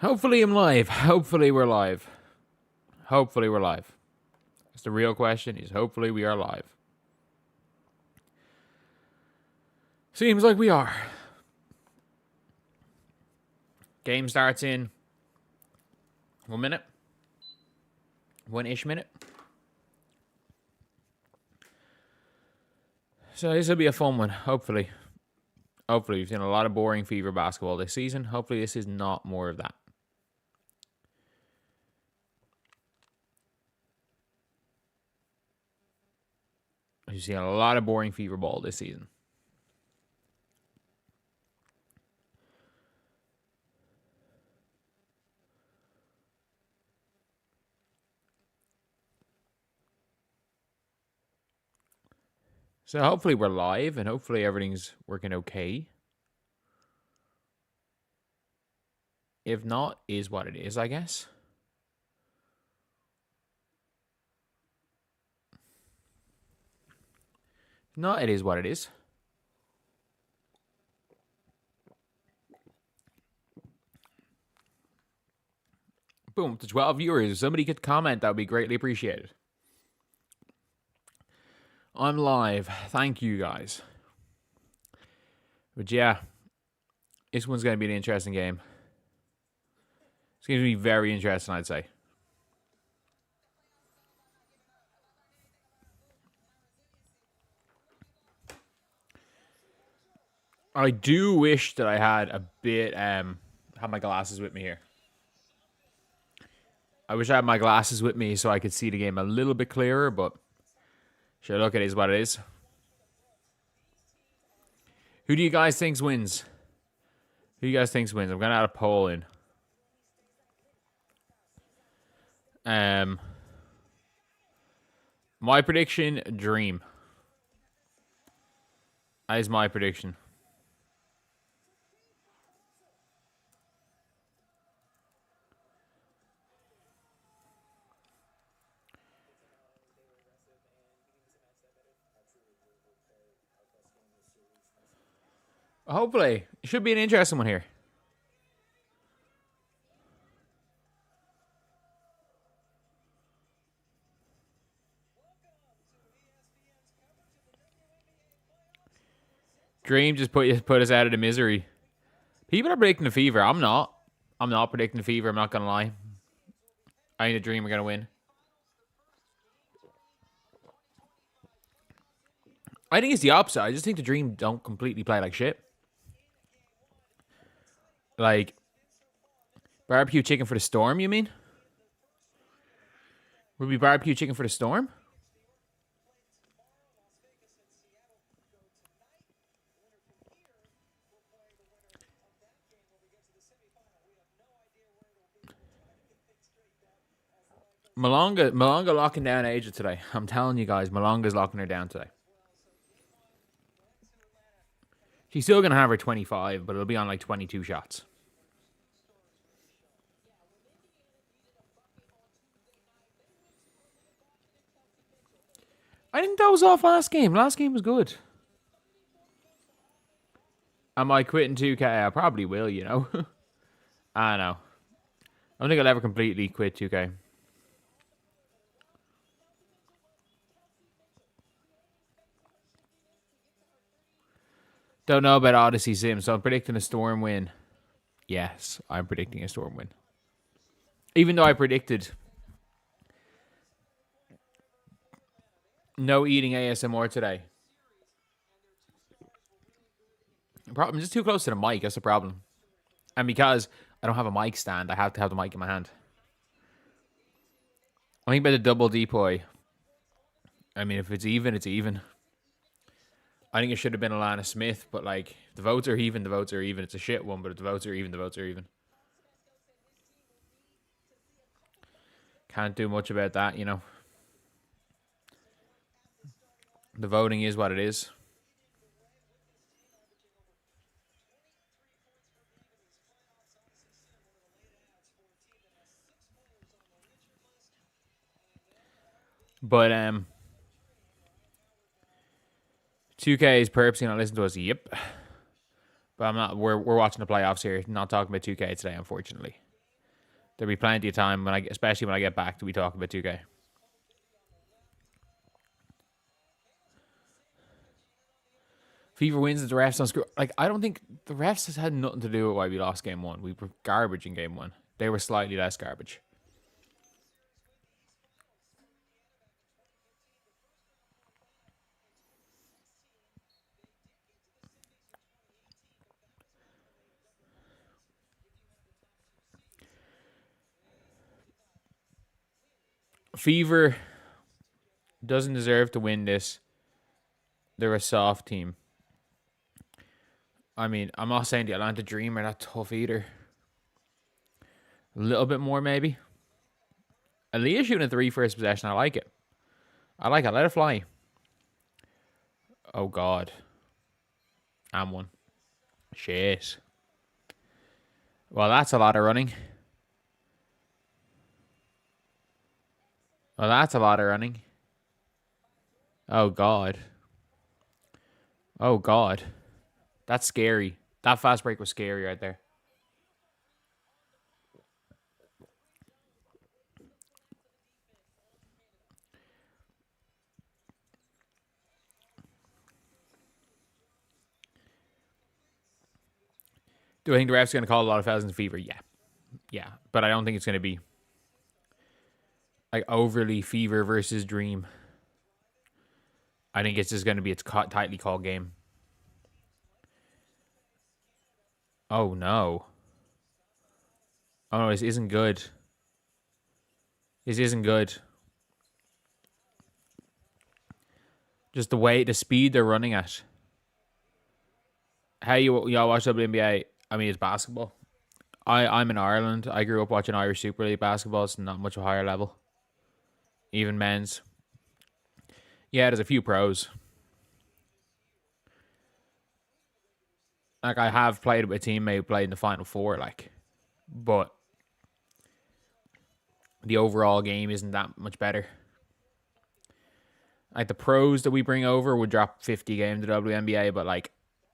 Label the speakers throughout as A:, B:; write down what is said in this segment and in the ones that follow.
A: Hopefully I'm live. Hopefully we're live. Hopefully we're live. That's the real question, is hopefully we are live. Seems like we are. Game starts in 1 minute. 1-ish minute. So this will be a fun one, hopefully. Hopefully. We've seen a lot of boring Fever basketball this season. Hopefully this is not more of that. We've seen a lot of boring Fever ball this season. So hopefully we're live and hopefully everything's working okay. If not, is what it is, I guess. If not, it is what it is. Boom, to 12 viewers. If somebody could comment, that would be greatly appreciated. I'm live. Thank you, guys. But yeah, this one's going to be an interesting game. It's going to be very interesting, I'd say. I do wish that I had a bit, have my glasses with me here. I wish I had my glasses with me so I could see the game a little bit clearer, but sure, look, it is what it is. Who do you guys think wins? Who do you guys think wins? I'm going to add a poll in. My prediction, Dream. That is my prediction. Hopefully. It should be an interesting one here. Dream just put us out of the misery. People are predicting the Fever. I'm not. I'm not predicting the Fever. I'm not going to lie. I think the Dream are going to win. I think it's the opposite. I just think the Dream don't completely play like shit. Like, barbecue chicken for the Storm, you mean? Would be barbecue chicken for the Storm? Malonga locking down Asia today. I'm telling you guys, Malonga's locking her down today. She's still going to have her 25, but it'll be on like 22 shots. I didn't doze off last game. Last game was good. Am I quitting 2K? I probably will, you know. I don't know. I don't think I'll ever completely quit 2K. Don't know about Odyssey Sim, so I'm predicting a Storm win. Yes, I'm predicting a Storm win. Even though I predicted no eating ASMR today. I'm just too close to the mic. That's the problem. And because I don't have a mic stand, I have to have the mic in my hand. I think about the double depoy. I mean, if it's even, it's even. I think it should have been Alana Smith, but like, the votes are even, the votes are even. It's a shit one, but if the votes are even, the votes are even. Can't do much about that, you know. The voting is what it is. But 2K is purposely not listening to us. Yep. But I'm not. We're watching the playoffs here. Not talking about 2K today, unfortunately. There'll be plenty of time, especially when I get back, to be talking about 2K. Fever wins, the refs don't screw. Like, I don't think the refs has had nothing to do with why we lost game 1. We were garbage in game 1. They were slightly less garbage. Fever doesn't deserve to win this. They're a soft team. I mean, I'm not saying the Atlanta Dream are that tough either. A little bit more, maybe. Aaliyah shooting a 3 first possession. I like it. Let it fly. Oh, God. And 1. Shit. Well, that's a lot of running. Oh, God. Oh, God. That's scary. That fast break was scary right there. Do I think the ref's going to call a lot of fouls in Fever? Yeah. Yeah. But I don't think it's going to be like overly Fever versus Dream. I think it's just going to be a tightly called game. Oh, no. Oh, no, this isn't good. This isn't good. Just the speed they're running at. How y'all watch WNBA? I mean, it's basketball. I'm in Ireland. I grew up watching Irish Superleague basketball. It's not much of a higher level. Even men's. Yeah, there's a few pros. Like, I have played with a teammate who played in the Final Four, like. But the overall game isn't that much better. Like, the pros that we bring over would drop 50 games to the WNBA, but, like,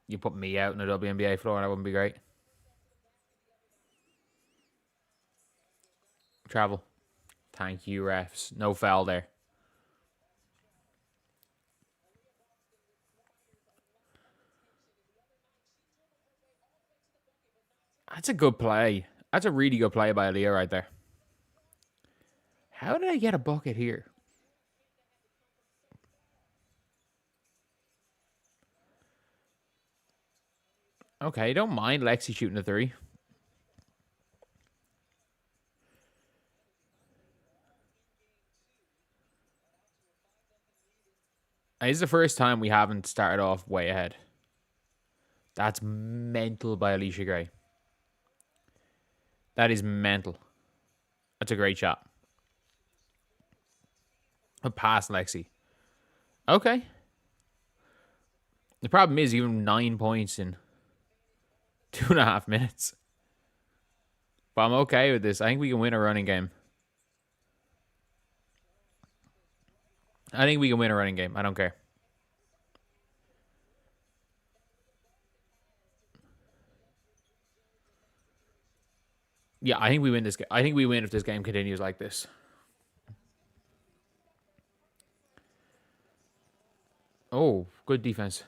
A: you put me out in the WNBA floor and that wouldn't be great. Travel. Thank you, refs. No foul there. That's a good play. That's a really good play by Aaliyah right there. How did I get a bucket here? Okay, don't mind Lexi shooting a 3. This is the first time we haven't started off way ahead. That's mental by Alicia Gray. That is mental. That's a great shot. A pass, Lexi. Okay. The problem is even 9 points in 2.5 minutes. But I'm okay with this. I think we can win a running game. I don't care. Yeah, I think we win this game. I think we win if this game continues like this. Oh, good defense.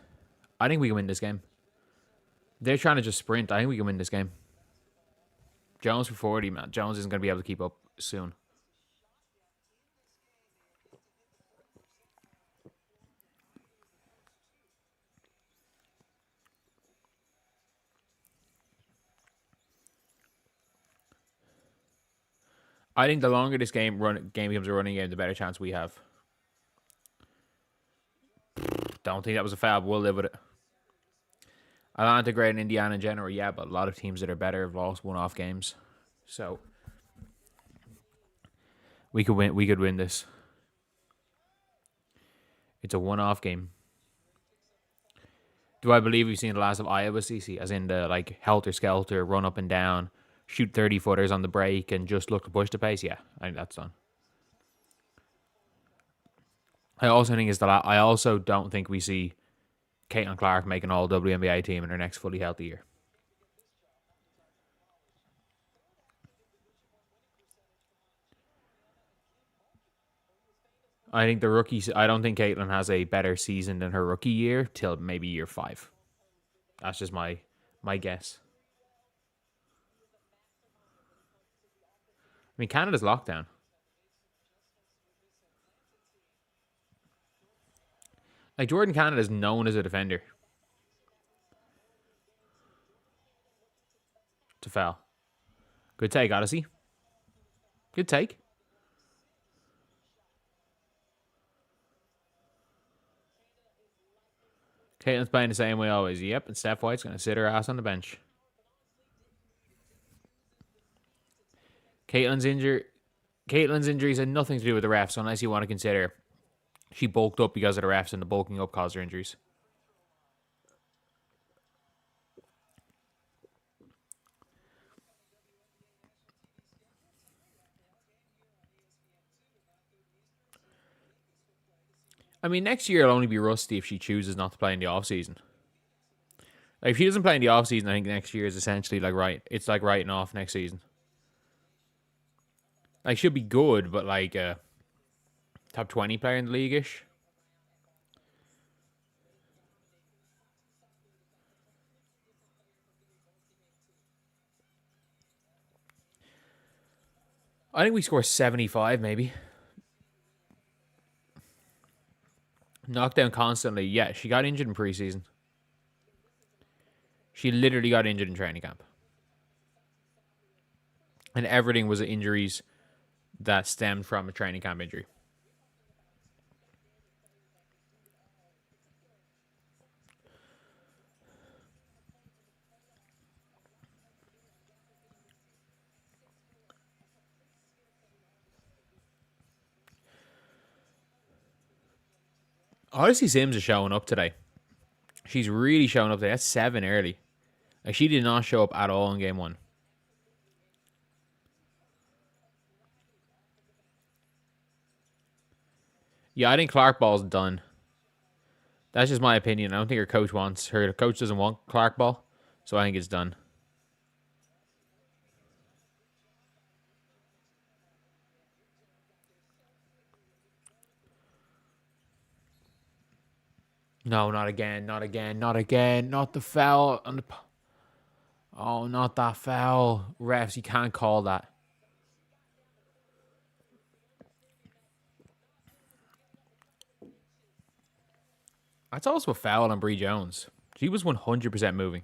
A: I think we can win this game. They're trying to just sprint. I think we can win this game. Jones for 40, man. Jones isn't going to be able to keep up soon. I think the longer this game becomes a running game, the better chance we have. Don't think that was a foul, but we'll live with it. Atlanta great in Indiana in general, yeah, but a lot of teams that are better have lost one-off games. So we could win this. It's a one-off game. Do I believe we've seen the last of Iowa, CC? As in the like helter-skelter, run up and down, shoot 30-footers on the break, and just look to push the pace? Yeah, I think that's done. I also don't think we see Caitlin Clark making all WNBA team in her next fully healthy year. I think the rookies. I don't think Caitlin has a better season than her rookie year till maybe year 5. That's just my guess. I mean, Canada's lockdown. Like Jordan Canada is known as a defender. To foul. Good take, Odyssey. Good take. Caitlin's playing the same way always. Yep, and Steph White's going to sit her ass on the bench. Caitlin's injuries had nothing to do with the refs, unless you want to consider she bulked up because of the refs and the bulking up caused her injuries. I mean, next year will only be rusty if she chooses not to play in the off-season. Like, if she doesn't play in the off-season, I think next year is essentially like it's like writing off next season. Like, she'll be good, but like top 20 player in the league-ish. I think we score 75 maybe. Knocked down constantly. Yeah, she got injured in preseason. She literally got injured in training camp. And everything was injuries that stemmed from a training camp injury. Odyssey Sims is showing up today. She's really showing up today. That's 7 early. Like, she did not show up at all in game 1. Yeah, I think Clark Ball's done. That's just my opinion. I don't think her coach wants her. The coach doesn't want Clark Ball, so I think it's done. No, not again, not again, not again. Not the foul. Oh, not that foul. Refs, you can't call that. That's also a foul on Bree Jones. She was 100% moving.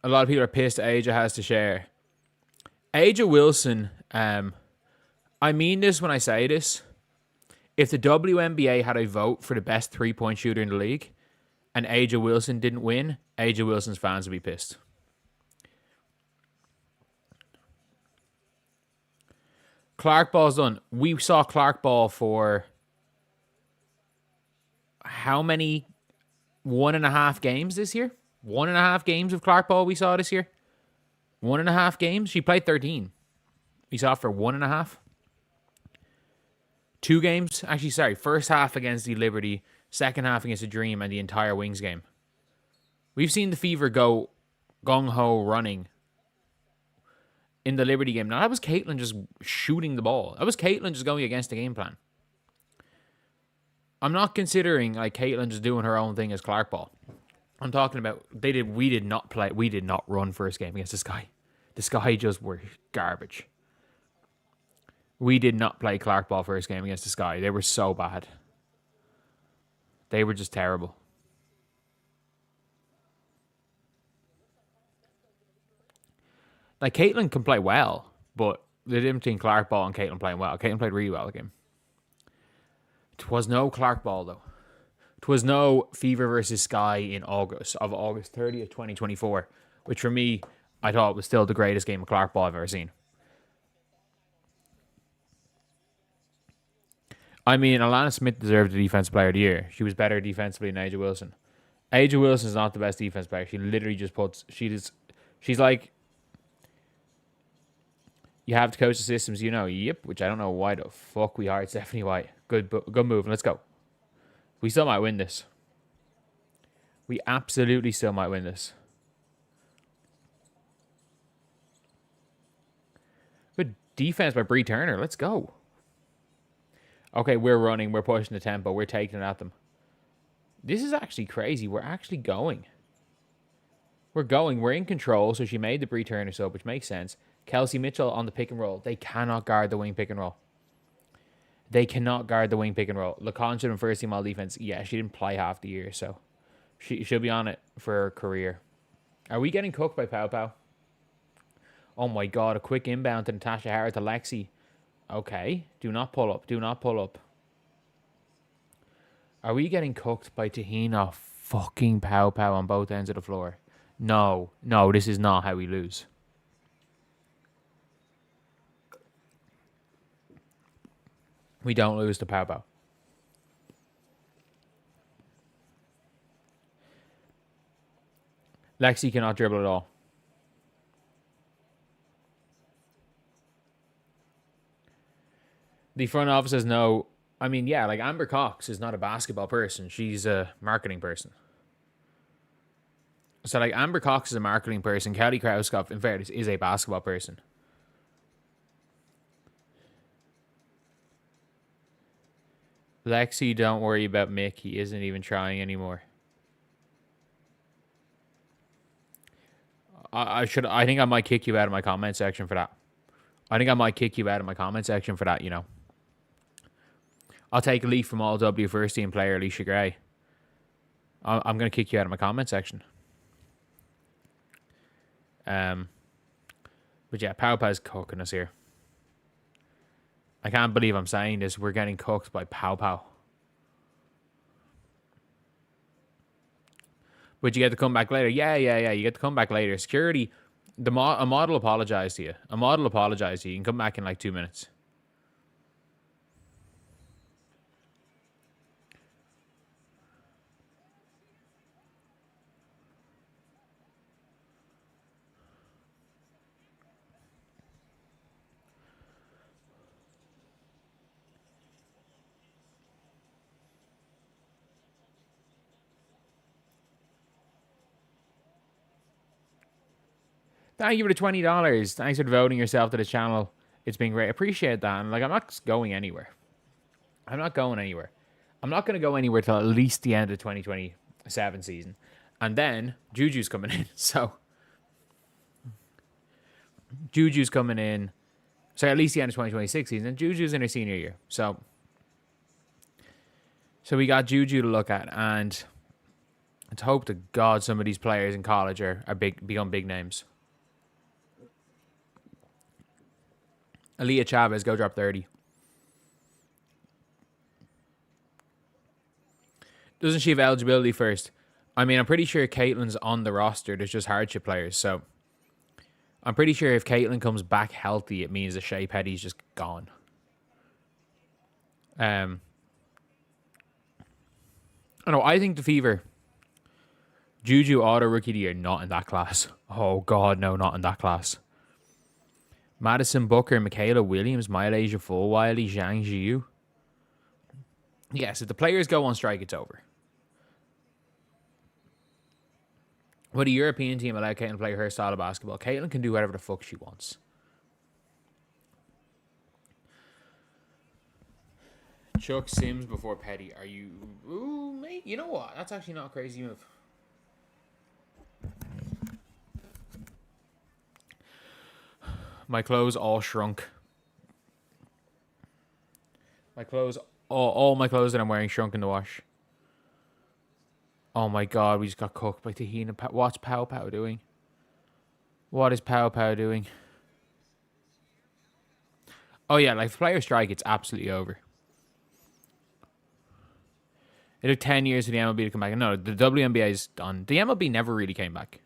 A: A lot of people are pissed Aja has to share. Aja Wilson, I mean this when I say this. If the WNBA had a vote for the best three-point shooter in the league and Aja Wilson didn't win, Aja Wilson's fans would be pissed. Clark Ball's done. We saw Clark Ball for how many? 1.5 games this year? 1.5 games of Clark Ball we saw this year? 1.5 games? She played 13. We saw for 1.5. 2 games? Actually, sorry. First half against the Liberty, second half against the Dream, and the entire Wings game. We've seen the Fever go gung-ho running in the Liberty game. Now, that was Caitlin just shooting the ball. That was Caitlin just going against the game plan. I'm not considering like Caitlin just doing her own thing as Clark Ball. I'm talking about we did not run first game against the Sky. The Sky just were garbage. We did not play Clark Ball first game against the Sky. They were so bad. They were just terrible. Like, Caitlin can play well, but the difference between Clark Ball and Caitlin playing well. Caitlin played really well again. It was no Clark Ball, though. It was no Fever versus Sky in August 30th, 2024, which for me, I thought was still the greatest game of Clark Ball I've ever seen. I mean, Alana Smith deserved the Defensive Player of the Year. She was better defensively than Aja Wilson. Aja Wilson is not the best defense player. She literally just puts... She's like... You have to coach the systems, you know. Yep, which I don't know why the fuck we hired Stephanie White. Good move. Let's go. We still might win this. We absolutely still might win this. Defense by Bree Turner. Let's go. Okay, we're running. We're pushing the tempo. We're taking it at them. This is actually crazy. We're actually going. We're going. We're in control. So she made the Bree Turner sub, which makes sense. Kelsey Mitchell on the pick and roll. They cannot guard the wing pick and roll. They cannot guard the wing pick and roll. LaConcha in first team all defense. Yeah, she didn't play half the year, so she'll be on it for her career. Are we getting cooked by Pow Pow? Oh my god, a quick inbound to Natasha Howard to Lexi. Okay, do not pull up. Do not pull up. Are we getting cooked by Tahina fucking Pow Pow on both ends of the floor? No, this is not how we lose. We don't lose to Pow Pow. Lexi cannot dribble at all. The front office says no. I mean, yeah, like Amber Cox is not a basketball person. She's a marketing person. So, like, Amber Cox is a marketing person. Kelly Krauskopf, in fairness, is a basketball person. Lexi, don't worry about Mick. He isn't even trying anymore. I think I might kick you out of my comment section for that. You know. I'll take a leaf from all W first team player Alicia Gray. I'm going to kick you out of my comment section. But yeah, Pow Pow's cooking us here. I can't believe I'm saying this. We're getting cooked by Pow Pow. But you get to come back later. Yeah. You get to come back later. Security, a model apologized to you. You can come back in like 2 minutes. Thank you for the $20. Thanks for devoting yourself to the channel. It's been great. Appreciate that. And like, I'm not going anywhere. I'm not going to go anywhere till at least the end of 2027 season. And then Juju's coming in. So Juju's coming in. So at least the end of 2026 season. And Juju's in her senior year. So we got Juju to look at. And let's hope to God some of these players in college are become big names. Aaliyah Chavez, go drop 30. Doesn't she have eligibility first? I mean, I'm pretty sure Caitlin's on the roster. There's just hardship players. So I'm pretty sure if Caitlin comes back healthy, it means that Shea Petty's just gone. I know. I think the Fever, Juju auto rookie of the year, not in that class. Oh God, no, not in that class. Madison Booker, Michaela Williams, Mylasia Fulwiley, Zhang Jiu. Yes, if the players go on strike, it's over. Would a European team allow Caitlin to play her style of basketball? Caitlin can do whatever the fuck she wants. Chuck Sims before Petty. Are you... Ooh, mate. You know what? That's actually not a crazy move. My clothes all shrunk. All my clothes that I'm wearing shrunk in the wash. Oh my God, we just got cooked by Tahina. What's Pow Pow doing? What is Pow Pow doing? Oh yeah, like player strike, it's absolutely over. It took 10 years for the MLB to come back. No, the WNBA is done. The MLB never really came back.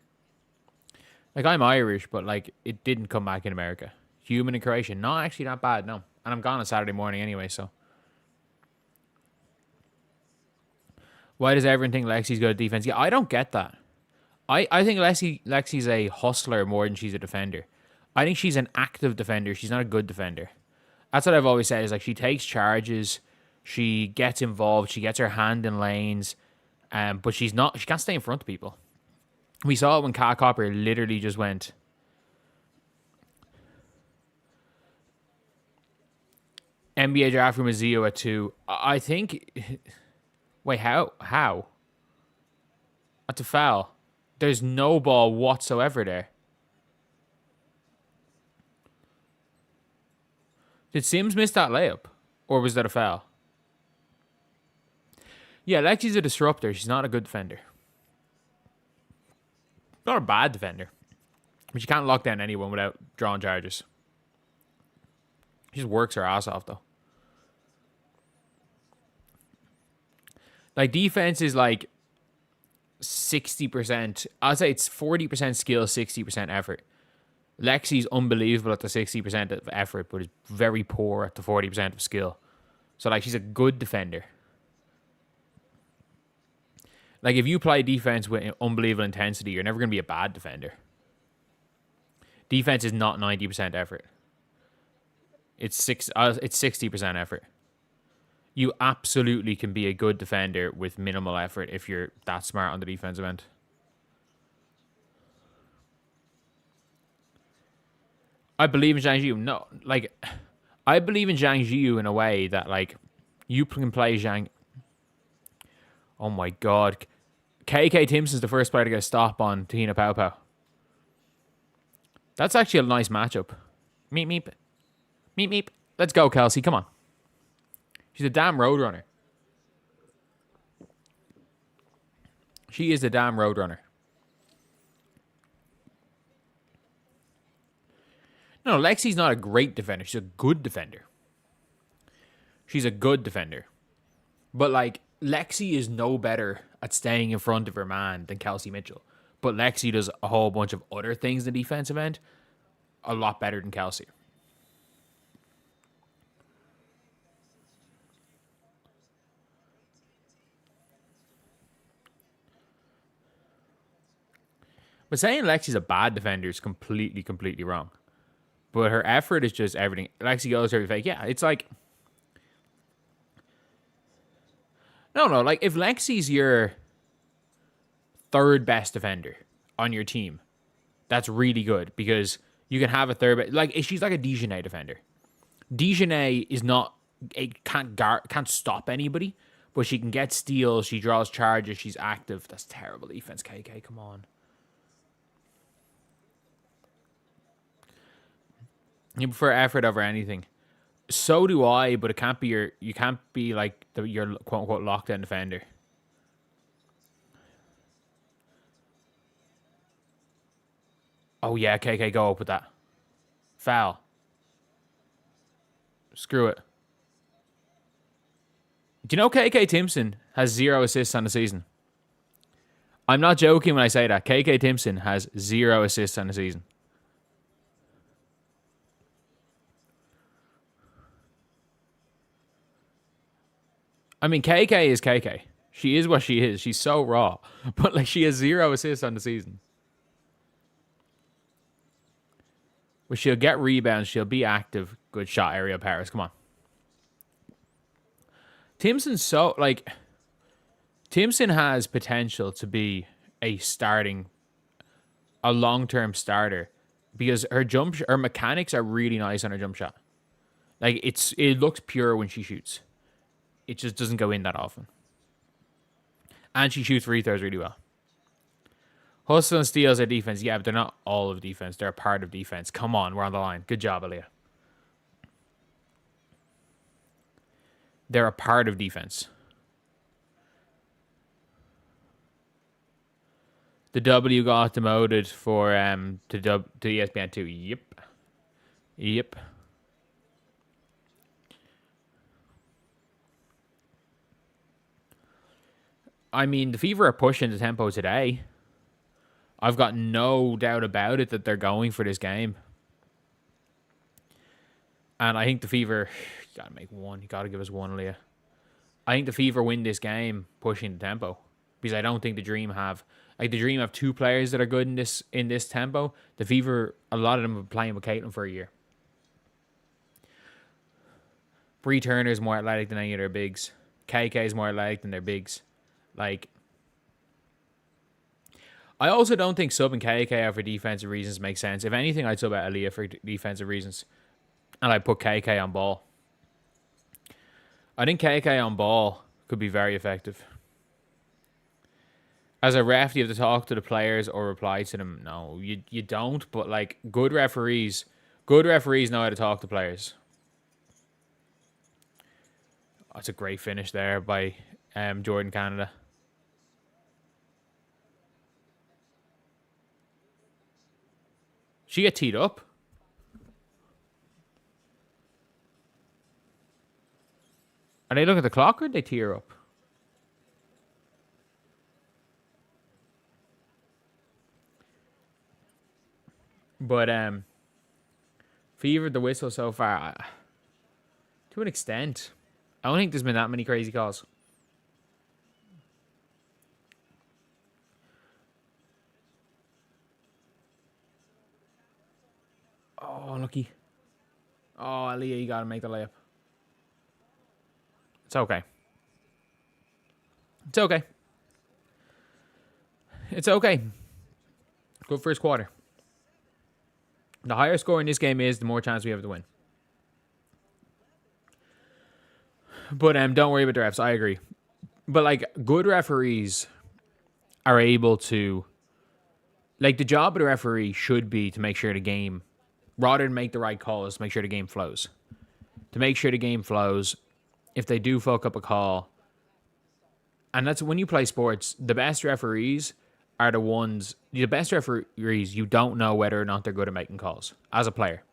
A: Like, I'm Irish, but, like, it didn't come back in America. Human in Croatia. Not actually that bad, no. And I'm gone on Saturday morning anyway, so. Why does everyone think Lexi's good at defense? Yeah, I don't get that. I think Lexi's a hustler more than she's a defender. I think she's an active defender. She's not a good defender. That's what I've always said, is, like, she takes charges, she gets involved, she gets her hand in lanes, but she can't stay in front of people. We saw it when Kat Copper literally just went. NBA draft room is Zio at 2. I think. Wait, how? That's a foul. There's no ball whatsoever there. Did Sims miss that layup? Or was that a foul? Yeah, Lexi's a disruptor. She's not a good defender. Not a bad defender. But you can't lock down anyone without drawing charges. She just works her ass off, though. Like, defense is like 60%. I'll say it's 40% skill, 60% effort. Lexi's unbelievable at the 60% of effort, but is very poor at the 40% of skill. So, like, she's a good defender. Like, if you play defense with unbelievable intensity, you're never going to be a bad defender. Defense is not 90% effort. It's 60% effort. You absolutely can be a good defender with minimal effort if you're that smart on the defensive end. I believe in Zhang Jiu. No, like, I believe in Zhang Jiu in a way that, like, you can play Zhang. Oh my God. KK Timpson's the first player to get a stop on Tina Pau Pau. That's actually a nice matchup. Meep, meep. Meep, meep. Let's go, Kelsey. Come on. She's a damn roadrunner. She is a damn roadrunner. No, Lexi's not a great defender. She's a good defender. She's a good defender. But, like, Lexi is no better at staying in front of her man than Kelsey Mitchell. But Lexi does a whole bunch of other things in the defensive end a lot better than Kelsey. But saying Lexi's a bad defender is completely wrong. But her effort is just everything. Lexi goes every fake. Yeah, it's like... No, like, if Lexi's your third best defender on your team, that's really good because you can have a third... Like, she's like a Dejanay defender. Dejanay is not... It can't stop anybody, but she can get steals, she draws charges, she's active. That's terrible defense, KK. Come on. You prefer effort over anything. So do I, but it can't be you can't be like your quote unquote lockdown defender. Oh yeah, KK, go up with that. Foul. Screw it. Do you know KK Timpson has 0 assists on the season? I'm not joking when I say that. KK Timpson has 0 assists on the season. I mean, KK is KK. She is what she is. She's so raw. But, like, she has 0 assists on the season. But she'll get rebounds. She'll be active. Good shot, Ariel Paris. Come on. Timpson's so, like... Timpson has potential to be a long-term starter. Because her mechanics are really nice on her jump shot. Like, it looks pure when she shoots. It just doesn't go in that often. And she shoots free throws really well. Hustle and steals are defense. Yeah, but they're not all of defense. They're a part of defense. Come on, we're on the line. Good job, Aaliyah. They're a part of defense. The W got demoted for to ESPN2. Yep. I mean, the Fever are pushing the tempo today. I've got no doubt about it that they're going for this game. And I think the Fever... You gotta make one. You gotta give us one, Leah. I think the Fever win this game pushing the tempo. Because I don't think the Dream have... Like, the Dream have 2 players that are good in this tempo. The Fever, a lot of them have been playing with Caitlin for a year. Bree Turner is more athletic than any of their bigs. KK is more athletic than their bigs. Like, I also don't think subbing KK out for defensive reasons makes sense. If anything, I'd sub out Aaliyah for defensive reasons. And I'd put KK on ball. I think KK on ball could be very effective. As a ref, do you have to talk to the players or reply to them? No, you don't. But like good referees know how to talk to players. That's a great finish there by Jordan Canada. She get teed up. Are they looking at the clock or did they tee her up? But Fever the whistle so far, to an extent. I don't think there's been that many crazy calls. Oh, lucky. Oh, Aaliyah, you gotta make the layup. It's okay. It's okay. It's okay. Good first quarter. The higher score in this game is, the more chance we have to win. But don't worry about the refs. I agree. But like good referees are able to, like the job of the referee should be to make sure the game, rather than make the right calls, to make sure the game flows. To make sure the game flows. If they do fuck up a call, and that's when you play sports, the best referees are the best referees, you don't know whether or not they're good at making calls. As a player,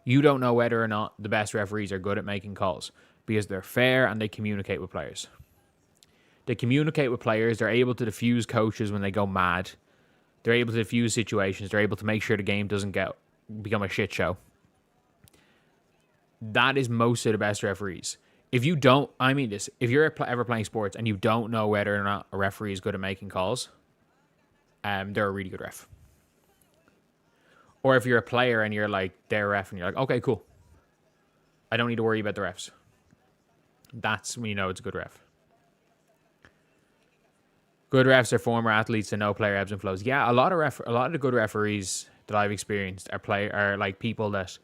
A: you don't know whether or not the best referees are good at making calls because they're fair and they communicate with players. They communicate with players. They're able to diffuse coaches when they go mad. They're able to diffuse situations. They're able to make sure the game doesn't become a shit show. That is most of the best referees. If you don't, I mean this, if you're ever playing sports and you don't know whether or not a referee is good at making calls, they're a really good ref. Or if you're a player and you're like, they're a ref and you're like, okay, cool. I don't need to worry about the refs. That's when you know it's a good ref. Good refs are former athletes and no player ebbs and flows. Yeah, a lot of the good referees that I've experienced are like people that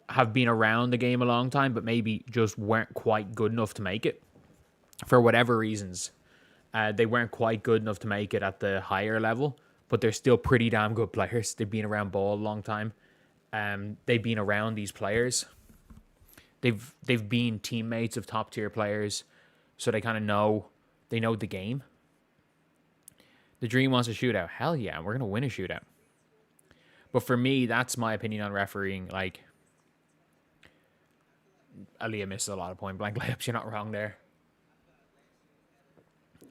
A: have been around the game a long time, but maybe just weren't quite good enough to make it for whatever reasons. They weren't quite good enough to make it at the higher level, but they're still pretty damn good players. They've been around ball a long time. They've been around these players. They've been teammates of top tier players, so they kind of know the game. The Dream wants a shootout. Hell yeah, we're gonna win a shootout. But for me, that's my opinion on refereeing. Like, Aaliyah misses a lot of point blank layups. You're not wrong there.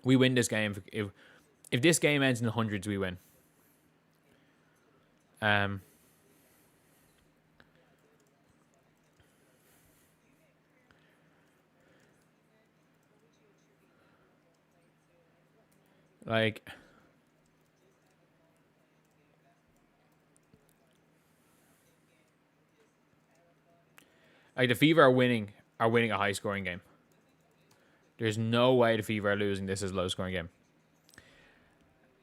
A: We win this game. If this game ends in the hundreds, we win. Like the Fever are winning a high scoring game. There's no way the Fever are losing this as a low scoring game.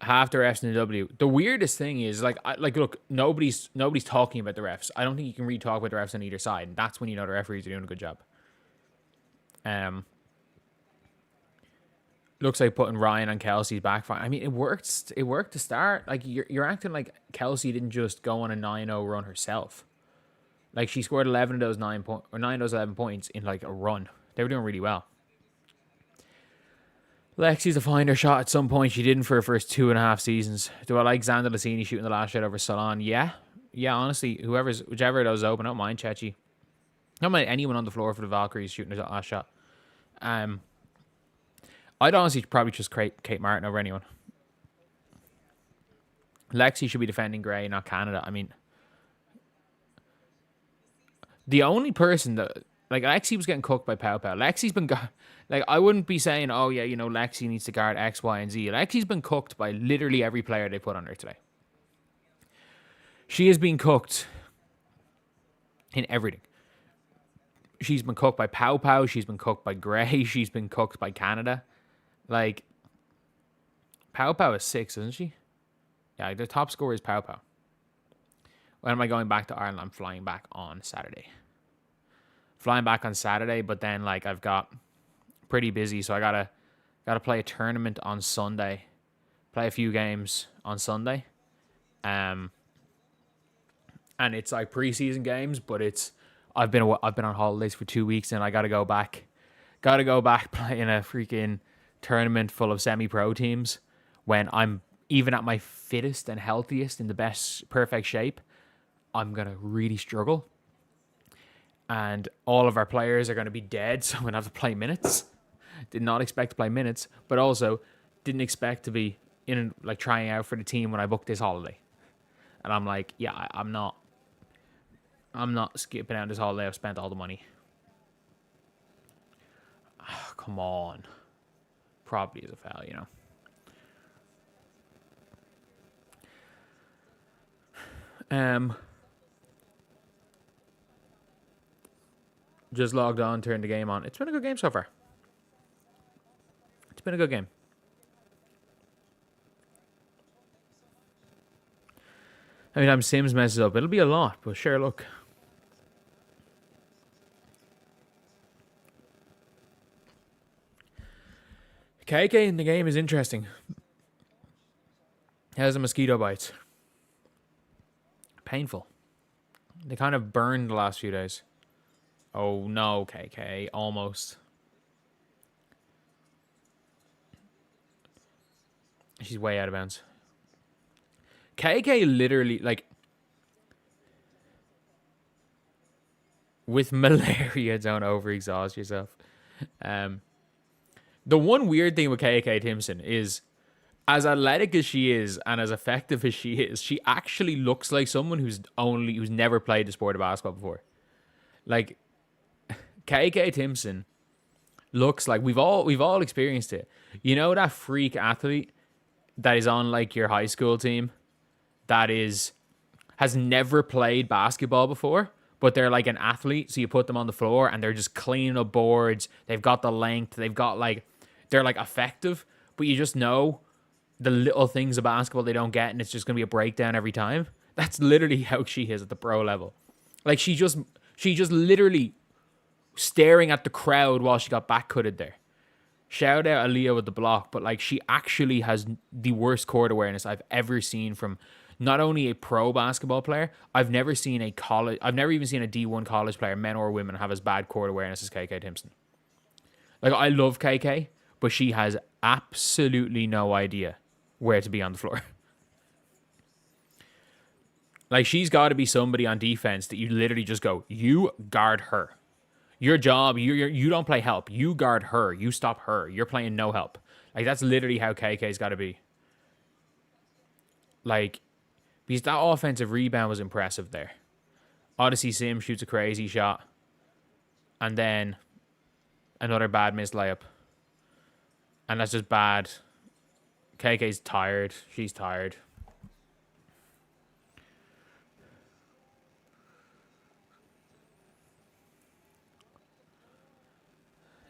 A: Half the refs in the W. The weirdest thing is look, nobody's talking about the refs. I don't think you can really talk about the refs on either side, and that's when you know the referees are doing a good job. Looks like putting Ryan on Kelsey's back. I mean, it worked. It worked to start. Like you're acting like Kelsey didn't just go on a 9-0 run herself. Like she scored 11 of those 9 of those 11 points in like a run. They were doing really well. Lexi's to find her shot at some point. She didn't for her first 2.5 seasons. Do I like Xander Lassini shooting the last shot over Salon? Yeah. Honestly, whichever of those open, I don't mind Chechi. I don't mind anyone on the floor for the Valkyries shooting the last shot. I'd honestly probably just Kate Martin over anyone. Lexi should be defending Gray, not Canada. I mean, the only person that, like, Lexi was getting cooked by Pow Pow. Lexi's been, like, I wouldn't be saying, oh yeah, Lexi needs to guard X, Y, and Z. Lexi's been cooked by literally every player they put on her today. She has been cooked in everything. She's been cooked by Pow Pow. She's been cooked by Gray. She's been cooked by Canada. Like, Pow Pow is 6, isn't she? Yeah, the top scorer is Pow Pow. When am I going back to Ireland? I'm flying back on Saturday. flying back on Saturday, but then like I've got pretty busy, so I gotta play a tournament on Sunday, play a few games on Sunday, and it's like preseason games, but I've been on holidays for 2 weeks, and I gotta go back playing a freaking tournament full of semi-pro teams when I'm even at my fittest and healthiest in the best perfect shape. I'm gonna really struggle, and all of our players are gonna be dead, so I'm gonna have to play minutes. Did not expect to play minutes, but also didn't expect to be in like trying out for the team when I booked this holiday. And I'm like, yeah, I'm not skipping out this holiday. I've spent all the money. Oh, come on. Probably is a foul, you know. Just logged on, turned the game on. It's been a good game so far. It's been a good game. Anytime Sims messes up, it'll be a lot, but sure, look. KK in the game is interesting. Has a mosquito bites. Painful. They kind of burned the last few days. Oh no, KK. Almost. She's way out of bounds. KK literally, like, with malaria, don't overexhaust yourself. The one weird thing with KK Timpson is, as athletic as she is and as effective as she is, she actually looks like someone who's never played the sport of basketball before. Like, KK Timpson looks like we've all experienced it. You know that freak athlete that is on like your high school team that has never played basketball before, but they're like an athlete, so you put them on the floor and they're just cleaning up boards. They've got the length, they're like effective, but you just know the little things of basketball they don't get, and it's just gonna be a breakdown every time. That's literally how she is at the pro level. Like she just literally staring at the crowd while she got back cutted there. Shout out Aaliyah with the block, but like she actually has the worst court awareness I've ever seen from not only a pro basketball player. I've never even seen a D1 college player, men or women, have as bad court awareness as KK Timpson. Like, I love KK, but she has absolutely no idea where to be on the floor. Like, she's got to be somebody on defense that you literally just go, you guard her. Your job, you don't play help. You guard her. You stop her. You're playing no help. Like, that's literally how KK's got to be. Like, because that offensive rebound was impressive there. Odyssey Sim shoots a crazy shot. And then another bad missed layup. And that's just bad. KK's tired. She's tired.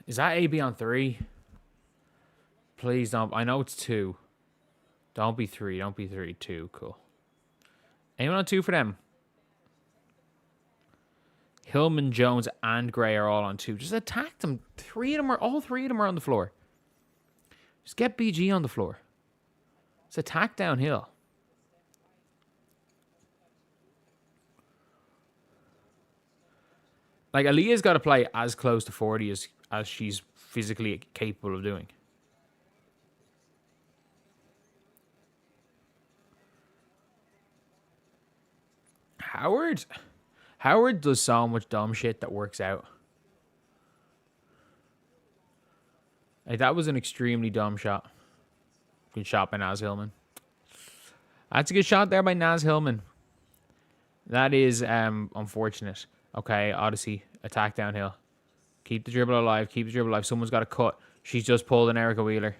A: Is that AB on 3? Please don't. I know it's 2. Don't be 3. Don't be 3. 2. Cool. Anyone on 2 for them? Hillman, Jones, and Gray are all on 2. Just attack them. All three of them are on the floor. Just get BG on the floor. Just attack downhill. Like, Aaliyah's got to play as close to 40 as she's physically capable of doing. Howard does so much dumb shit that works out. Like, that was an extremely dumb shot. Good shot by Naz Hillman. That's a good shot there by Naz Hillman. That is unfortunate. Okay, Odyssey, attack downhill. Keep the dribble alive. Keep the dribble alive. Someone's got to cut. She's just pulled an Erica Wheeler.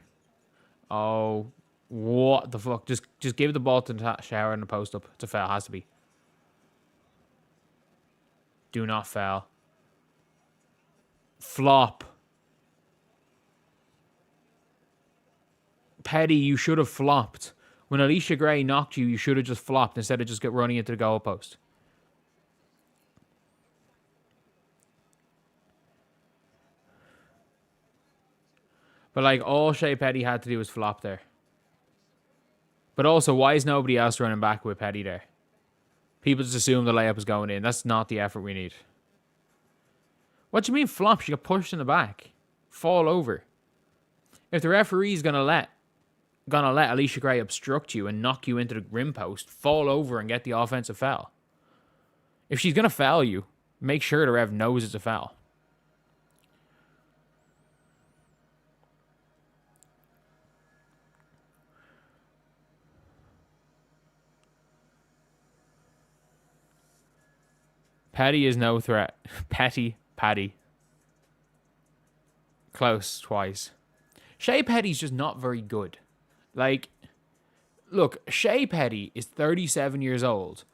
A: Oh, what the fuck? Just give the ball to Shower in the post up. It's a foul. Has to be. Do not foul. Flop. Petty, you should have flopped. When Alicia Gray knocked you, you should have just flopped instead of just get running into the goalpost. But like all Shea Petty had to do was flop there. But also, why is nobody else running back with Petty there? People just assume the layup is going in. That's not the effort we need. What do you mean flop? She got pushed in the back. Fall over. If the referee's gonna let Alicia Gray obstruct you and knock you into the rim post, fall over and get the offensive foul. If she's gonna foul you, make sure the ref knows it's a foul. Petty is no threat. Petty. Close twice. Shea Petty's just not very good. Like, look, Shea Petty is 37 years old.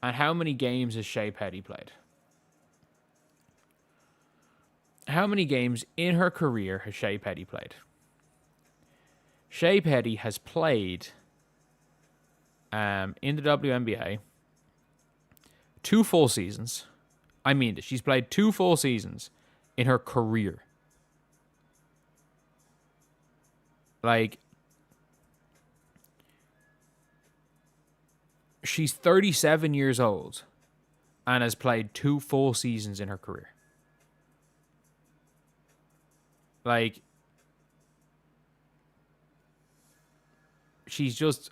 A: And how many games has Shea Petty played? How many games in her career has Shea Petty played? Shea Petty has played in the WNBA 2 full seasons. I mean, she's played 2 full seasons in her career. Like, she's 37 years old and has played 2 full seasons in her career. Like, she's just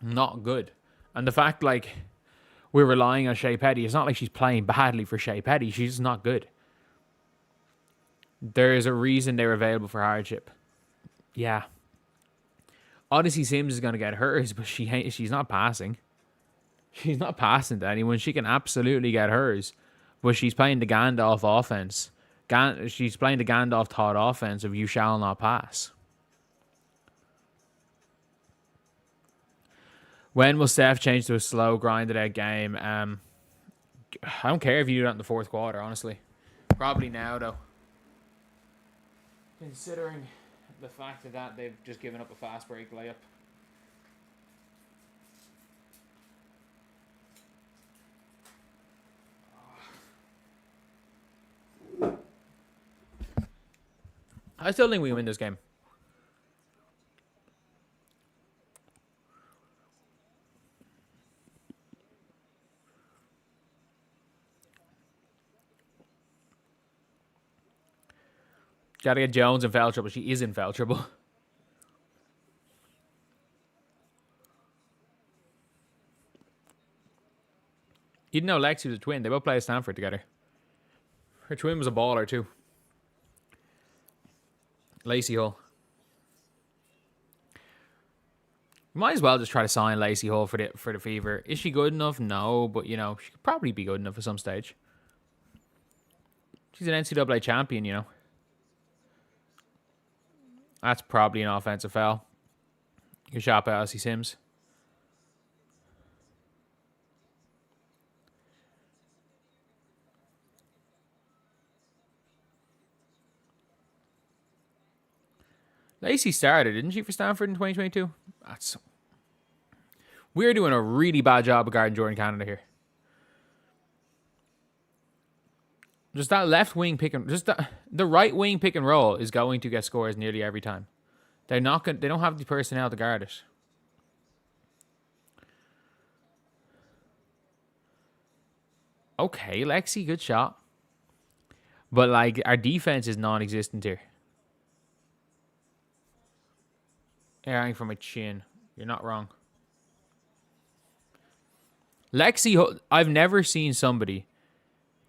A: not good. And the fact, like, we're relying on Shea Petty, it's not like she's playing badly for Shea Petty. She's just not good. There is a reason they're available for hardship. Yeah. Odyssey Sims is going to get hers, but she's not passing. She's not passing to anyone. She can absolutely get hers, but she's playing the Gandalf offense. She's playing the Gandalf taught offense of you shall not pass. When will Steph change to a slow, grinded out game? I don't care if you do that in the 4th quarter, honestly. Probably now, though. Considering the fact that they've just given up a fast break layup. I still think we win this game. Gotta get Jones in foul trouble. She is in foul trouble. You didn't know Lexi was a twin. They both play at Stanford together. Her twin was a baller too. Lacey Hull. Might as well just try to sign Lacey Hull for the Fever. Is she good enough? No, but you know, she could probably be good enough at some stage. She's an NCAA champion, you know. That's probably an offensive foul. Good shot by Odyssey Sims. Lacey started, didn't she, for Stanford in 2022? We're doing a really bad job of guarding Jordan Canada here. Just that left wing pick and the right wing pick and roll is going to get scores nearly every time. They don't have the personnel to guard it. Okay, Lexi, good shot. But like our defense is non-existent here. Airing from my chin. You're not wrong. Lexi, I've never seen somebody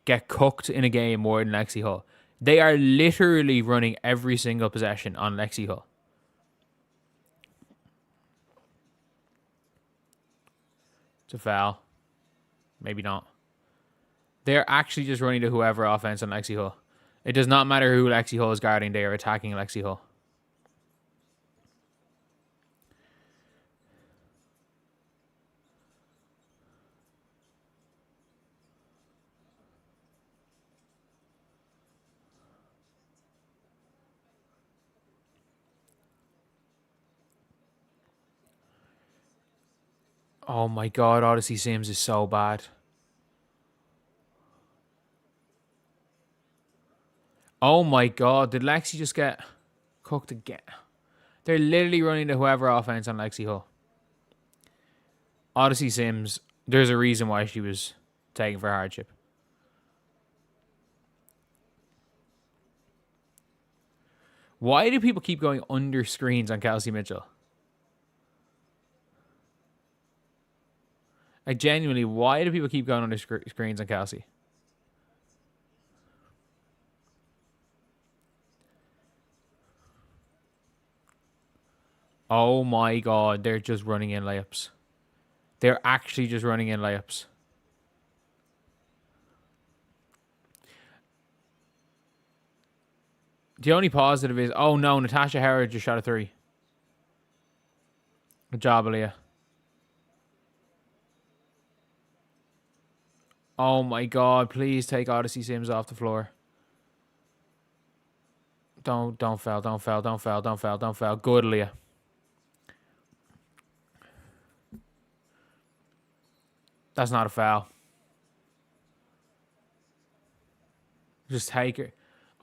A: get cooked in a game more than Lexi Hull. They are literally running every single possession on Lexi Hull. It's a foul. Maybe not. They're actually just running to whoever offense on Lexi Hull. It does not matter who Lexi Hull is guarding. They are attacking Lexi Hull. Oh my god, Odyssey Sims is so bad. Oh my god, did Lexi just get... Cooked again. They're literally running the whoever offense on Lexi Hull. Odyssey Sims, there's a reason why she was taken for hardship. Why do people keep going under screens on Kelsey Mitchell? Like, genuinely, why do people keep going under screens on Kelsey? Oh my god, they're just running in layups. They're actually just running in layups. The only positive is, oh no, Natasha Howard just shot a 3. Good job, Aaliyah. Oh my god, please take Odyssey Sims off the floor. Don't foul, don't foul, don't foul, don't foul, don't foul. Good, Aaliyah. That's not a foul. Just take her.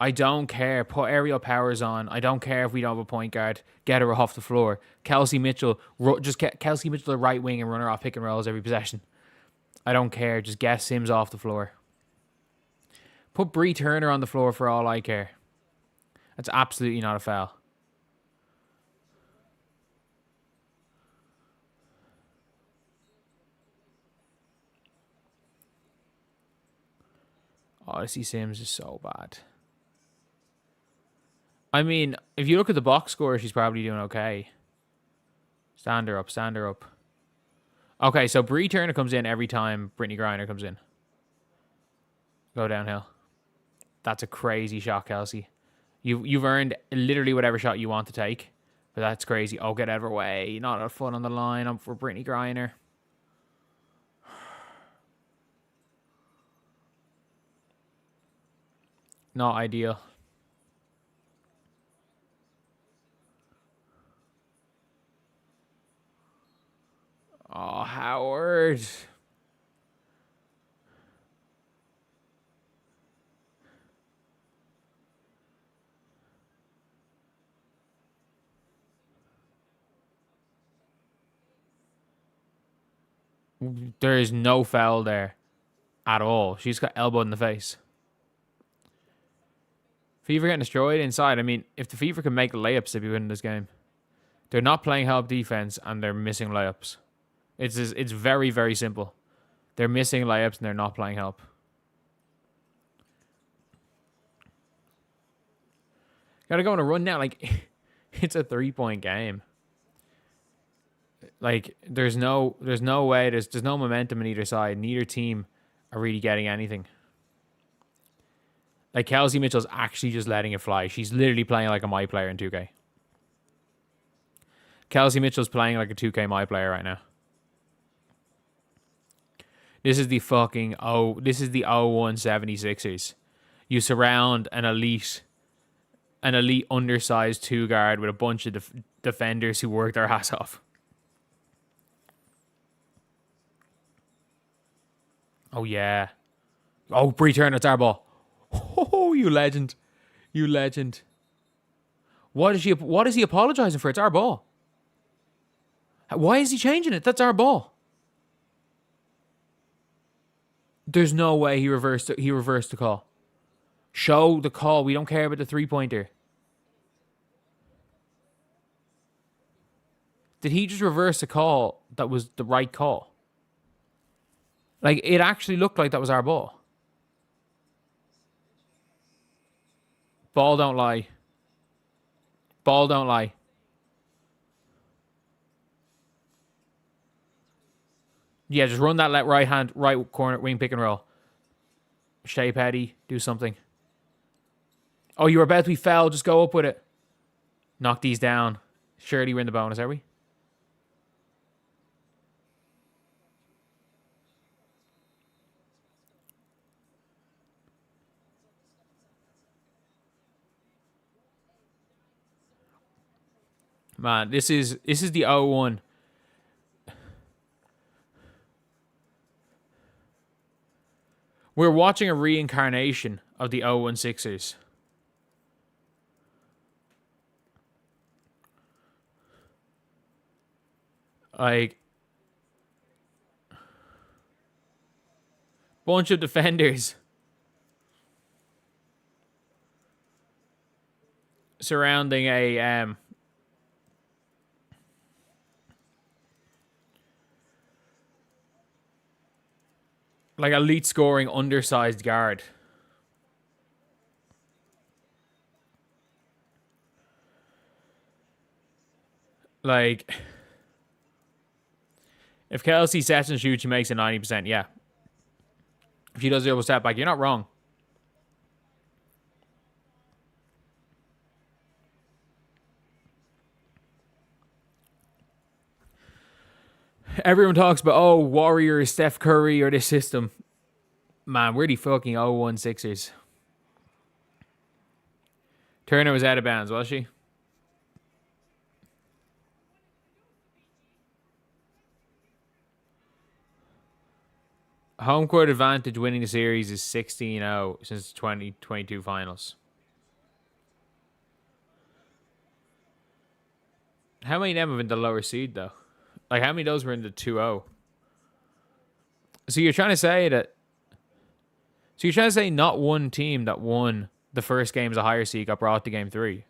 A: I don't care. Put aerial powers on. I don't care if we don't have a point guard. Get her off the floor. Kelsey Mitchell, just get Kelsey Mitchell the right wing and run her off pick and rolls every possession. I don't care. Just get Sims off the floor. Put Bree Turner on the floor for all I care. That's absolutely not a foul. Odyssey Sims is so bad. I mean, if you look at the box score, she's probably doing okay. Stand her up, stand her up. Okay, so Bree Turner comes in every time Brittany Griner comes in. Go downhill. That's a crazy shot, Kelsey. You've earned literally whatever shot you want to take. But that's crazy. Oh, get out of her way. Not a foot on the line. I'm for Brittany Griner. Not ideal. Oh, Howard. There is no foul there at all. She's got elbowed in the face. Fever getting destroyed inside. I mean, if the Fever can make layups, they'd be winning this game. They're not playing help defense and they're missing layups. It's very, very simple. They're missing layups and they're not playing help. Gotta go on a run now. Like, it's a 3-point game. Like, there's no way. There's no momentum on either side. Neither team are really getting anything. Like, Kelsey Mitchell's actually just letting it fly. She's literally playing like a my player in 2K. Kelsey Mitchell's playing like a 2K my player right now. This is the fucking this is the 01 76ers. You surround an elite undersized 2 guard with a bunch of defenders who work their ass off. Oh yeah. Oh, Bree Turner, it's our ball. Oh, you legend. You legend. What is he apologizing for? It's our ball. Why is he changing it? That's our ball. There's no way he reversed the call. Show the call. We don't care about the 3-pointer. Did he just reverse the call that was the right call? Like, it actually looked like that was our ball. Ball don't lie. Ball don't lie. Yeah, just run that right corner wing pick and roll. Shea Petty, do something. Oh, you were about to be fouled. Just go up with it. Knock these down. Surely we're in the bonus, are we? Man, this is the 0-1. We're watching a reincarnation of the 0-1 Sixers. Like, bunch of defenders surrounding a like elite scoring undersized guard. Like, if Kelsey sets and shoots, she makes it 90%. Yeah. If she does a double step back, you're not wrong. Everyone talks about, oh, Warriors, Steph Curry, or this system. Man, we're the fucking 0-1 Sixers. Turner was out of bounds, was she? Home court advantage winning the series is 16-0 since 2022 finals. How many of them have been the lower seed, though? Like, how many of those were in the 2-0? So you're trying to say that... So you're trying to say not one team that won the first game as a higher seed got brought to game 3.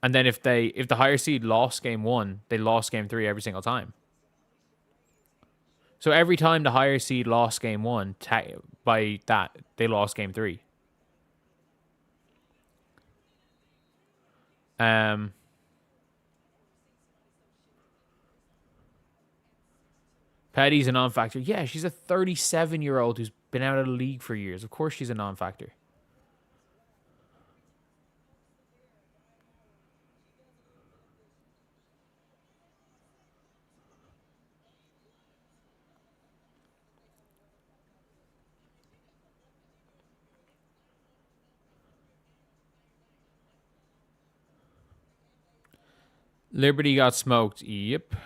A: And then if the higher seed lost game 1, they lost game 3 every single time. So every time the higher seed lost game 1, by that, they lost game 3. Patty's a non-factor. Yeah, she's a 37-year-old who's been out of the league for years. Of course she's a non-factor. Liberty got smoked. Yep.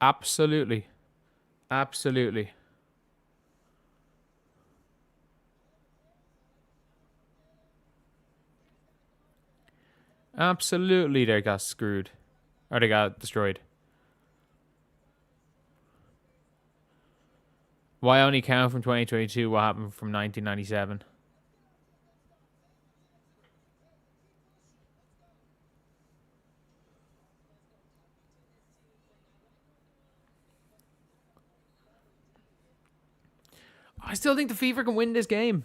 A: Absolutely. Absolutely. Absolutely, they got screwed. Or they got destroyed. Why only count from 2022? What happened from 1997? I still think the Fever can win this game.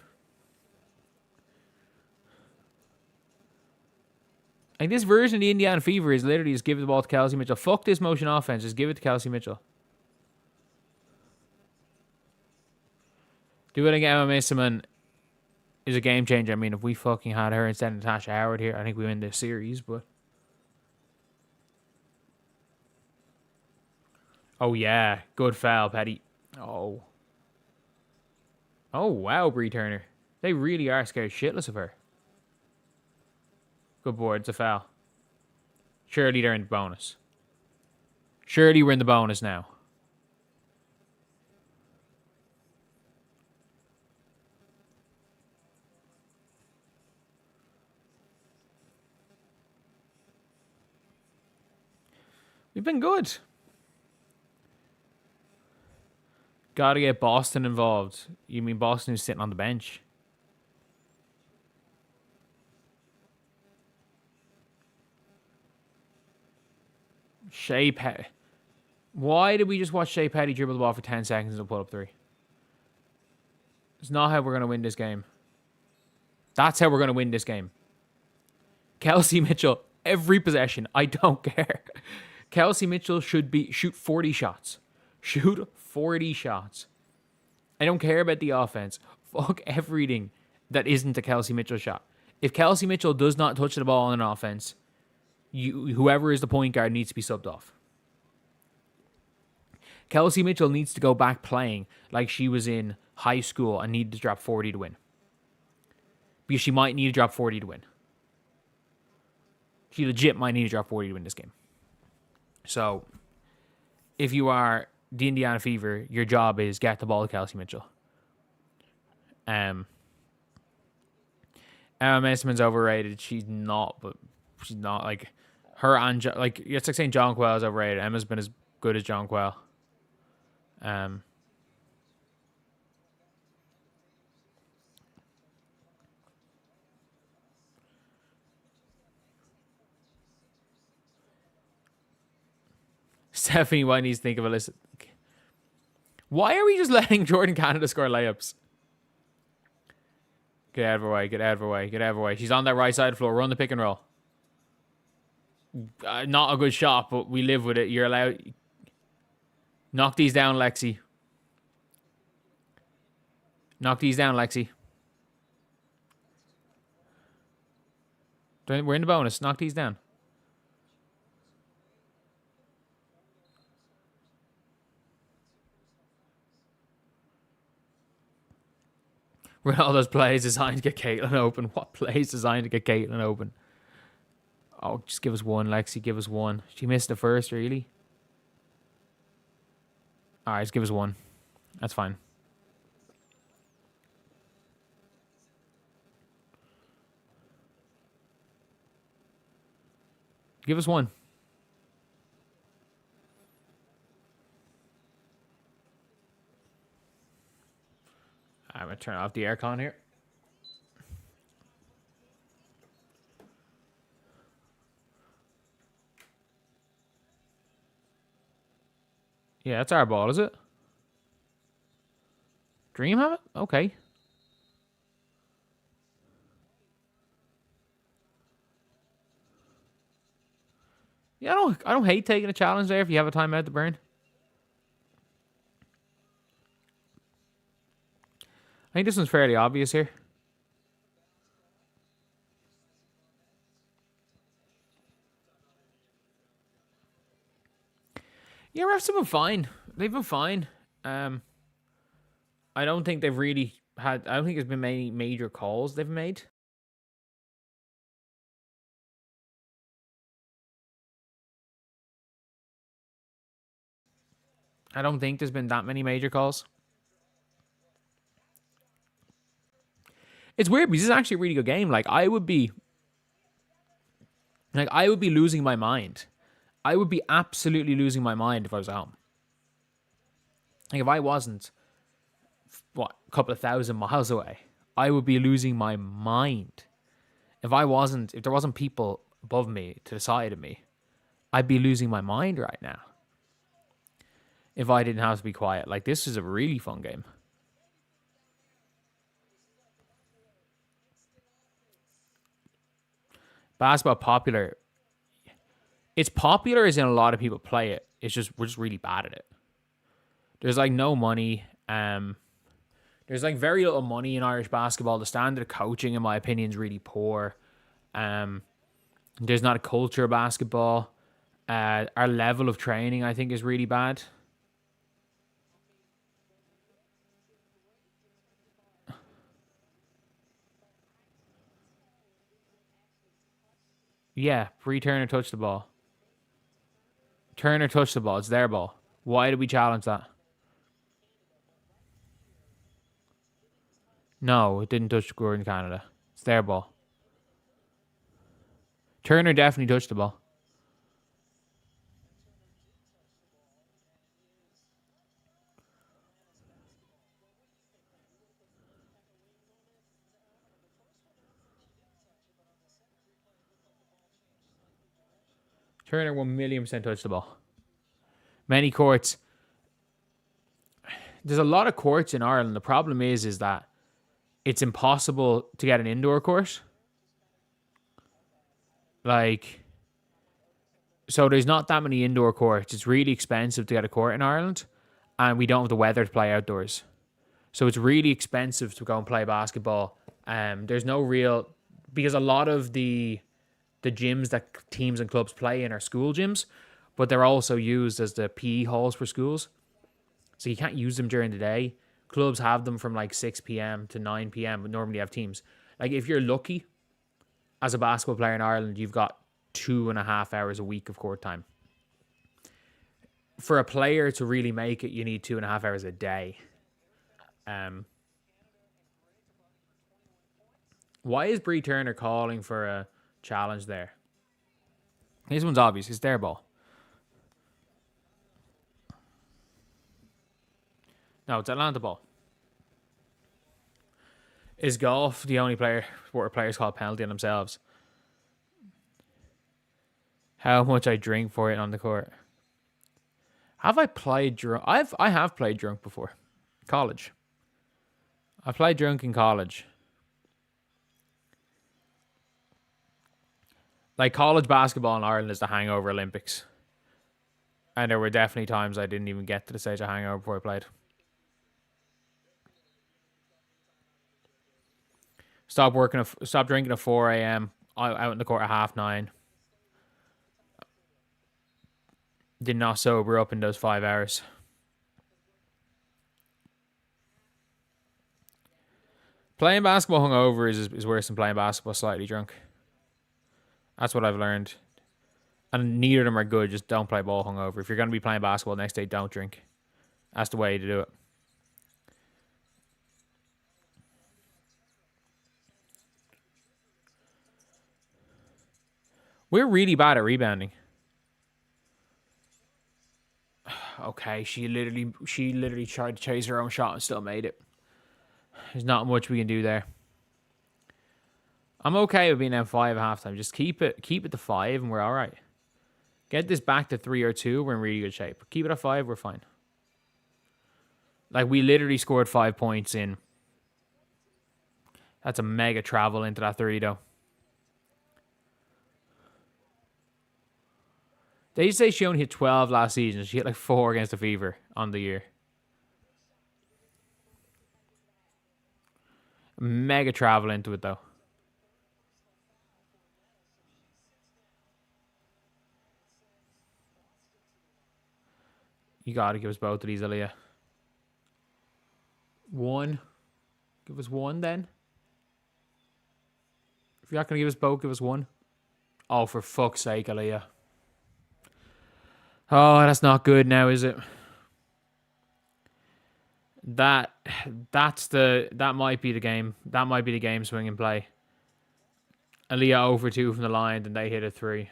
A: Like, this version of the Indiana Fever is literally just give the ball to Kelsey Mitchell. Fuck this motion offense. Just give it to Kelsey Mitchell. Do it again, Emma Misselman is a game changer. I mean, if we fucking had her instead of Natasha Howard here, I think we win this series, but... Oh, yeah. Good foul, Patty. Oh. Oh, wow, Bree Turner. They really are scared shitless of her. Good board. It's a foul. Surely they're in the bonus. Surely we're in the bonus now. We've been good. Gotta get Boston involved. You mean Boston who's sitting on the bench? Shea Patty. Why did we just watch Shea Patty dribble the ball for 10 seconds and pull up 3? It's not how we're going to win this game. That's how we're going to win this game. Kelsey Mitchell, every possession. I don't care. Kelsey Mitchell should shoot 40 shots. Shoot 40 shots. I don't care about the offense. Fuck everything that isn't a Kelsey Mitchell shot. If Kelsey Mitchell does not touch the ball on an offense, whoever is the point guard needs to be subbed off. Kelsey Mitchell needs to go back playing like she was in high school and needed to drop 40 to win. Because she might need to drop 40 to win. She legit might need to drop 40 to win this game. So, if you are the Indiana Fever, your job is get the ball to Kelsey Mitchell. Emma Messerman's overrated. She's not, but she's not like... Her and like it's like saying John Quell is overrated. Emma's been as good as John Quell. Stephanie White needs to think of a list. Why are we just letting Jordan Canada score layups? Get out of her way. Get out of her way. Get out of her way. She's on that right side of the floor. Run the pick and roll. Not a good shot, but we live with it. You're allowed. Knock these down, Lexi. Knock these down, Lexi. We're in the bonus. Knock these down. Ronaldo's plays designed to get Caitlin open. What plays designed to get Caitlin open? Oh, just give us one, Lexi. Give us one. She missed the first, really? All right, just give us one. That's fine. Give us one. I'm going to turn off the aircon here. Yeah, that's our ball, is it? Dream have it? Okay. Yeah, I don't hate taking a challenge there if you have a timeout to burn. I think this one's fairly obvious here. Yeah, refs have been fine. They've been fine. I don't think they've really had. I don't think there's been many major calls they've made. I don't think there's been that many major calls. It's weird because this is actually a really good game. Like I would be losing my mind. I would be absolutely losing my mind if I was at home. Like if I wasn't, a couple of thousand miles away, I would be losing my mind. If there wasn't people above me to the side of me, I'd be losing my mind right now. If I didn't have to be quiet. Like this is a really fun game. Basketball popular. It's popular as in a lot of people play it. It's just we're just really bad at it. There's like no money. There's like very little money in Irish basketball. The standard of coaching, in my opinion, is really poor. There's not a culture of basketball. Our level of training, I think, is really bad. Yeah, Turner touched the ball. Turner touched the ball. It's their ball. Why did we challenge that? No, it didn't touch Gordon Canada. It's their ball. Turner definitely touched the ball. Turner 1,000,000% touched the ball. Many courts. There's a lot of courts in Ireland. The problem is that it's impossible to get an indoor court. Like, so there's not that many indoor courts. It's really expensive to get a court in Ireland, and we don't have the weather to play outdoors. So it's really expensive to go and play basketball. There's no real, because a lot of the gyms that teams and clubs play in are school gyms, but they're also used as the PE halls for schools. So you can't use them during the day. Clubs have them from like 6 p.m. to 9 p.m. but normally have teams. Like if you're lucky as a basketball player in Ireland, you've got 2.5 hours a week of court time. For a player to really make it, you need 2.5 hours a day. Why is Bree Turner calling for a challenge there? This one's obvious. It's their ball. No, it's Atlanta ball. Is golf the only sport where players call a penalty on themselves? How much I drink for it on the court. Have I played drunk? I have played drunk before. College. I played drunk in college. Like, college basketball in Ireland is the hangover Olympics. And there were definitely times I didn't even get to the stage of hangover before I played. Stop drinking at 4 a.m. out in the court at 9:30. Did not sober up in those 5 hours. Playing basketball hungover is worse than playing basketball slightly drunk. That's what I've learned. And neither of them are good. Just don't play ball hungover. If you're going to be playing basketball the next day, don't drink. That's the way to do it. We're really bad at rebounding. Okay, she literally tried to chase her own shot and still made it. There's not much we can do there. I'm okay with being down 5 at halftime. Just keep it to 5 and we're all right. Get this back to 3 or 2, we're in really good shape. Keep it at 5, we're fine. Like, we literally scored 5 points in. That's a mega travel into that 3, though. They say she only hit 12 last season. She hit like 4 against the Fever on the year. Mega travel into it, though. You gotta give us both of these, Aaliyah. 1. Give us 1, then. If you're not gonna give us both, give us 1. Oh, for fuck's sake, Aaliyah. Oh, that's not good now, is it? That might be the game. That might be the game swing and play. Aaliyah over 2 from the line, and they hit a 3.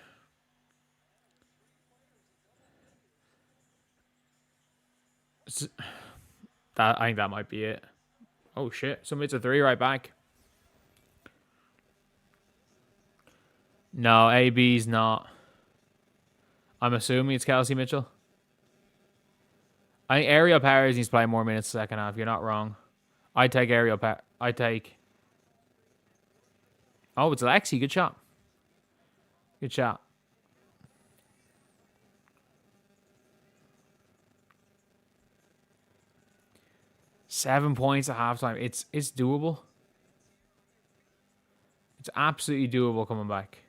A: I think that might be it. Oh shit! Somebody hits a 3 right back. No, AB's not. I'm assuming it's Kelsey Mitchell. I think Ariel Powers needs to play more minutes second half. You're not wrong. I take Ariel Powers. Oh, it's Lexi. Good shot. Good shot. $7 points at halftime. It's doable. It's absolutely doable coming back.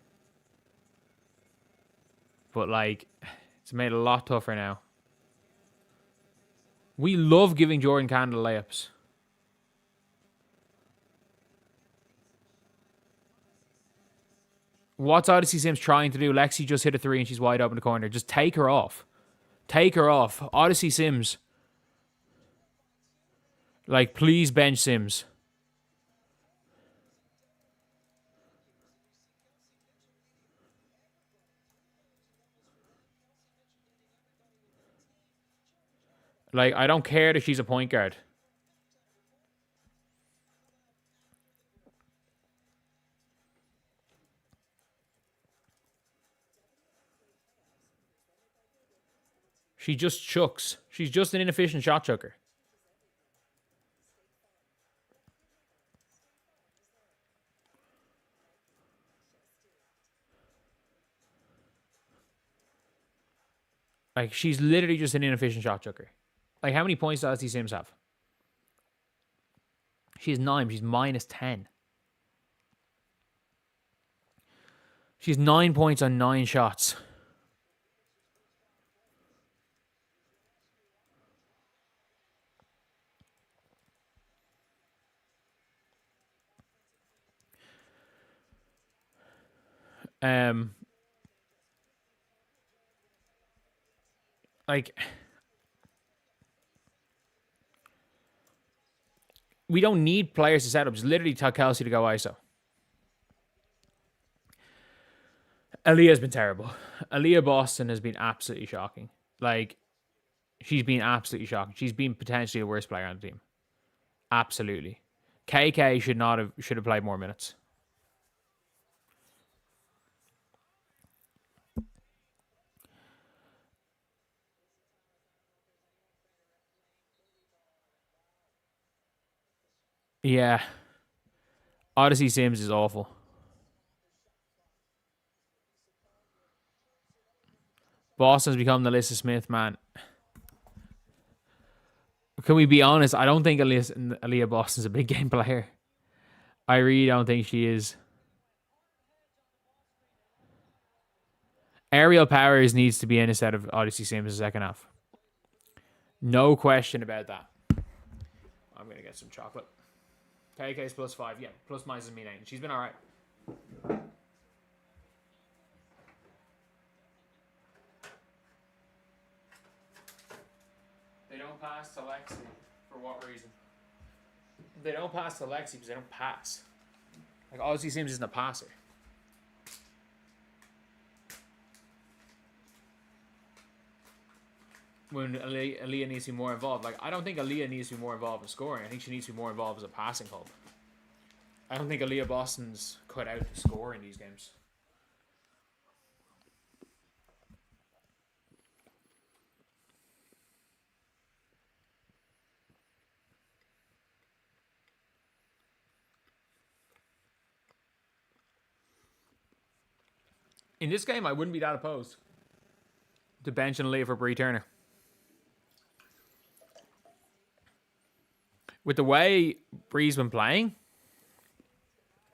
A: But, like, it's made a lot tougher now. We love giving Jordan Candle layups. What's Odyssey Sims trying to do? Lexi just hit a 3 and she's wide open in the corner. Just take her off. Take her off. Odyssey Sims. Like, please bench Sims. Like, I don't care that she's a point guard. She just chucks. She's just an inefficient shot chucker. Like, she's literally just an inefficient shot chucker. Like, how many points does Sims have? She has 9. She's minus 10. She's 9 points on 9 shots. Like, we don't need players to set up. Just literally tell Kelsey to go ISO. Aaliyah's been terrible. Aaliyah Boston has been absolutely shocking. Like, she's been absolutely shocking. She's been potentially the worst player on the team. Absolutely. KK should have played more minutes. Yeah. Odyssey Sims is awful. Boston's become the Alyssa Smith, man. Can we be honest? I don't think Aaliyah Boston's a big game player. I really don't think she is. Aerial Powers needs to be in instead of Odyssey Sims in the second half. No question about that. I'm going to get some chocolate. KK's +5. Yeah, plus minus mean 8. She's been all right. They don't pass to Lexi. For what reason? They don't pass to Lexi because they don't pass. Like, Odyssey Sims isn't a passer. When Aaliyah needs to be more involved. Like, I don't think Aaliyah needs to be more involved in scoring. I think she needs to be more involved as a passing hub. I don't think Aaliyah Boston's cut out to score in these games. In this game, I wouldn't be that opposed to bench and Aaliyah for Bree Turner. With the way Bree's been playing,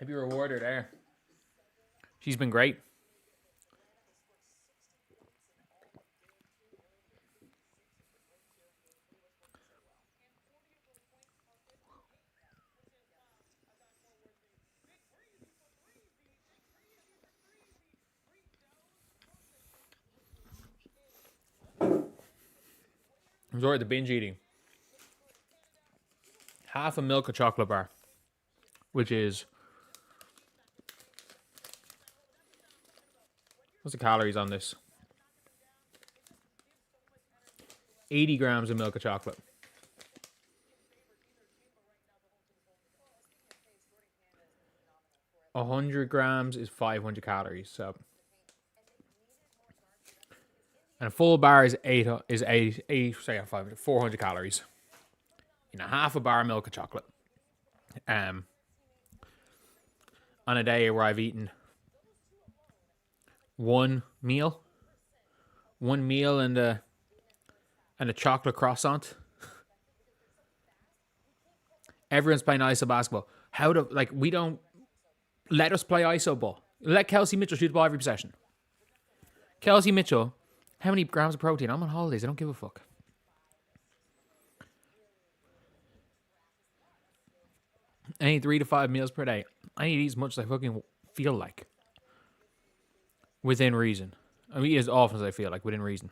A: maybe reward her there. She's been great. I'm sorry, the binge eating. Half a Milka chocolate bar, which is, what's the calories on this? 80 grams of Milka chocolate. 100 grams is 500 calories. So, and a full bar is 400 calories. You know, half a bar of Milka chocolate. On a day where I've eaten one meal and a chocolate croissant. Everyone's playing ISO basketball. We don't let us play ISO ball. Let Kelsey Mitchell shoot the ball every possession. Kelsey Mitchell, how many grams of protein? I'm on holidays. I don't give a fuck. I need 3 to 5 meals per day. I need to eat as much as I fucking feel like. Within reason. I mean, eat as often as I feel like, within reason.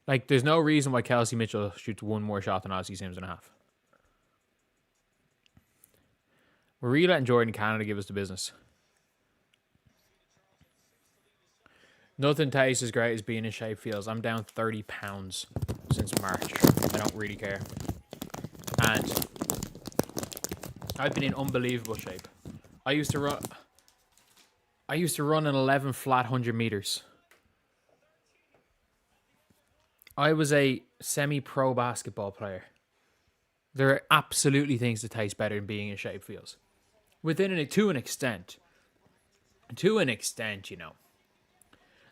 A: Like, there's no reason why Kelsey Mitchell shoots one more shot than Odyssey Sims and a half. We're really letting Jordan Canada give us the business. Nothing tastes as great as being in shape feels. I'm down 30 pounds since March. I don't really care. And I've been in unbelievable shape. I used to run an 11 flat 100 meters. I was a semi-pro basketball player. There are absolutely things that taste better than being in shape feels. To an extent. To an extent, you know.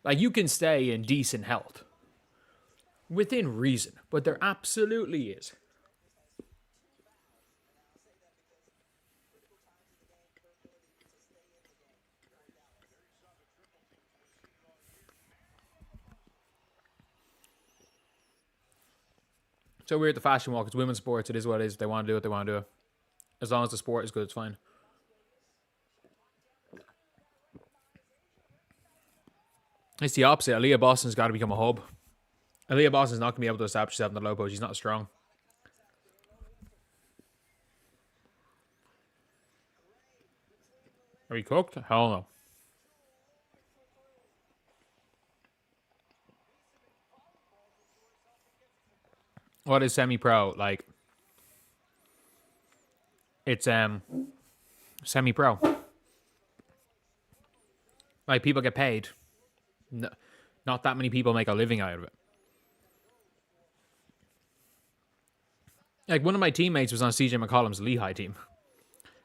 A: Like, you can stay in decent health. Within reason. But there absolutely is. So we're at the fashion walk. It's women's sports. It is what it is. If they want to do it, they want to do it. As long as the sport is good, it's fine. It's the opposite. Aaliyah Boston's got to become a hub. Aaliyah Boston's not going to be able to establish herself in the low post. She's not strong. Are we cooked? Hell no. What is semi-pro? Like, it's semi-pro. Like, people get paid. No, not that many people make a living out of it. Like, one of my teammates was on CJ McCollum's Lehigh team.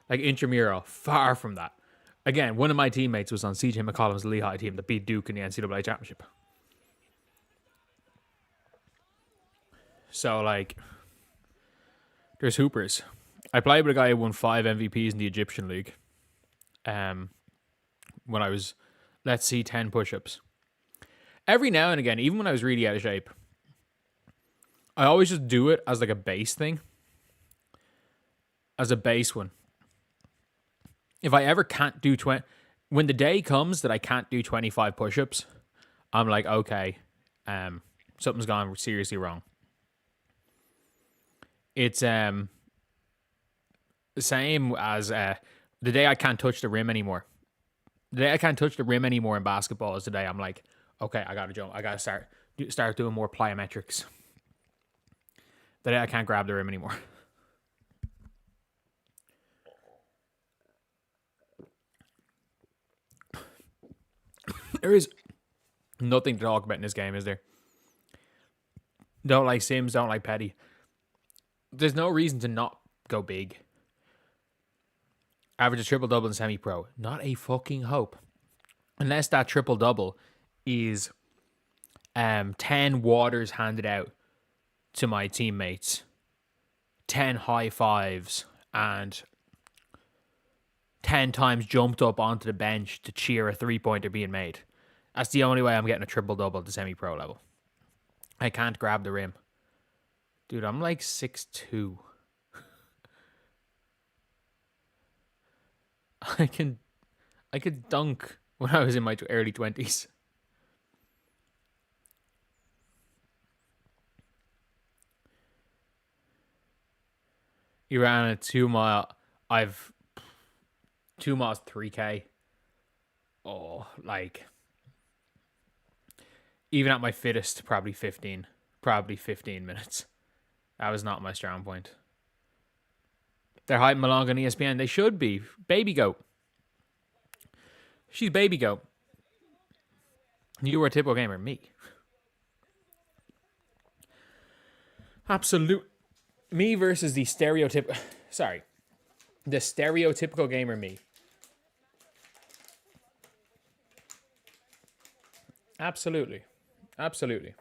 A: Like, intramural. Far from that. Again, one of my teammates was on CJ McCollum's Lehigh team that beat Duke in the NCAA championship. So, like, there's hoopers. I played with a guy who won 5 MVPs in the Egyptian League. When I was, let's see, 10 push-ups. Every now and again, even when I was really out of shape, I always just do it as like a base thing. As a base one. If I ever can't do 20... When the day comes that I can't do 25 push-ups, I'm like, okay, something's gone seriously wrong. It's the same as the day I can't touch the rim anymore. The day I can't touch the rim anymore in basketball is the day I'm like, okay, I gotta jump. I gotta start doing more plyometrics. The day I can't grab the rim anymore. There is nothing to talk about in this game, is there? Don't like Sims, don't like Petty. There's no reason to not go big. Average a triple-double in semi-pro. Not a fucking hope. Unless that triple-double is 10 waters handed out to my teammates, 10 high fives, and 10 times jumped up onto the bench to cheer a three-pointer being made. That's the only way I'm getting a triple-double at the semi-pro level. I can't grab the rim. Dude, I'm like 6'2". I could dunk when I was in my early 20s. You ran a 2 mile. I've 2 miles, 3K. Oh, like, even at my fittest, probably 15 minutes. That was not my strong point. They're hyping along on ESPN. They should be. Baby goat. She's baby goat. You were a typical gamer. Me. Absolute. Me versus the stereotypical. Sorry. The stereotypical gamer me. Absolutely. Absolutely.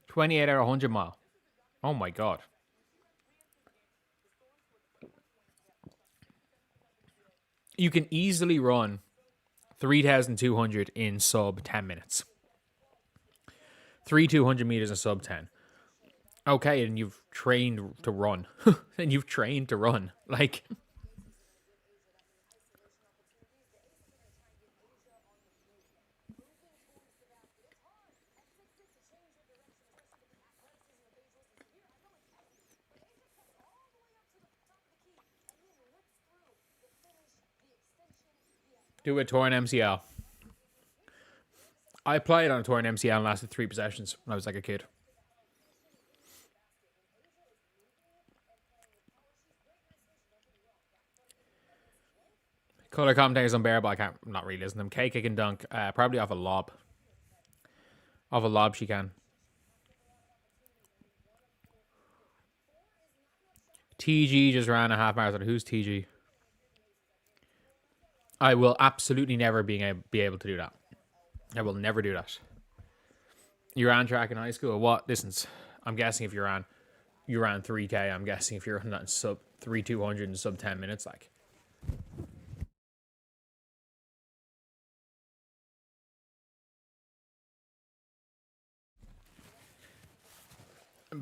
A: $28 out of 100 mile. Oh my god. You can easily run 3,200 in sub 10 minutes. 200 meters in sub 10. Okay, and you've trained to run. And you've trained to run. Like, do a torn MCL. I played on a torn MCL and lasted 3 possessions when I was like a kid. Color commentators unbearable. I'm not really listening to them. K kick and dunk. Probably off a lob. Off a lob she can. TG just ran a half marathon. Who's TG? I will absolutely never be able to do that. I will never do that. You ran track in high school? What distance? I'm guessing if you ran 3K, I'm guessing if you're running that in sub 3,200 in sub 10 minutes, like.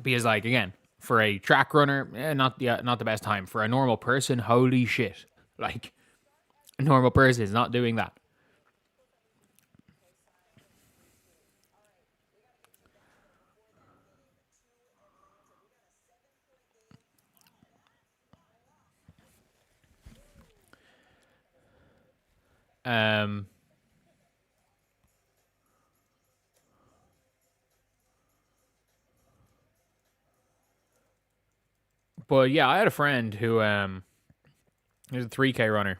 A: Because, like, again, for a track runner, not the best time. For a normal person, holy shit. Like, A normal person is not doing that. But yeah, I had a friend who was a 3K runner.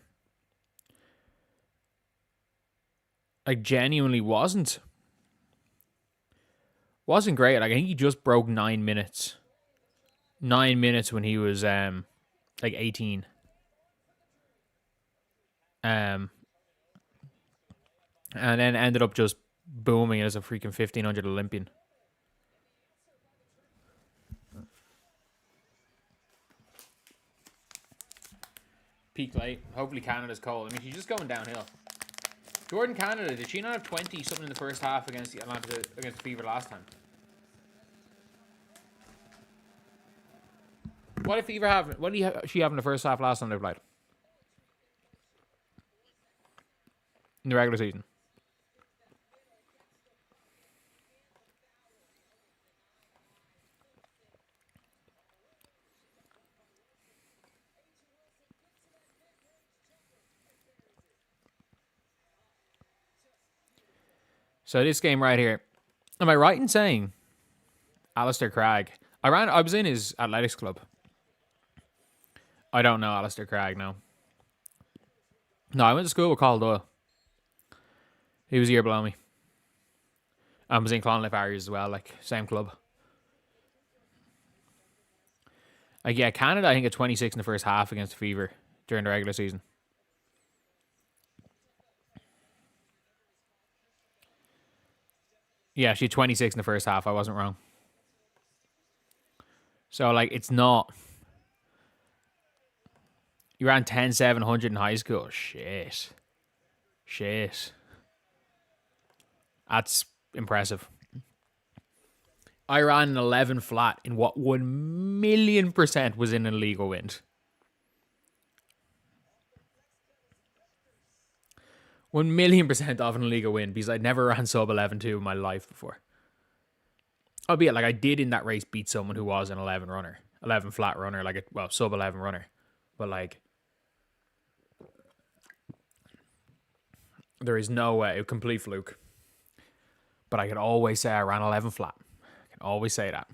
A: Like genuinely wasn't great. Like I think he just broke 9 minutes. 9 minutes when he was like 18. And then ended up just booming as a freaking 1500 Olympian. Peak late. Hopefully Canada's cold. I mean, she's just going downhill. Jordan, Canada, did she not have 20 something in the first half against the Fever last time? What did Fever have? What did she have in the first half last time they played? In the regular season. So this game right here, am I right in saying Alistair Cragg? I was in his athletics club. I don't know Alistair Cragg, no. No, I went to school with Carl Doyle. He was a year below me. I was in Clonliffe Harriers as well, like same club. Like yeah, Canada I think at 26 in the first half against the Fever during the regular season. Yeah, she had 26 in the first half. I wasn't wrong. So like it's not. You ran 10-700 in high school. Shit. That's impressive. I ran an 11 flat in what 1,000,000% was in an illegal wind. 1,000,000% off an illegal win because I'd never ran sub 11.2 in my life before. Albeit, like I did in that race beat someone who was an 11 runner, 11 flat runner, like a sub 11 runner. But like, there is no way, a complete fluke. But I could always say I ran 11 flat. I can always say that.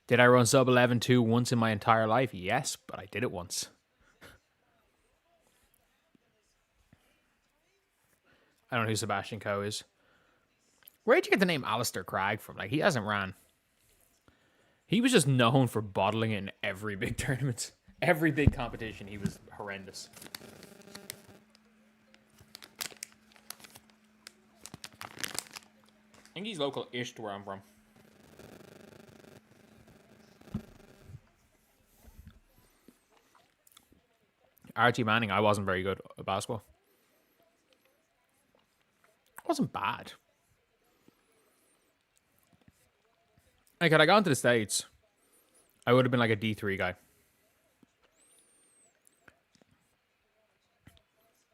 A: Did I run sub 11.2 once in my entire life? Yes, but I did it once. I don't know who Sebastian Coe is. Where'd you get the name Alistair Cragg from? Like, he hasn't ran. He was just known for bottling it in every big tournament. Every big competition, he was horrendous. I think he's local-ish to where I'm from. Archie Manning, I wasn't very good at basketball. It wasn't bad. Like, had I gone to the States, I would have been like a D3 guy.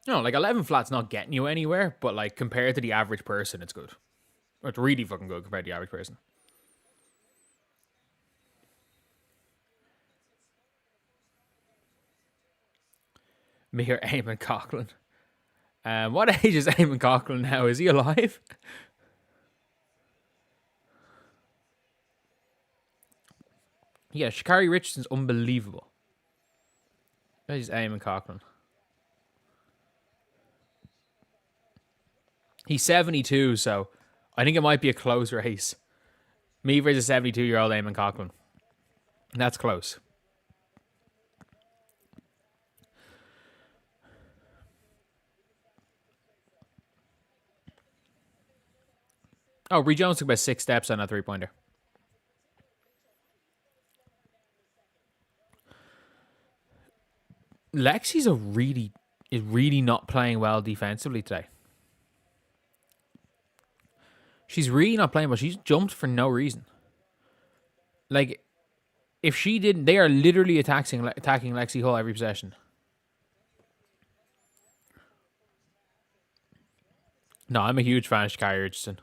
A: No, like 11 flat's not getting you anywhere, but like compared to the average person, it's good. It's really fucking good compared to the average person. Me or Eamon Coughlin. What age is Eamon Coughlin now? Is he alive? Yeah, Sha'Carri Richardson's unbelievable. That is Eamon Coughlin. He's 72, so I think it might be a close race. Me versus 72-year-old Eamon Coughlin. That's close. Oh, Bree Jones took about 6 steps on that three-pointer. Lexi's is really not playing well defensively today. She's really not playing well. She's jumped for no reason. Like, if she didn't, they are literally attacking Lexi Hull every possession. No, I'm a huge fan of Sha'Carri Richardson.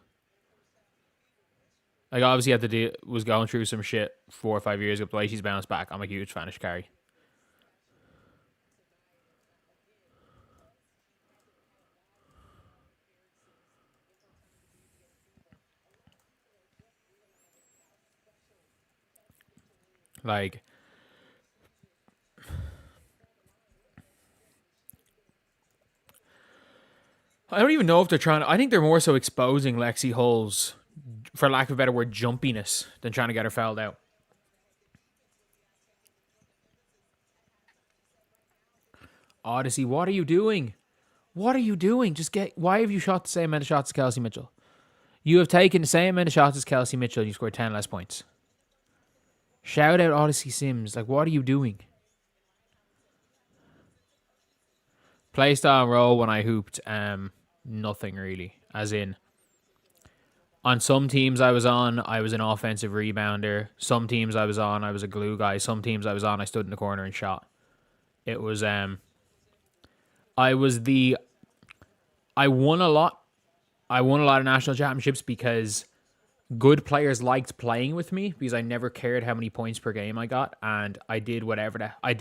A: Like, obviously, had to do was going through some shit 4 or 5 years ago. The way she's bounced back, I'm a huge fan of Sha'Carri. Like, I don't even know if they're trying to. I think they're more so exposing Lexi Hull's, for lack of a better word, jumpiness than trying to get her fouled out. Odyssey, what are you doing? What are you doing? Just get. Why have you shot the same amount of shots as Kelsey Mitchell? You have taken the same amount of shots as Kelsey Mitchell and you scored 10 less points. Shout out Odyssey Sims. Like, what are you doing? Playstyle and role when I hooped, nothing really. As in, on some teams I was on, I was an offensive rebounder. Some teams I was on, I was a glue guy. Some teams I was on, I stood in the corner and shot. It was, I was the, I won a lot. I won a lot of national championships because good players liked playing with me because I never cared how many points per game I got, and I did whatever I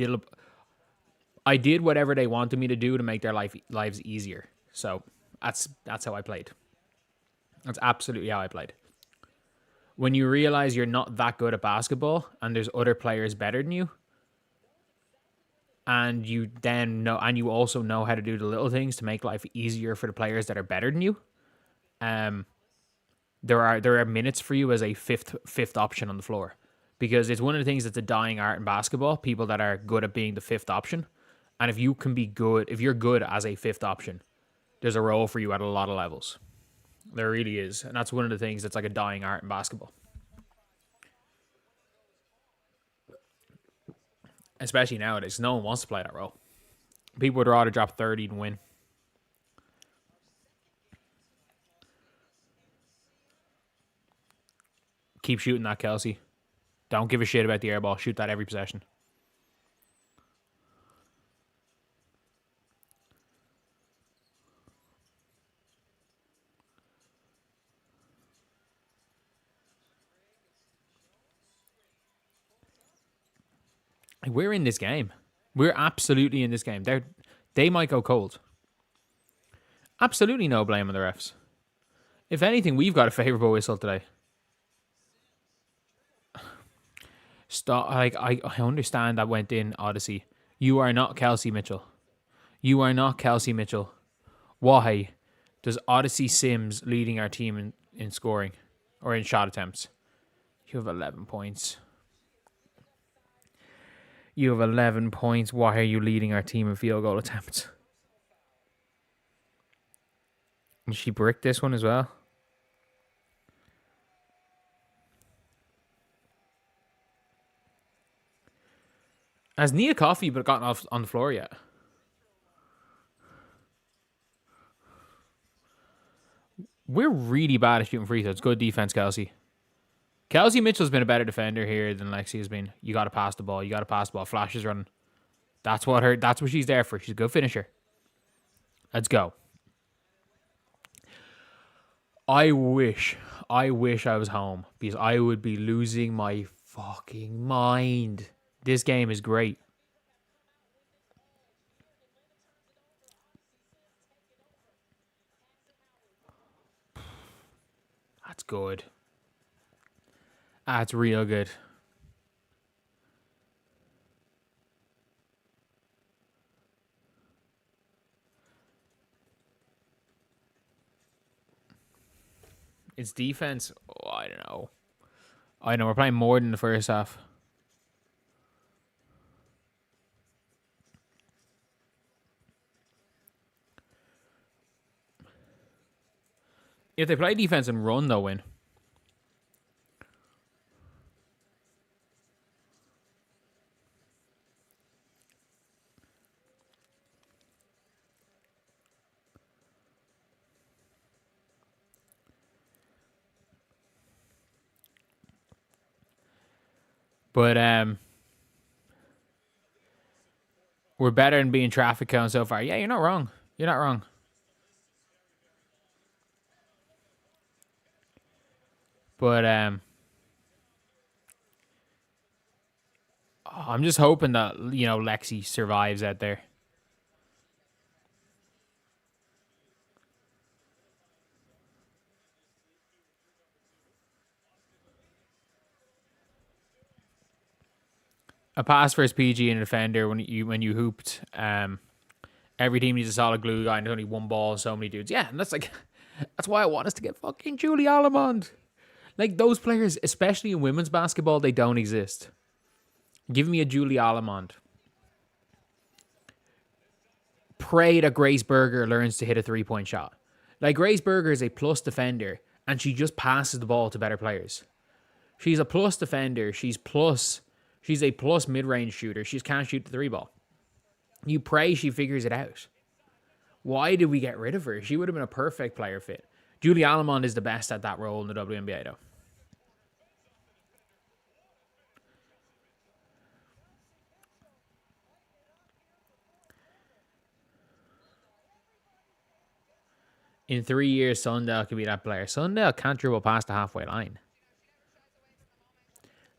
A: did whatever they wanted me to do to make their lives easier. So that's how I played. That's absolutely how I played. When you realize you're not that good at basketball and there's other players better than you, and you then know, and you also know how to do the little things to make life easier for the players that are better than you. There are minutes for you as a fifth option on the floor, because it's one of the things that's a dying art in basketball. People that are good at being the fifth option, and if you can be good, if you're good as a fifth option, there's a role for you at a lot of levels. There really is, and that's one of the things that's like a dying art in basketball, especially nowadays. No one wants to play that role. People would rather drop 30 than win. Keep shooting that, Kelsey. Don't give a shit about the air ball. Shoot that every possession. We're in this game. We're absolutely in this game. They might go cold. Absolutely no blame on the refs. If anything, we've got a favourable whistle today. Stop. Like, I understand that went in, Odyssey. You are not Kelsey Mitchell. You are not Kelsey Mitchell. Why does Odyssey Sims leading our team in scoring or in shot attempts? You have 11 points. You have 11 points. Why are you leading our team in field goal attempts? And she bricked this one as well. Has Nia Coffey but gotten off on the floor yet? We're really bad at shooting free throws. Good defense, Kelsey. Kelsey Mitchell's been a better defender here than Lexi has been. You got to pass the ball. You got to pass the ball. Flash is running. That's what she's there for. She's a good finisher. Let's go. I wish I was home because I would be losing my fucking mind. This game is great. That's good. That's real good. It's defense. Oh, I don't know. I know we're playing more than the first half. If they play defense and run, they'll win. But we're better than being traffic count so far. Yeah, you're not wrong. You're not wrong. But I'm just hoping that, Lexi survives out there. A pass versus PG and a defender when you hooped. Every team needs a solid glue guy, and there's only one ball and so many dudes. Yeah, and that's why I want us to get fucking Julie Allemond. Like, those players, especially in women's basketball, they don't exist. Give me a Julie Allemond. Pray that Grace Berger learns to hit a 3-point shot. Like, Grace Berger is a plus defender, and she just passes the ball to better players. She's a plus defender. She's a plus mid-range shooter. She just can't shoot the 3-ball. You pray she figures it out. Why did we get rid of her? She would have been a perfect player fit. Julie Allemond is the best at that role in the WNBA, though. In 3 years, Sundell could be that player. Sundell can't dribble past the halfway line.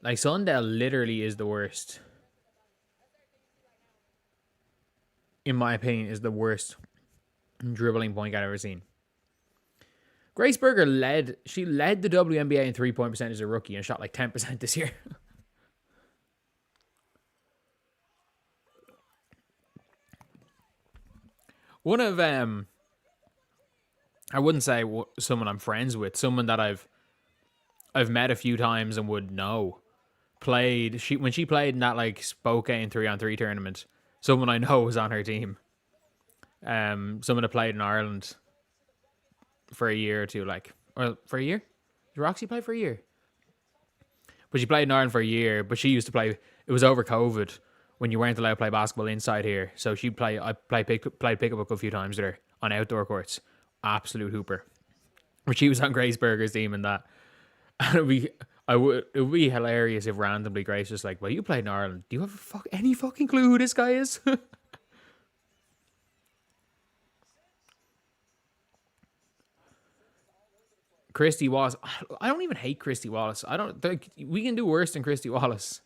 A: Like, Sundell literally is the worst. In my opinion, is the worst dribbling point guard I've ever seen. Grace Berger led the WNBA in 3-point percentage as a rookie and shot like 10% this year. One of I wouldn't say someone I'm friends with, someone that I've met a few times and would know. When she played in that like Spokane 3-on-3 tournament, someone I know was on her team. Someone that played in Ireland for a year or two, for a year? Did Roxy play for a year? But she played in Ireland for a year, but she used to play, it was over COVID when you weren't allowed to play basketball inside here. So I played pickup a few times with her on outdoor courts. Absolute hooper. But she was on Grace Berger's team and that. And it would be hilarious if randomly Grace was like, well, you played in Ireland. Do you have any fucking clue who this guy is? Christy Wallace. I don't even hate Christy Wallace. I don't think we can do worse than Christy Wallace.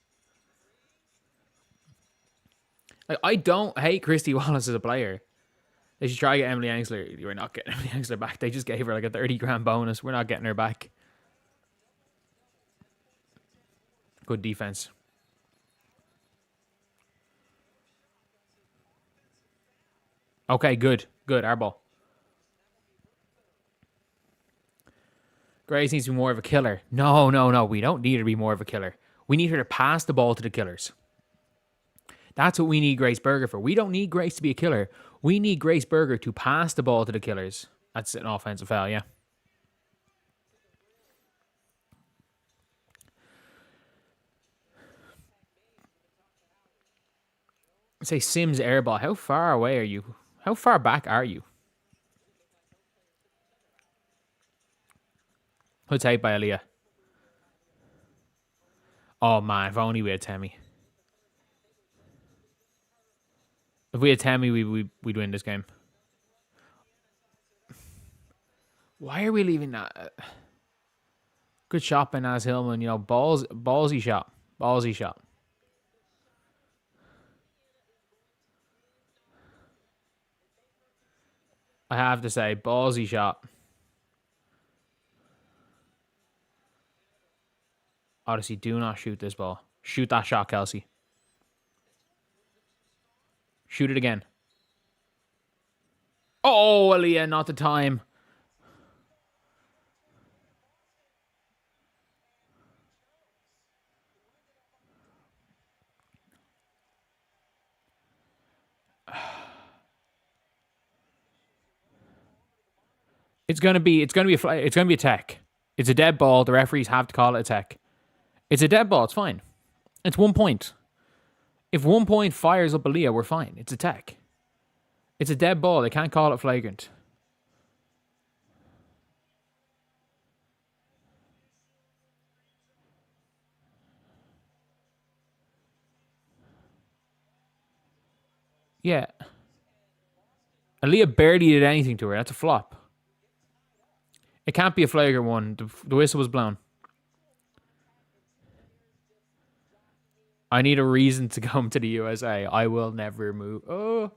A: Like, I don't hate Christy Wallace as a player. They should try to get Emily Engsler. You're not getting Emily Engsler back. They just gave her like a 30 grand bonus. We're not getting her back. Good defense. Okay, good. Our ball. Grace needs to be more of a killer. No. We don't need her to be more of a killer. We need her to pass the ball to the killers. That's what we need Grace Berger for. We don't need Grace to be a killer. We need Grace Berger to pass the ball to the killers. That's an offensive foul, yeah. Say Sims airball. How far away are you? How far back are you? Good take by Aaliyah. Oh man, if only we had Temi. If we had Temi, we'd win this game. Why are we leaving that? Good shot by Naz Hillman. Ballsy shot. I have to say, ballsy shot. Odyssey, do not shoot this ball. Shoot that shot, Kelsey. Shoot it again. Oh, Aaliyah, not the time. It's gonna be a tech. It's a dead ball. The referees have to call it a tech. It's a dead ball. It's fine. It's 1 point. If 1 point fires up Aaliyah, we're fine. It's a tech. It's a dead ball. They can't call it flagrant. Yeah. Aaliyah barely did anything to her. That's a flop. It can't be a flagrant one. The whistle was blown. I need a reason to come to the USA. I will never move. Oh,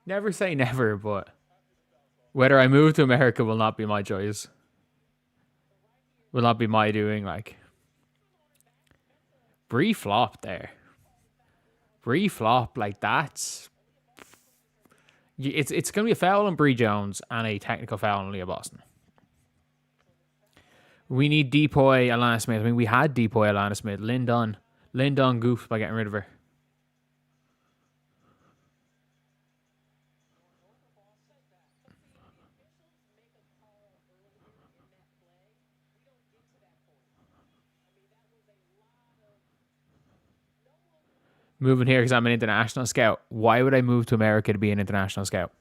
A: never say never, but whether I move to America will not be my choice. Will not be my doing. Like, Bree flop there. Bree flop, like, that's... It's going to be a foul on Bree Jones and a technical foul on Leah Boston. We need Depoy Alana Smith. I mean, we had Depoy Alana Smith. Lynn Dunn goofed by getting rid of her. Moving here because I'm an international scout. Why would I move to America to be an international scout?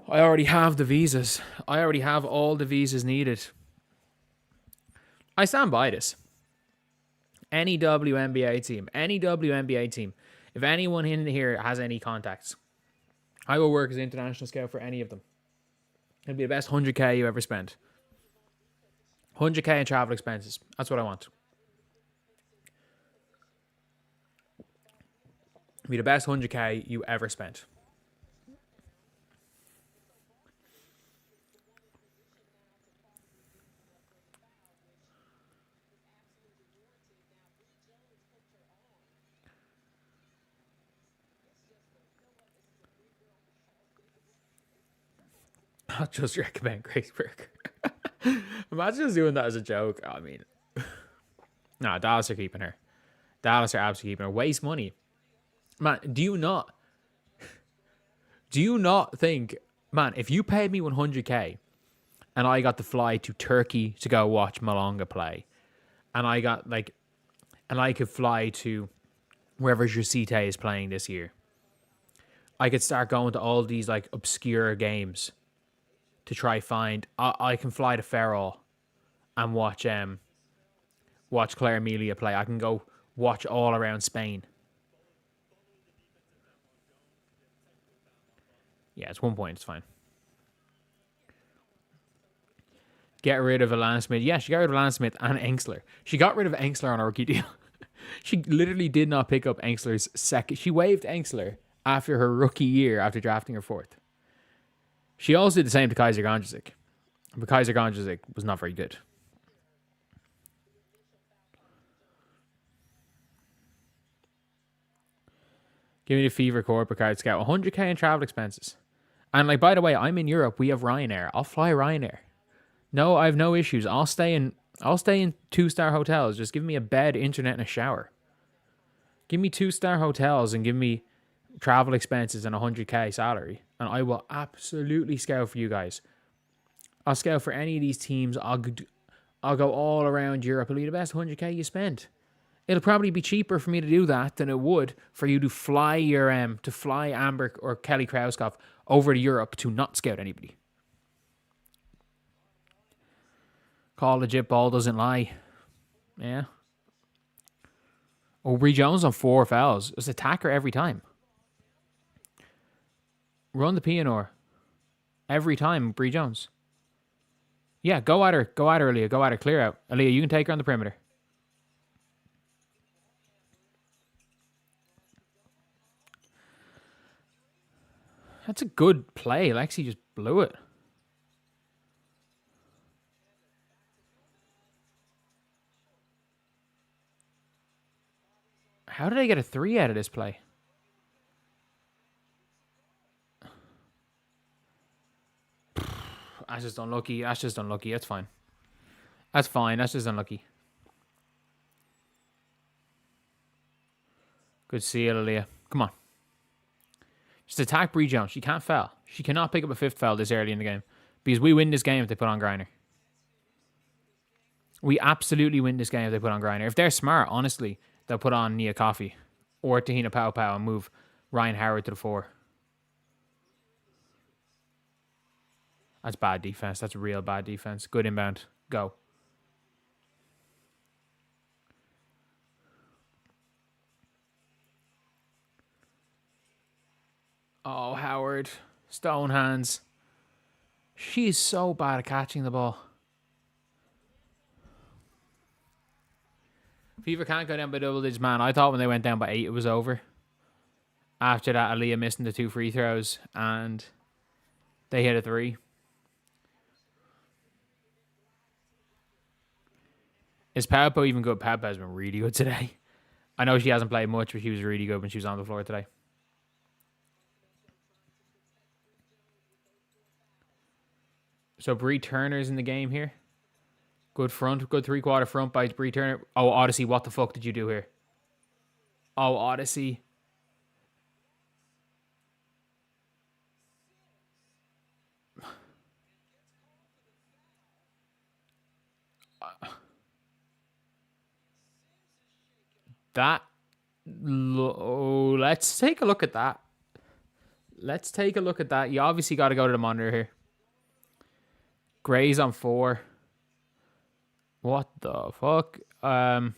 A: I already have the visas. I already have all the visas needed. I stand by this. Any WNBA team, if anyone in here has any contacts, I will work as an international scout for any of them. It'll be the best 100k you ever spent. 100k in travel expenses. That's what I want. It'll be the best 100k you ever spent. I'll just recommend Grace Burke. Imagine just doing that as a joke. I mean, nah, Dallas are keeping her. Dallas are absolutely keeping her. Waste money. Man, do you not think, man, if you paid me 100k and I got to fly to Turkey to go watch Malonga play, and I could fly to wherever Jacite is playing this year, I could start going to all these like obscure games to try find. I can fly to Ferrol and watch Claire Amelia play. I can go watch all around Spain. Yeah, it's 1 point. It's fine. Get rid of Alana Smith. Yeah, she got rid of Alana Smith and Engsler. She got rid of Engsler on a rookie deal. She literally did not pick up Engsler's second. She waived Engsler after her rookie year after drafting her fourth. She also did the same to Kaiser Gondrzik. But Kaiser Gondrzik was not very good. Give me the Fever corporate card scout. 100k in travel expenses. And like, by the way, I'm in Europe. We have Ryanair. I'll fly Ryanair. No, I have no issues. I'll stay in 2-star hotels. Just give me a bed, internet, and a shower. Give me 2-star hotels and give me travel expenses and 100k salary, and I will absolutely scout for you guys. I'll scout for any of these teams. I'll go all around Europe. It'll be the best 100k you spent. It'll probably be cheaper for me to do that than it would for you to fly Amber or Kelly Krauskopf over to Europe to not scout anybody. Collegiate ball doesn't lie. Yeah. Oh, Bree Jones on 4 fouls. It's attacker every time. Run the Pianor. Every time, Bree Jones. Yeah, go at her. Go at her, Aaliyah. Go at her. Clear out. Aaliyah, you can take her on the perimeter. That's a good play. Lexi just blew it. How did I get a 3 out of this play? That's just unlucky. That's just unlucky. That's fine. That's fine. That's just unlucky. Good to see you, Aaliyah. Come on. Just attack Bree Jones. She can't foul. She cannot pick up a 5th foul this early in the game. Because we win this game if they put on Griner. We absolutely win this game if they put on Griner. If they're smart, honestly, they'll put on Nia Coffey or Tahina Pau Pau and move Ryan Howard to the 4. That's bad defense. That's real bad defense. Good inbound. Go. Oh, Howard. Stone hands. She's so bad at catching the ball. Fever can't go down by double digits, man. I thought when they went down by 8, it was over. After that, Aaliyah missing the 2 free throws, and they hit a 3. Is Paupo even good? Paupo has been really good today. I know she hasn't played much, but she was really good when she was on the floor today. So Bree Turner's in the game here. Good front, good 3-quarter front by Bree Turner. Oh, Odyssey, what the fuck did you do here? Oh, Odyssey. That. Oh, let's take a look at that. Let's take a look at that. You obviously got to go to the monitor here. Gray's on 4. What the fuck? Why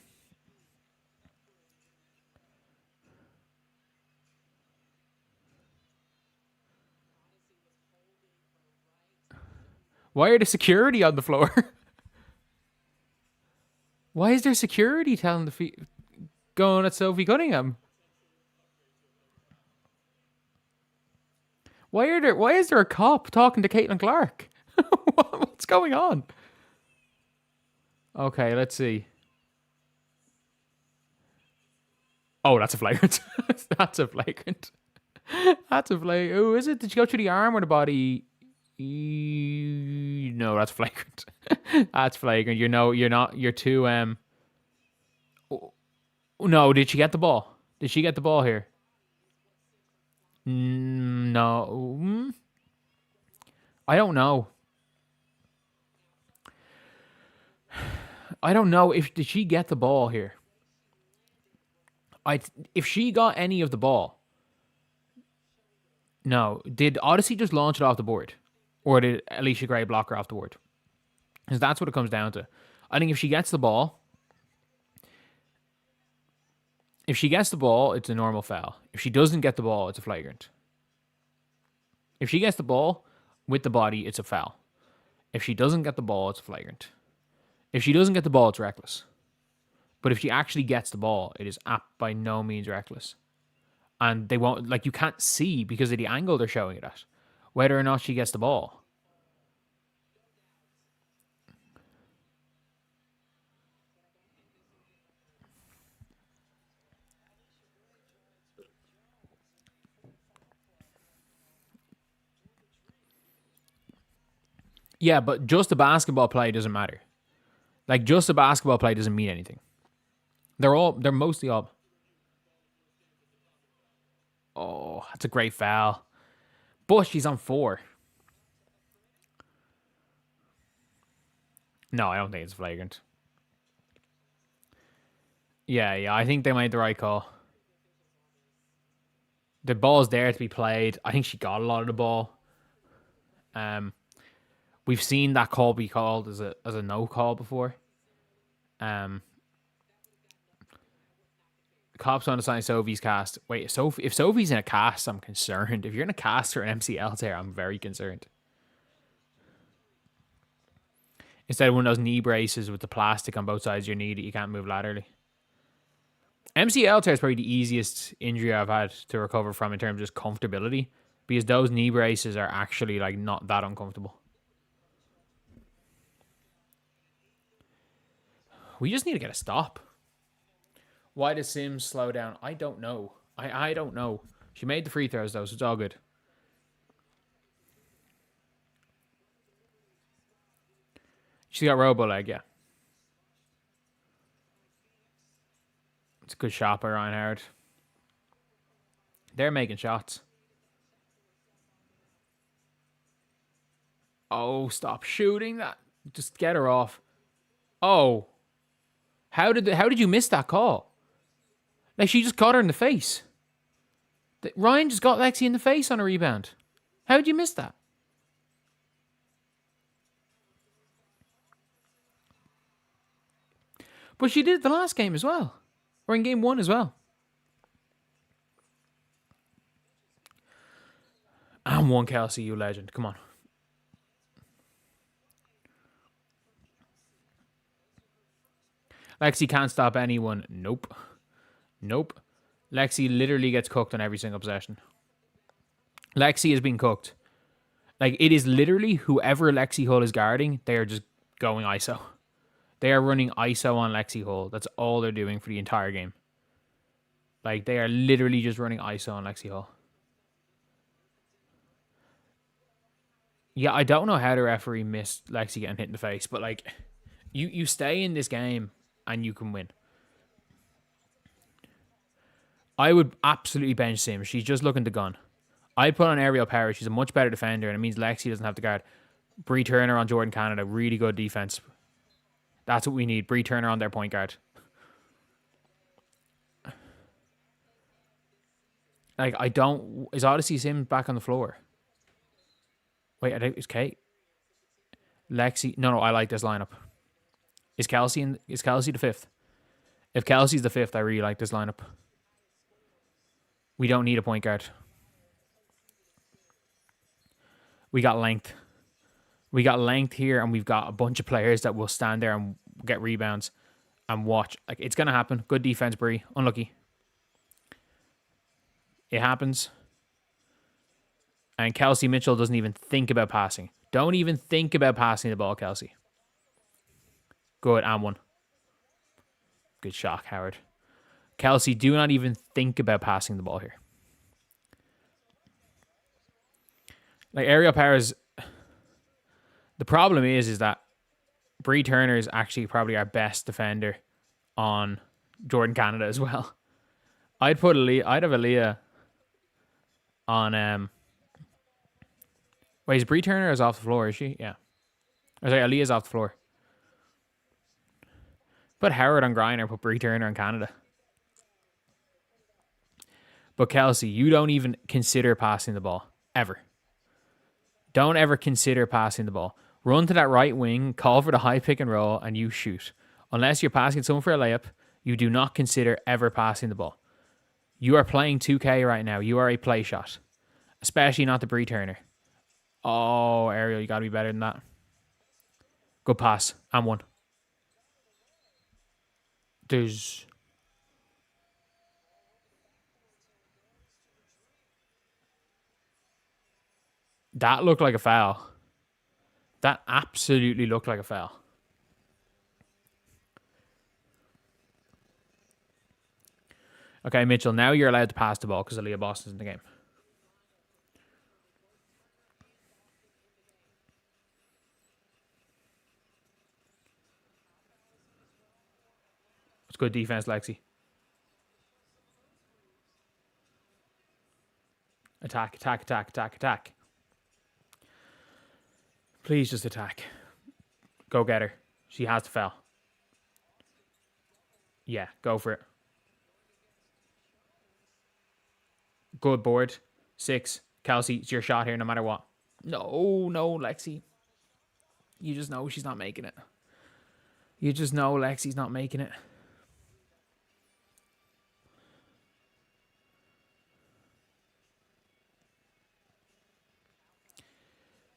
A: are the security on the floor? Why is there security telling the going at Sophie Cunningham? Why is there a cop talking to Caitlin Clark? What's going on? Okay, let's see. Oh, that's a flagrant. That's a flagrant. That's a flagrant. Oh, is it? Did you go through the arm or the body? No, that's flagrant. That's flagrant. You're too. No, did she get the ball? Did she get the ball here? No. I don't know. I don't know did she get the ball here. If she got any of the ball. No. Did Odyssey just launch it off the board? Or did Alicia Gray block her off the board? Because that's what it comes down to. I think if she gets the ball, it's a normal foul. If she doesn't get the ball, it's a flagrant. If she gets the ball with the body, it's a foul. If she doesn't get the ball, it's a flagrant. If she doesn't get the ball, it's reckless. But if she actually gets the ball, it is by no means reckless. And they won't, you can't see because of the angle they're showing it at, whether or not she gets the ball. Yeah, but just a basketball play doesn't matter. Just a basketball play doesn't mean anything. They're mostly all. Oh, that's a great foul. But she's on 4. No, I don't think it's flagrant. Yeah, I think they made the right call. The ball's there to be played. I think she got a lot of the ball. We've seen that call be called as a no call before. Cops on to sign Sophie's cast. Wait, if Sophie's in a cast, I'm concerned. If you're in a cast or an MCL tear, I'm very concerned. Instead of one of those knee braces with the plastic on both sides of your knee that you can't move laterally. MCL tear is probably the easiest injury I've had to recover from in terms of just comfortability, because those knee braces are actually not that uncomfortable. We just need to get a stop. Why does Sims slow down? I don't know. I don't know. She made the free throws though, so it's all good. She got robo leg, yeah. It's a good shot by Ryan Howard. They're making shots. Oh, stop shooting that. Just get her off. Oh. How did you miss that call? She just got her in the face. Ryan just got Lexi in the face on a rebound. How did you miss that? But she did it the last game as well. Or in game 1 as well. I'm one Kelsey, you legend. Come on. Lexi can't stop anyone. Nope. Nope. Lexi literally gets cooked on every single possession. Lexi is being cooked. Like, it is literally whoever Lexi Hull is guarding, they are just going ISO. They are running ISO on Lexi Hull. That's all they're doing for the entire game. Like, they are literally just running ISO on Lexi Hull. Yeah, I don't know how the referee missed Lexi getting hit in the face, but, like, you stay in this game and you can win. I would absolutely bench Sims. She's just looking to gun. I put on Ariel Power. She's a much better defender, and it means Lexi doesn't have to guard. Bree Turner on Jordan Canada. Really good defense. That's what we need. Bree Turner on their point guard. Like, I don't... Is Odyssey Sims back on the floor? Wait, I think it's Kate. Lexi... No, I like this lineup. Is Kelsey the fifth? If Kelsey's the fifth, I really like this lineup. We don't need a point guard. We got length. We got length here, and we've got a bunch of players that will stand there and get rebounds and watch. Like, it's going to happen. Good defense, Bree. Unlucky. It happens. And Kelsey Mitchell doesn't even think about passing. Don't even think about passing the ball, Kelsey. Good, and one. Good shot, Howard. Kelsey, do not even think about passing the ball here. Like, Ariel Powers... The problem is that Bree Turner is actually probably our best defender on Jordan Canada as well. I'd have Aaliyah on... Wait, is Bree Turner is off the floor, is she? Yeah. Or sorry, Aaliyah's off the floor. Put Howard on Griner, put Bree Turner on Canada. But Kelsey, you don't even consider passing the ball. Ever. Don't ever consider passing the ball. Run to that right wing, call for the high pick and roll, and you shoot. Unless you're passing someone for a layup, you do not consider ever passing the ball. You are playing 2K right now. You are a play shot. Especially not the Bree Turner. Oh, Ariel, you got to be better than that. Good pass. And one. There's... That looked like a foul. That absolutely looked like a foul. Okay, Mitchell, now you're allowed to pass the ball because Aaliyah Boston's in the game. It's good defense, Lexi. Attack, attack, attack, attack, attack. Please just attack. Go get her. She has to foul. Yeah, go for it. Good board. 6. Kelsey, it's your shot here no matter what. No, Lexi. You just know she's not making it. You just know Lexi's not making it.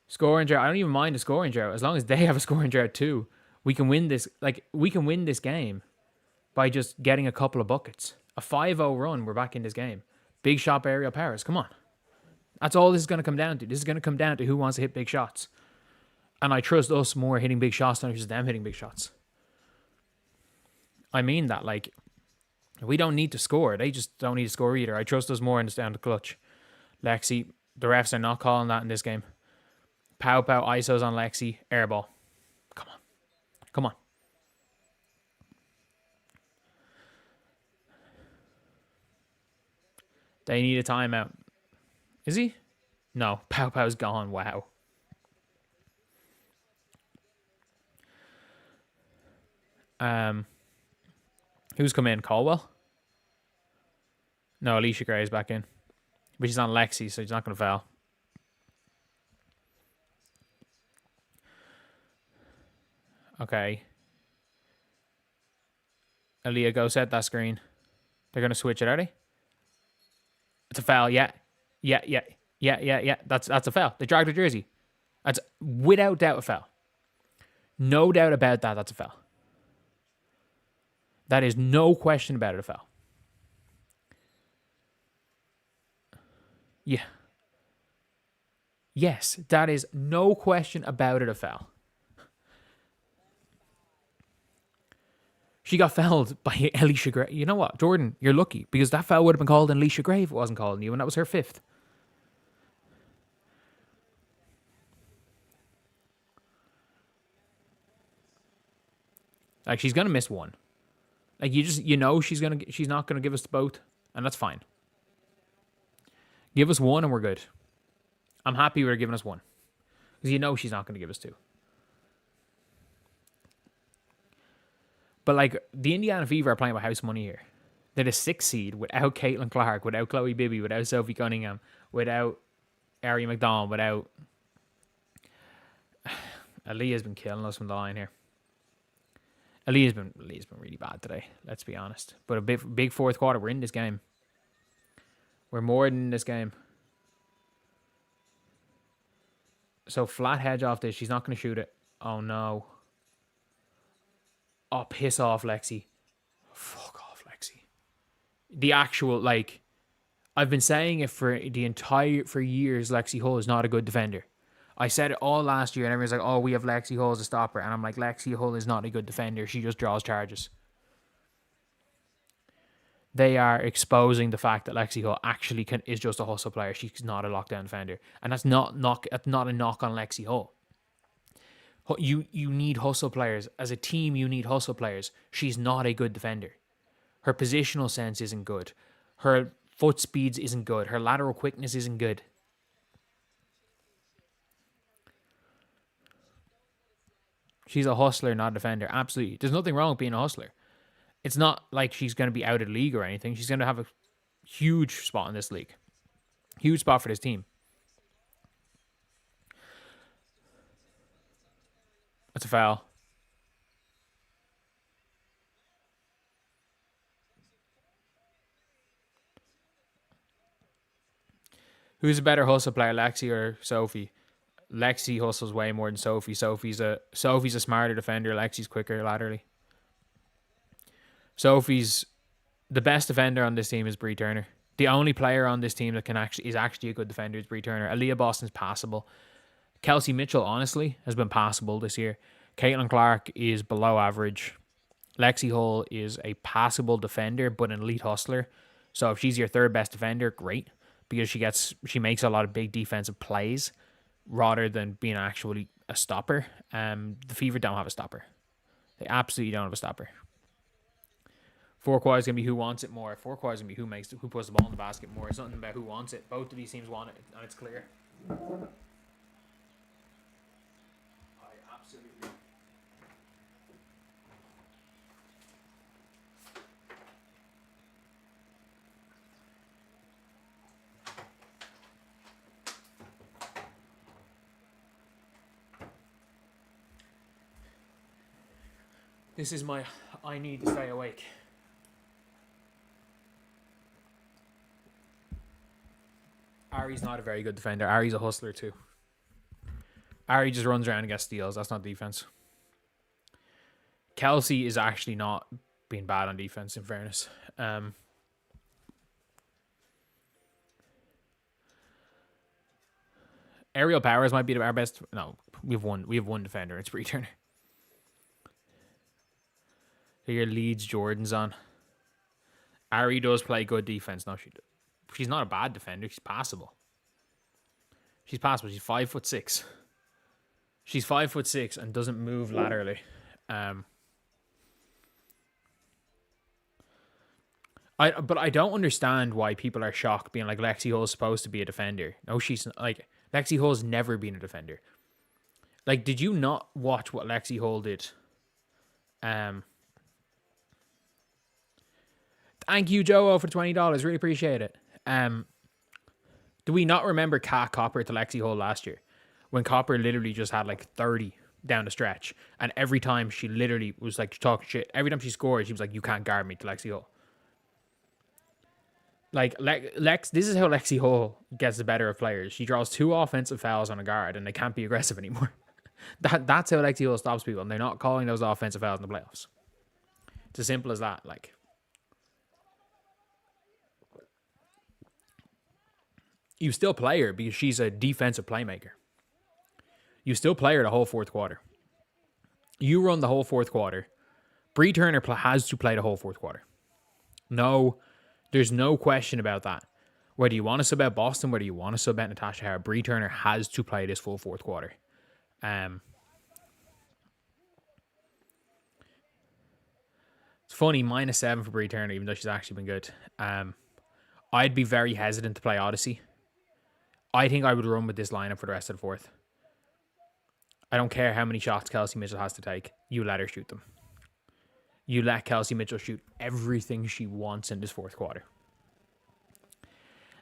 A: Scoring drought. I don't even mind a scoring drought. As long as they have a scoring drought too. We can win this. Like, we can win this game by just getting a couple of buckets. A 5-0 run, we're back in this game. Big shot by Ariel Powers. Come on. That's all this is going to come down to. This is going to come down to who wants to hit big shots. And I trust us more hitting big shots than just them hitting big shots. I mean that. Like, we don't need to score. They just don't need to score either. I trust us more in the down to clutch. Lexi, the refs are not calling that in this game. Pow Pow, ISOs on Lexi, airball. Come on. Come on. They need a timeout. Is he? No. Pow Pow's gone. Wow. Who's come in? Caldwell? No, Alicia Gray is back in. But she's on Lexi, so she's not going to foul. Okay. Aaliyah, go set that screen. They're going to switch it, are they? It's a foul, yeah. Yeah. That's a foul. They dragged her jersey. That's without doubt a foul. No doubt about that, that's a foul. That is no question about it, a foul. Yeah. Yes, that is no question about it, a foul. She got fouled by Alicia Gray. You know what, Jordan, you're lucky, because that foul would have been called on Alicia Gray if it wasn't called on you, and that was her 5th. Like, she's gonna miss one. Like, you know she's not gonna give us both, and that's fine. Give us one and we're good. I'm happy with her giving us one, because you know she's not gonna give us two. But, like, the Indiana Fever are playing with house money here. They're the 6th seed without Caitlin Clark, without Chloe Bibby, without Sophie Cunningham, without Ari McDonald, without... Aaliyah's been killing us from the line here. Aaliyah's been really bad today, let's be honest. But a big fourth quarter, we're in this game. We're more than in this game. So flat hedge off this. She's not going to shoot it. Oh, no. Oh, piss off, Lexi. Fuck off, Lexi. The actual, like... I've been saying it for years, Lexi Hull is not a good defender. I said it all last year, and everyone's like, oh, we have Lexi Hull as a stopper. And I'm like, Lexi Hull is not a good defender. She just draws charges. They are exposing the fact that Lexi Hull actually is just a hustle player. She's not a lockdown defender. And that's not a knock on Lexi Hull. You need hustle players. As a team, you need hustle players. She's not a good defender. Her positional sense isn't good. Her foot speeds isn't good. Her lateral quickness isn't good. She's a hustler, not a defender. Absolutely. There's nothing wrong with being a hustler. It's not like she's going to be out of the league or anything. She's going to have a huge spot in this league. Huge spot for this team. That's a foul. Who's a better hustle player, Lexi or Sophie? Lexi hustles way more than Sophie. Sophie's a smarter defender. Lexi's quicker laterally. Sophie's the best defender on this team is Bree Turner. The only player on this team that is actually a good defender is Bree Turner. Aaliyah Boston's passable. Kelsey Mitchell, honestly, has been passable this year. Caitlin Clark is below average. Lexi Hull is a passable defender, but an elite hustler. So if she's your third best defender, great. Because she makes a lot of big defensive plays rather than being actually a stopper. The Fever don't have a stopper. They absolutely don't have a stopper. Four quarters going to be who wants it more. Four quarters going to be who puts the ball in the basket more. It's nothing about who wants it. Both of these teams want it, and it's clear. Absolutely. This is I need to stay awake. Ari's not a very good defender. Ari's a hustler too. Ari just runs around and gets steals. That's not defense. Kelsey is actually not being bad on defense, in fairness. Aerial Powers might be our best. No, we have one defender. It's Bree Turner. Your Leeds Jordan's on. Ari does play good defense. No, she's not a bad defender. She's passable. She's 5'6". She's 5'6" and doesn't move laterally. But I don't understand why people are shocked being like Lexi Hull's supposed to be a defender. No, she's like Lexi Hull's never been a defender. Like, did you not watch what Lexi Hull did? Thank you, Joe, for $20. Really appreciate it. Do we not remember Kat Copper to Lexi Hull last year? When Copper literally just had like 30 down the stretch. And every time she literally was like talking shit. Every time she scored, she was like, you can't guard me, to Lexi Hull. Like, this is how Lexi Hull gets the better of players. She draws 2 offensive fouls on a guard and they can't be aggressive anymore. That's how Lexi Hull stops people. And they're not calling those offensive fouls in the playoffs. It's as simple as that. Like, you still play her because she's a defensive playmaker. You still play her the whole fourth quarter. You run the whole fourth quarter. Bree Turner has to play the whole fourth quarter. No, there's no question about that. Whether you want to sub out Boston, whether you want to sub out Natasha Howard, Bree Turner has to play this full fourth quarter. It's funny, -7 for Bree Turner, even though she's actually been good. I'd be very hesitant to play Odyssey. I think I would run with this lineup for the rest of the fourth. I don't care how many shots Kelsey Mitchell has to take. You let her shoot them. You let Kelsey Mitchell shoot everything she wants in this fourth quarter.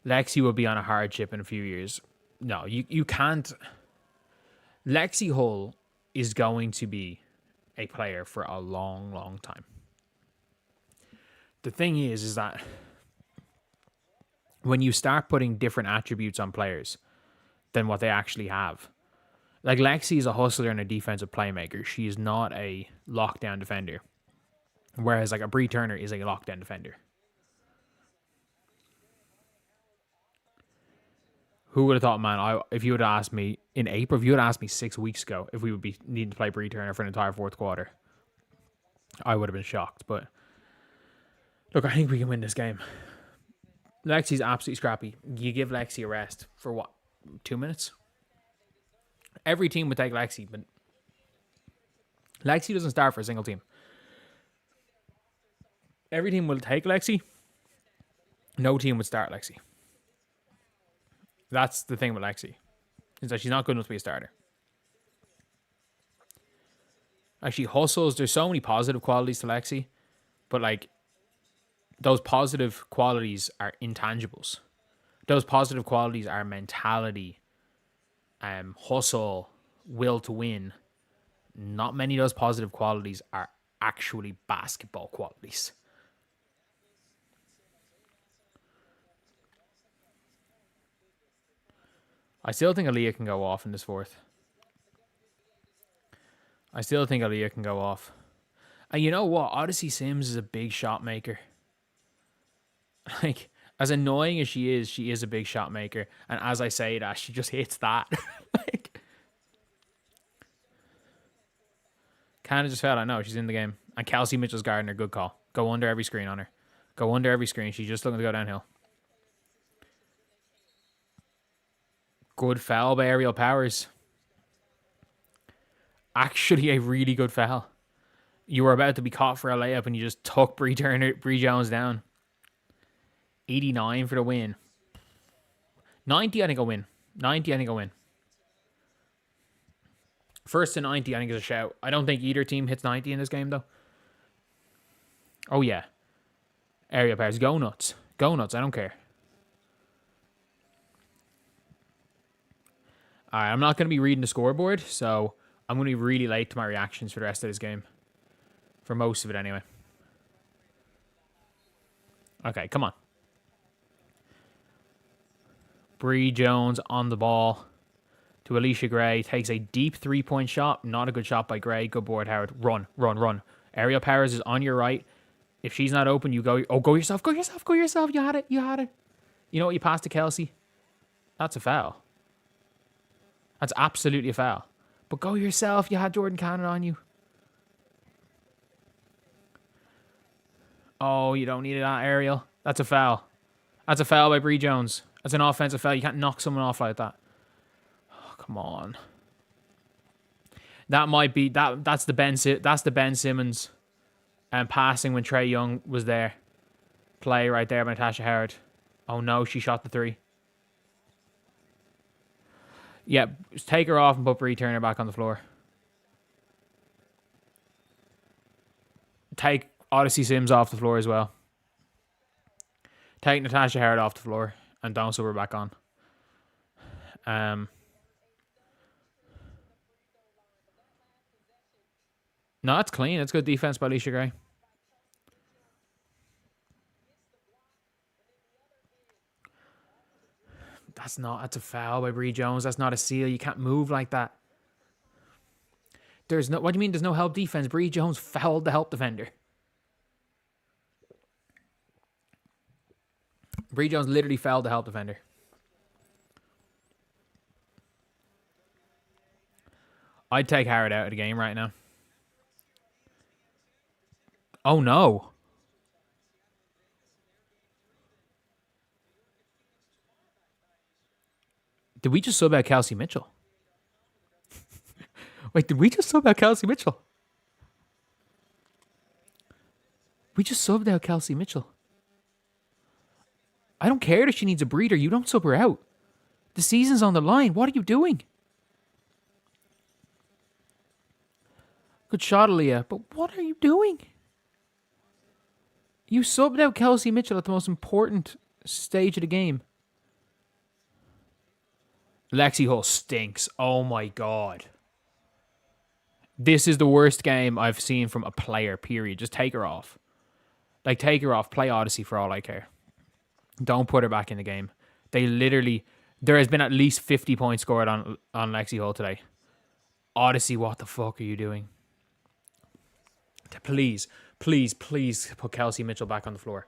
A: Lexi will be on a hardship in a few years. No, you can't. Lexi Hull is going to be a player for a long, long time. The thing is that when you start putting different attributes on players than what they actually have, like Lexi is a hustler and a defensive playmaker. She is not a lockdown defender. Whereas like a Bree Turner is a lockdown defender. Who would have thought, man, if you would have asked me in April, if you would have asked me 6 weeks ago if we would be needing to play Bree Turner for an entire fourth quarter, I would have been shocked. But look, I think we can win this game. Lexi's absolutely scrappy. You give Lexi a rest for what, 2 minutes? Every team would take Lexi, but Lexi doesn't start for a single team. Every team will take Lexi. No team would start Lexi. That's the thing with Lexi, is that she's not good enough to be a starter. Like, she hustles. There's so many positive qualities to Lexi, but like, those positive qualities are intangibles. Those positive qualities are mentality, hustle, will to win. Not many of those positive qualities are actually basketball qualities. I still think Aaliyah can go off in this fourth. I still think Aaliyah can go off. And you know what? Odyssey Sims is a big shot maker. Like, as annoying as she is a big shot maker. And as I say that, she just hits that. Like, Canada just fell. I know, she's in the game. And Kelsey Mitchell's guarding her. Good call. Go under every screen on her. Go under every screen. She's just looking to go downhill. Good foul by Aerial Powers. Actually, a really good foul. You were about to be caught for a layup and you just took Bree Jones down. 89 for the win. 90, I think I'll win. 90, I think I'll win. First to 90, I think is a shout. I don't think either team hits 90 in this game, though. Oh, yeah. Aerial Powers. Go nuts. Go nuts. I don't care. All right, I'm not going to be reading the scoreboard, so I'm going to be really late to my reactions for the rest of this game. For most of it, anyway. Okay, come on. Bree Jones on the ball to Alicia Gray. Takes a deep three-point shot. Not a good shot by Gray. Good board, Howard. Run, run, run. Aerial Powers is on your right. If she's not open, you go. Oh, go yourself, go yourself, go yourself. You had it, you had it. You know what? You passed to Kelsey. That's a foul. That's absolutely a foul. But go yourself. You had Jordan Cannon on you. Oh, you don't need it on Ariel. That's a foul. That's a foul by Bree Jones. That's an offensive foul. You can't knock someone off like that. Oh, come on. That might be that's the Ben Simmons passing when Trae Young was there. Play right there by Natasha Howard. Oh no, she shot the three. Yeah, just take her off and put Bree Turner back on the floor. Take Odyssey Sims off the floor as well. Take Natasha Howard off the floor and don't sub her back on. No, that's clean. That's good defense by Alicia Gray. That's a foul by Bree Jones. That's not a seal. You can't move like that. What do you mean there's no help defense? Bree Jones fouled the help defender. Bree Jones literally fell to help defender. I'd take Howard out of the game right now. Oh, no. Did we just sub out Kelsey Mitchell? Wait, did we just sub out Kelsey Mitchell? We just subbed out Kelsey Mitchell. I don't care if she needs a breather. You don't sub her out. The season's on the line. What are you doing? Good shot, Aaliyah. But what are you doing? You subbed out Kelsey Mitchell at the most important stage of the game. Lexi Hull stinks. Oh my God. This is the worst game I've seen from a player, period. Just take her off. Like, take her off. Play Odyssey for all I care. Don't put her back in the game. They literally... There has been at least 50 points scored on Lexi Hull today. Odyssey, what the fuck are you doing? Please put Kelsey Mitchell back on the floor.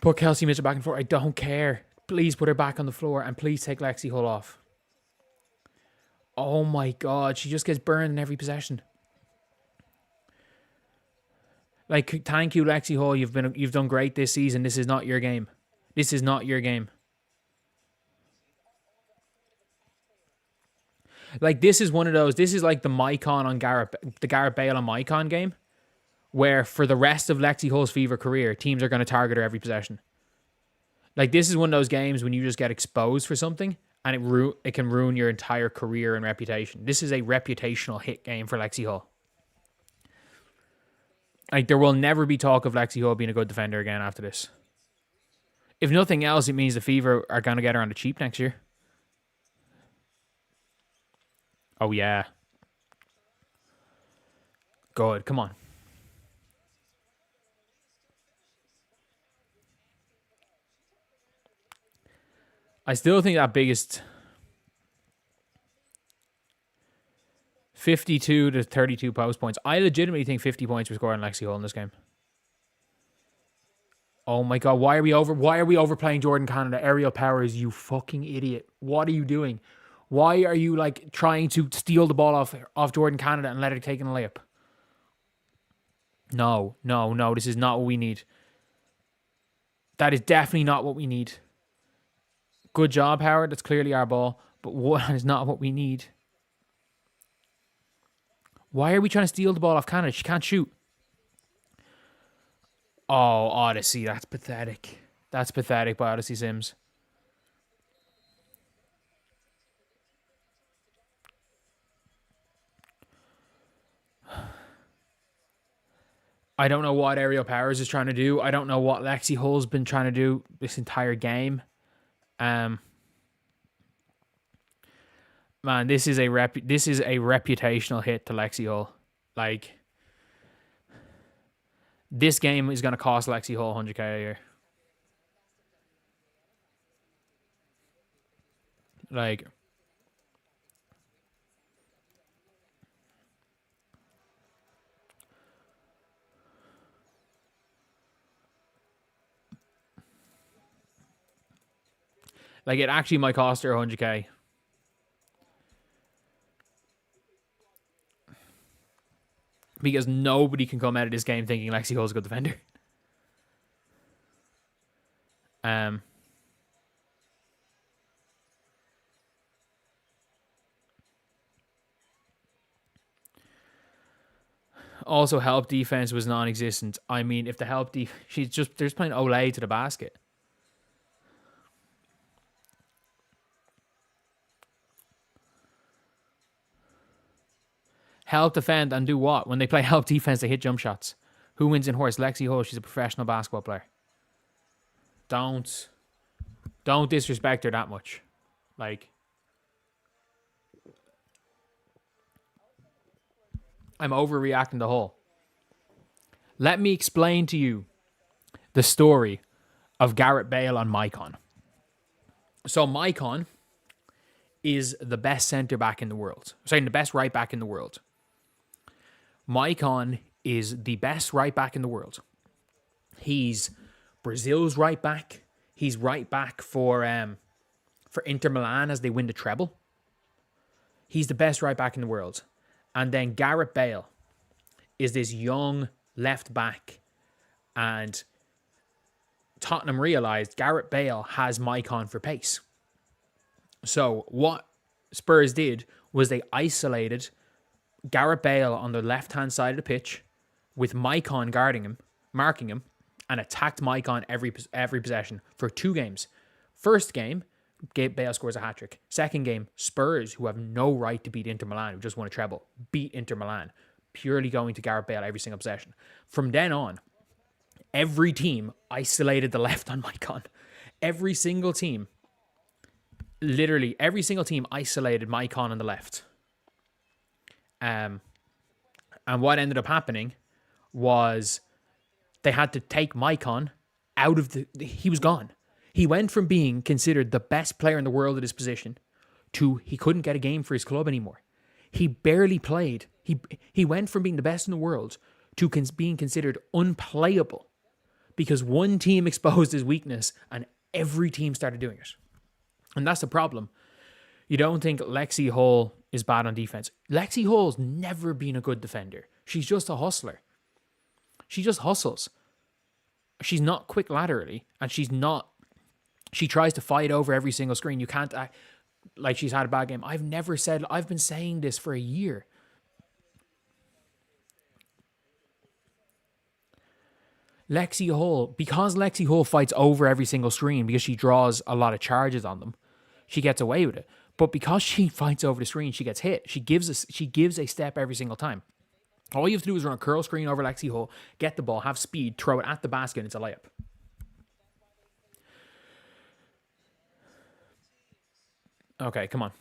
A: Put Kelsey Mitchell back on the floor. I don't care. Please put her back on the floor and please take Lexi Hull off. Oh my God, she just gets burned in every possession. Like, thank you, Lexi Hull. You've done great this season. This is not your game. This is not your game. Like, this is one of those. This is like the Garrett Bale on Mycon game, where for the rest of Lexi Hull's Fever career, teams are going to target her every possession. Like, this is one of those games when you just get exposed for something and it can ruin your entire career and reputation. This is a reputational hit game for Lexi Hull. Like, there will never be talk of Lexi Hull being a good defender again after this. If nothing else, it means the Fever are going to get her on the cheap next year. Oh, yeah. Good. Come on. I still think that biggest 52 to 32 post points. I legitimately think 50 points were scored on Lexi Hull in this game. Oh my God, why are we overplaying Jordan Canada? Aerial powers, you fucking idiot. What are you doing? Why are you like trying to steal the ball off Jordan Canada and let her take in a layup? No, this is not what we need. That is definitely not what we need. Good job, Howard. That's clearly our ball. But what is not what we need. Why are we trying to steal the ball off Canada? She can't shoot. Oh, Odyssey. That's pathetic. That's pathetic by Odyssey Sims. I don't know what Aerial Powers is trying to do. I don't know what Lexi Hull's been trying to do this entire game. Man, this is a reputational hit to Lexi Hull. Like, this game is going to cost Lexi Hull 100k a year. Like, it actually might cost her 100k. Because nobody can come out of this game thinking Lexi Hull's a good defender. Also, help defense was non-existent. I mean, if the help they're just playing Olay to the basket. Help defend and do what? When they play help defense, they hit jump shots. Who wins in horse? Lexi Hull. She's a professional basketball player. Don't disrespect her that much. Like, I'm overreacting the whole. Let me explain to you the story of Garrett Bale on Mycon. So Mycon is the best center back in the world. Sorry, the best right back in the world. Mycon is the best right back in the world. He's Brazil's right back. He's right back for Inter Milan as they win the treble. He's the best right back in the world. And then Gareth Bale is this young left back. And Tottenham realised Gareth Bale has Maicon for pace. So what Spurs did was they isolated Gareth Bale on the left-hand side of the pitch with Maicon guarding him, marking him, and attacked Maicon every possession for 2 games. First game, Bale scores a hat-trick. Second game, Spurs, who have no right to beat Inter Milan, who just won a treble, beat Inter Milan, purely going to Gareth Bale every single possession. From then on, every team isolated the left on Maicon. Every single team, literally every single team isolated Maicon on the left. And what ended up happening was they had to take Maicon out of he was gone. He went from being considered the best player in the world at his position to he couldn't get a game for his club anymore. He barely played. He went from being the best in the world to being considered unplayable because one team exposed his weakness and every team started doing it. And that's the problem. You don't think Lexi Hall is bad on defense. Lexi Hall's never been a good defender. She's just a hustler. She just hustles. She's not quick laterally, and she tries to fight over every single screen. You can't act like she's had a bad game. I've been saying this for a year. Lexi Hall fights over every single screen because she draws a lot of charges on them, she gets away with it. But because she fights over the screen, she gets hit. She gives a step every single time. All you have to do is run a curl screen over Lexi Hall, get the ball, have speed, throw it at the basket, and it's a layup. Okay, come on.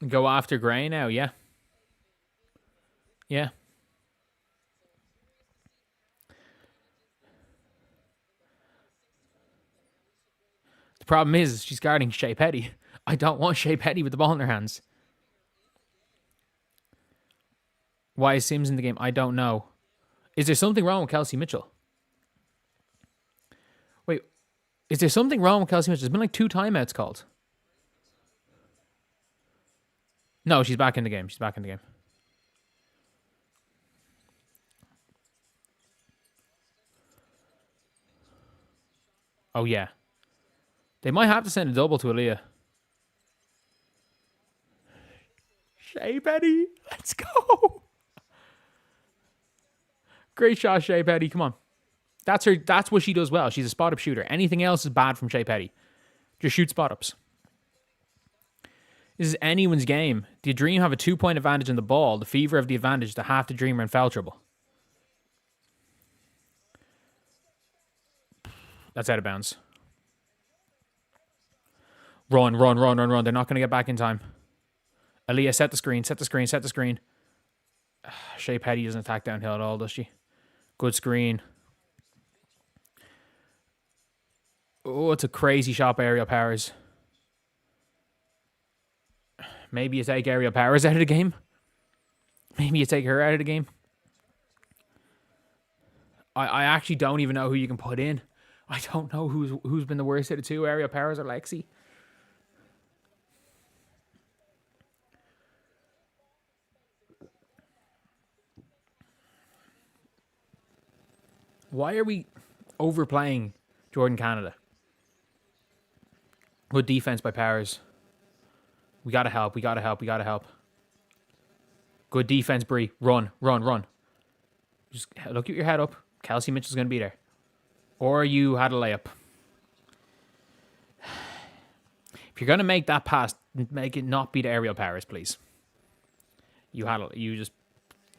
A: Go after Gray now, yeah. Yeah. The problem is she's guarding Shea Petty. I don't want Shea Petty with the ball in her hands. Why is Sims in the game? I don't know. Is there something wrong with Kelsey Mitchell? Wait, is there something wrong with Kelsey Mitchell? There's been like 2 timeouts called. No, she's back in the game. She's back in the game. Oh, yeah. They might have to send a double to Aaliyah. Shea Petty, let's go. Great shot, Shea Petty. Come on. That's her. That's what she does well. She's a spot-up shooter. Anything else is bad from Shea Petty. Just shoot spot-ups. This is anyone's game. The Dream have a 2-point advantage in the ball. The Fever have the advantage. The half the Dream are in foul trouble. That's out of bounds. Run. They're not going to get back in time. Aaliyah, set the screen. Shea Petty doesn't attack downhill at all, does she? Good screen. Oh, it's a crazy shot by Aerial Powers. Maybe you take Aerial Powers out of the game. Maybe you take her out of the game. I actually don't even know who you can put in. I don't know who's been the worst out of 2, Aerial Powers or Lexi. Why are we overplaying Jordan Canada? Good defense by Powers. We gotta help. Good defense, Bree. Run. Just look at your head up. Kelsey Mitchell's gonna be there. Or you had a layup. If you're gonna make that pass, make it not be the Aerial Powers, please. You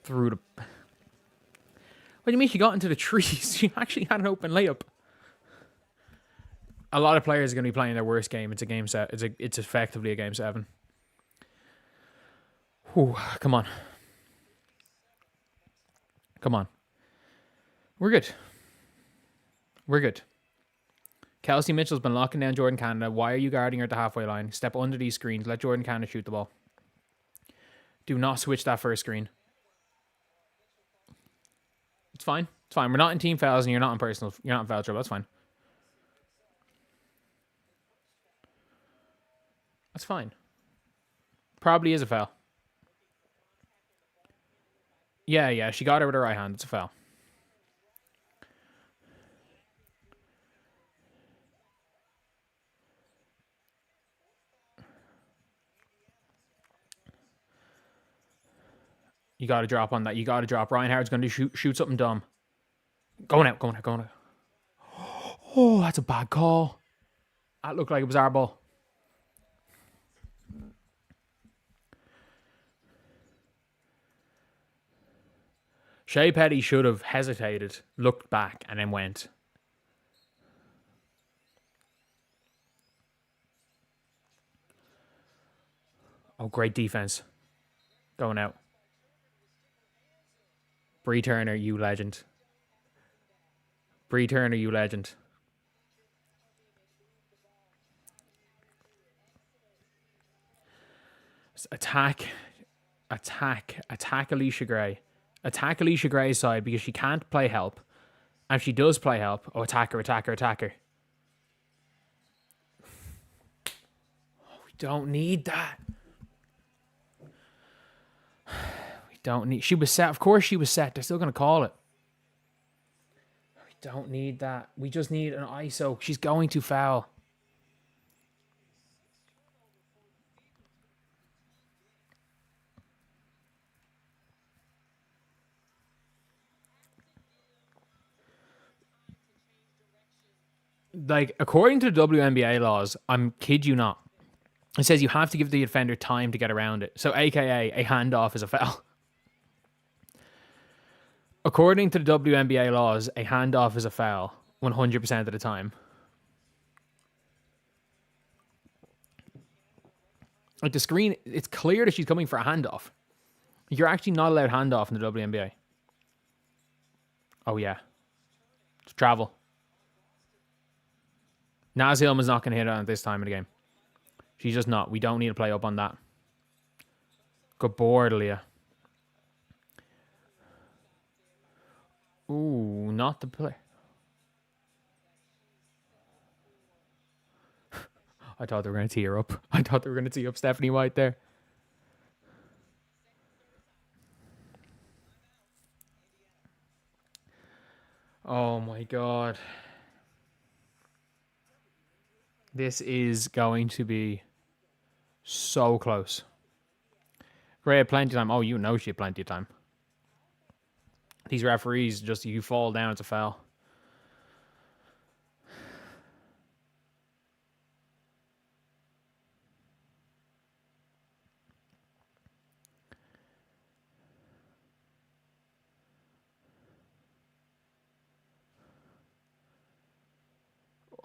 A: through the... What do you mean she got into the trees? She actually had an open layup. A lot of players are going to be playing their worst game. It's a game set. It's effectively a game 7. Whew, come on. Come on. We're good. We're good. Kelsey Mitchell's been locking down Jordan Canada. Why are you guarding her at the halfway line? Step under these screens. Let Jordan Canada shoot the ball. Do not switch that first screen. It's fine. It's fine. We're not in team fouls and you're not in personal. You're not in foul trouble. That's fine. That's fine. Probably is a foul. Yeah. She got her with her right hand. It's a foul. You got to drop on that. You got to drop. Ryan Howard's going to shoot something dumb. Going out. Oh, that's a bad call. That looked like it was our ball. Shea Petty should have hesitated, looked back, and then went. Oh, great defense. Going out. Bree Turner, you legend. Bree Turner, you legend. Attack Alicia Gray. Attack Alicia Gray's side because she can't play help. And if she does play help, attack her. We don't need that. She was set. Of course she was set. They're still going to call it. We don't need that. We just need an ISO. She's going to foul. Like, according to the WNBA laws, I'm kid you not, it says you have to give the defender time to get around it. So, AKA, a handoff is a foul. According to the WNBA laws, a handoff is a foul 100% of the time. Like the screen, it's clear that she's coming for a handoff. You're actually not allowed handoff in the WNBA. Oh, yeah. It's travel. Naz Hillman's not going to hit it at this time of the game. She's just not. We don't need to play up on that. Good board, Leah. Ooh, not the play. I thought they were going to tee her up. I thought they were going to tee up Stephanie White there. Oh my God. This is going to be so close. Gray had plenty of time. Oh, you know she had plenty of time. These referees, just you fall down, it's a foul.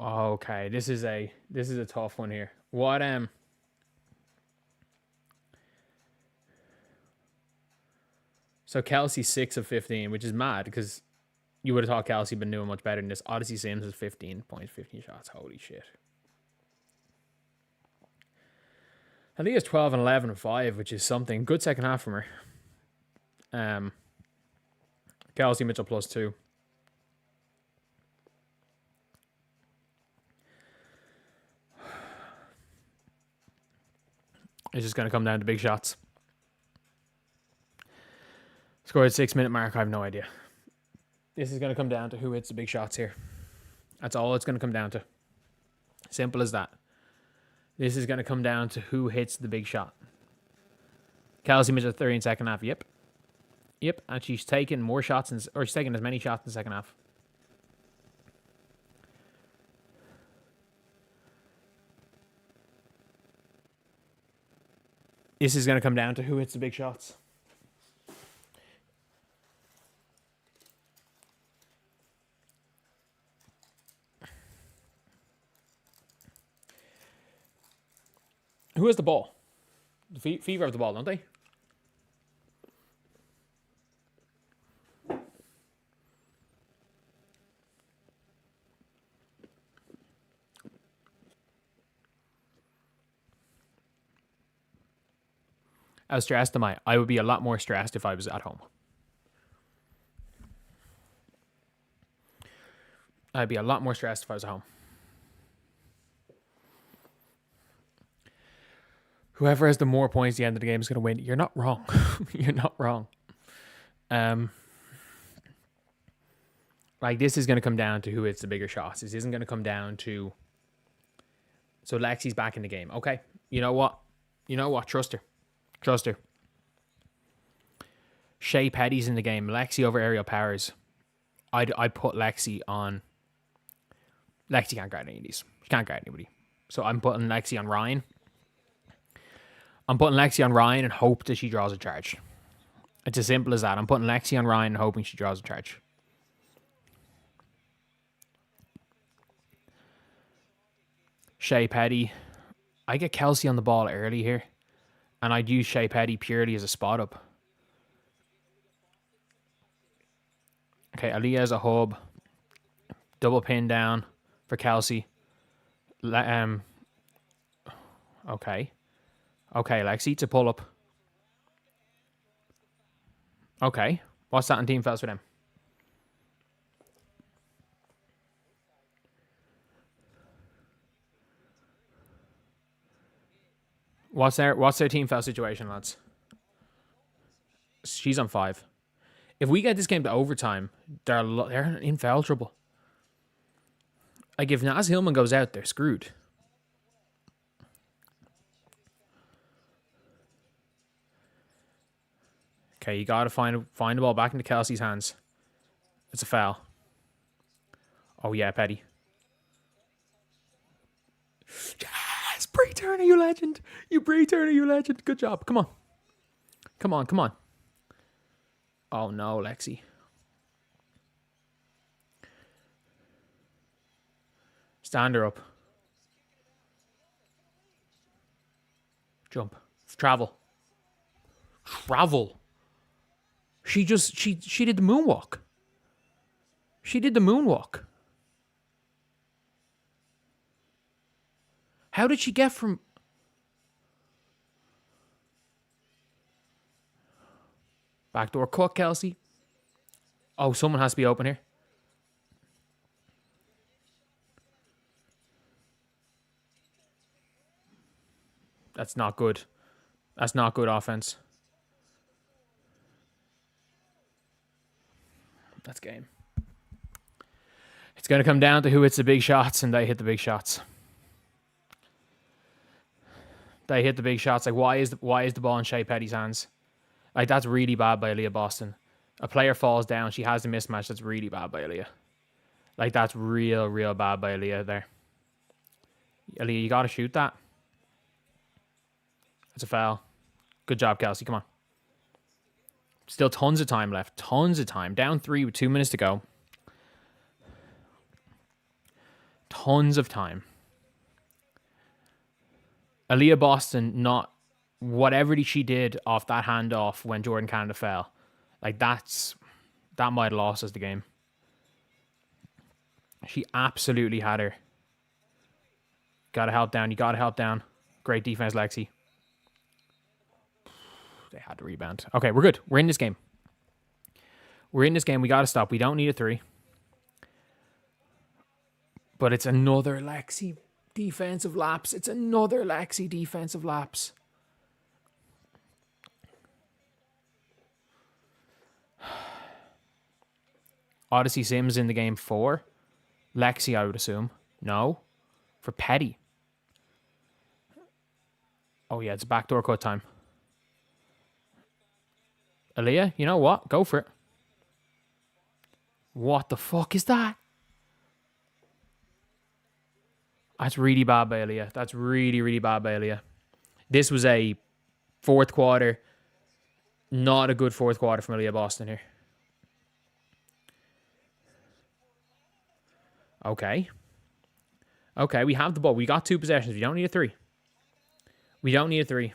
A: Okay, this is a tough one here. What So Kelsey 6 of 15, which is mad because you would have thought Kelsey been doing much better than this. Odyssey Sims is 15 points, 15 shots. Holy shit. Aaliyah's 12 and 11 and 5, which is something. Good second half from her. Kelsey Mitchell +2. It's just going to come down to big shots. Scored 6-minute mark. I have no idea. This is going to come down to who hits the big shots here. That's all it's going to come down to. Simple as that. This is going to come down to who hits the big shot. Kelsey Mitchell 30 in second half. Yep. And she's taking more shots, or she's taking as many shots in the second half. This is going to come down to who hits the big shots. Who has the ball? The Fever have the ball, don't they? How stressed am I? I would be a lot more stressed if I was at home. I'd be a lot more stressed if I was at home. Whoever has the more points at the end of the game is going to win. You're not wrong. You're not wrong. Like, this is going to come down to who hits the bigger shots. This isn't going to come down to... So Lexi's back in the game. Okay. You know what? Trust her. Trust her. Shea Petty's in the game. Lexi over Aerial Powers. I'd put Lexi on... Lexi can't guard any of these. She can't guard anybody. So I'm putting Lexi on Ryan. And hope that she draws a charge. It's as simple as that. I'm putting Lexi on Ryan and hoping she draws a charge. Shea Petty. I get Kelsey on the ball early here. And I'd use Shea Petty purely as a spot up. Okay, Aaliyah as a hub. Double pin down for Kelsey. Okay. Okay, Lexi to pull up. Okay. What's that in team fouls for them? What's their team foul situation, lads? She's on 5. If we get this game to overtime, they're in foul trouble. Like, if Naz Hillman goes out, they're screwed. Okay, you got to find the ball back into Kelsey's hands. It's a foul. Oh, yeah, Petty. Yes, Bree Turner, you legend. Bree Turner, you legend. Good job. Come on. Come on. Oh, no, Lexi. Stand her up. Jump. Travel. She did the moonwalk. How did she get from... Backdoor cut, Kelsey. Oh, someone has to be open here. That's not good. That's not good offense. That's game. It's going to come down to who hits the big shots, and they hit the big shots. Like, why is the ball in Shea Petty's hands? Like, that's really bad by Aaliyah Boston. A player falls down. She has a mismatch. That's really bad by Aaliyah. Like, that's real bad by Aaliyah there. Aaliyah, you got to shoot that. That's a foul. Good job, Kelsey. Come on. Still tons of time left. Tons of time. Down 3 with 2 minutes to go. Tons of time. Aaliyah Boston, not whatever she did off that handoff when Jordan Canada fell. Like, that might have lost us the game. She absolutely had her. Gotta help down. You gotta help down. Great defense, Lexi. They had to rebound. Okay, we're good. We're in this game. We gotta stop. We don't need a 3. But it's another Lexi defensive lapse. Odyssey Sims in the game for Lexi, I would assume. No. For Petty. Oh, yeah, it's backdoor cut time. Aaliyah, you know what? Go for it. What the fuck is that? That's really bad by Aaliyah. That's really bad by Aaliyah. This was a fourth quarter. Not a good fourth quarter from Aaliyah Boston here. Okay, we have the ball. We got 2 possessions. We don't need a 3. We don't need a 3.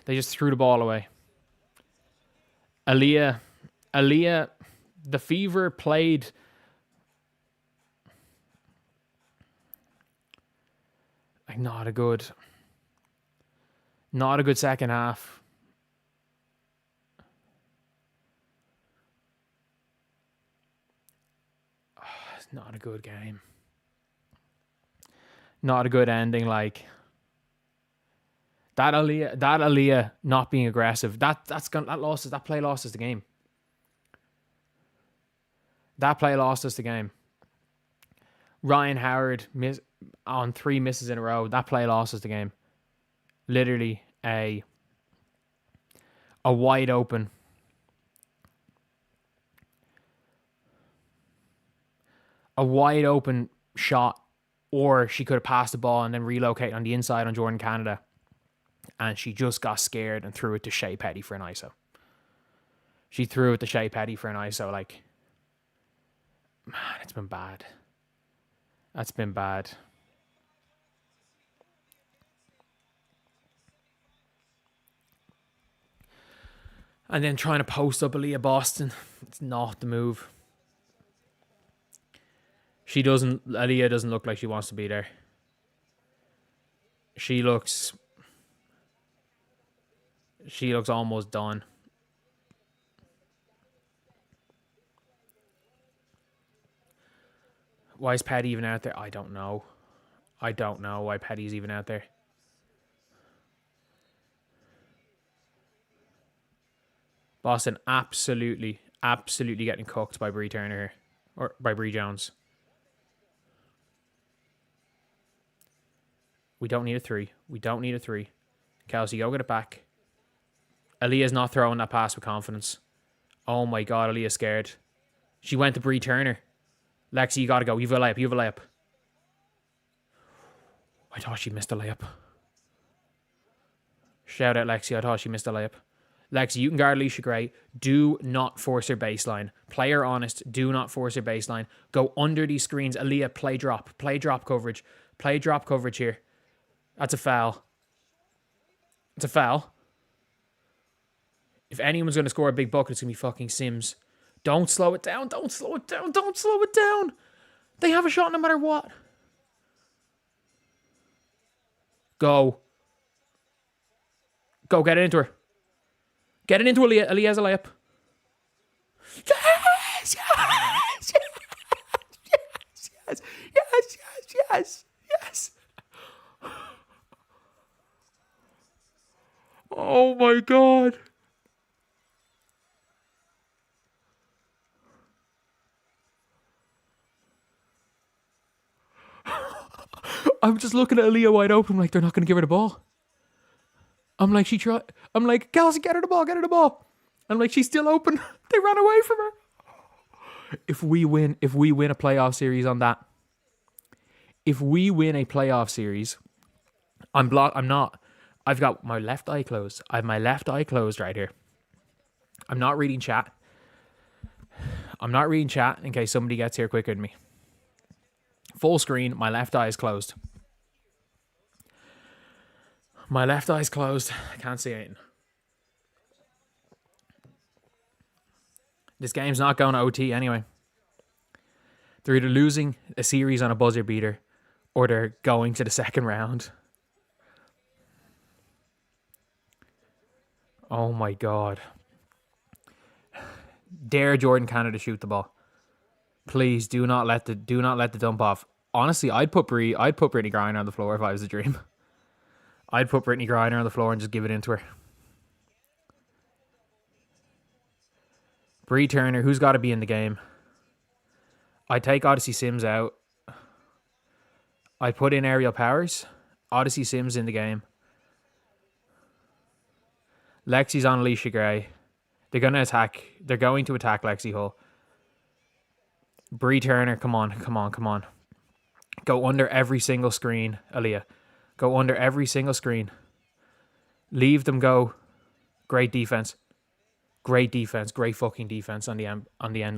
A: They just threw the ball away. Aaliyah, the Fever played like not a good second half. Oh, it's not a good game. Not a good ending. Like that Aaliyah not being aggressive. That play lost us the game. That play lost us the game. Ryan Howard on 3 misses in a row. That play lost us the game. Literally a wide open shot, or she could have passed the ball and then relocate on the inside on Jordan Canada, and she just got scared and threw it to Shea Petty for an ISO. Like, man, it's been bad. That's been bad. And then trying to post up Aaliyah Boston. It's not the move. Aaliyah doesn't look like she wants to be there. She looks almost done. Why is Petty even out there? I don't know why Petty's even out there. Boston absolutely getting cooked by Bree Turner here. Or by Bree Jones. We don't need a 3. Kelsey, go get it back. Aaliyah's not throwing that pass with confidence. Oh my God, Aaliyah's scared. She went to Bree Turner. Lexi, you gotta go. You have a layup. I thought she missed a layup. Shout out Lexi, I thought she missed a layup. Lexi, you can guard Alicia Gray. Do not force her baseline. Play her honest. Do not force her baseline. Go under these screens. Aaliyah, play drop coverage. Play drop coverage here. That's a foul. It's a foul. If anyone's going to score a big bucket, it's going to be fucking Sims. Don't slow it down. Don't slow it down. They have a shot no matter what. Go. Get it into her. Get it into Aaliyah. Aaliyah has a layup. Yes. Oh my God. I'm just looking at Aaliyah wide open. I'm like, they're not going to give her the ball. I'm like, Kelsey, get her the ball. I'm like, she's still open. They ran away from her. If we win a playoff series on that, I've got my left eye closed. I have my left eye closed right here. I'm not reading chat in case somebody gets here quicker than me. Full screen, my left eye is closed. I can't see anything. This game's not going to OT anyway. They're either losing a series on a buzzer beater or they're going to the second round. Oh my God. Dare Jordan Canada shoot the ball. Please do not let the dump off. Honestly, I'd put Brittany Griner on the floor if I was a Dream. I'd put Brittany Griner on the floor and just give it into her. Bree Turner, who's got to be in the game? I take Odyssey Sims out. I put in Aerial Powers. Odyssey Sims in the game. Lexi's on Alicia Gray. They're going to attack Lexi Hull. Bree Turner, come on. Go under every single screen, Aaliyah. Go under every single screen. Leave them go. Great defense. Great fucking defense on the end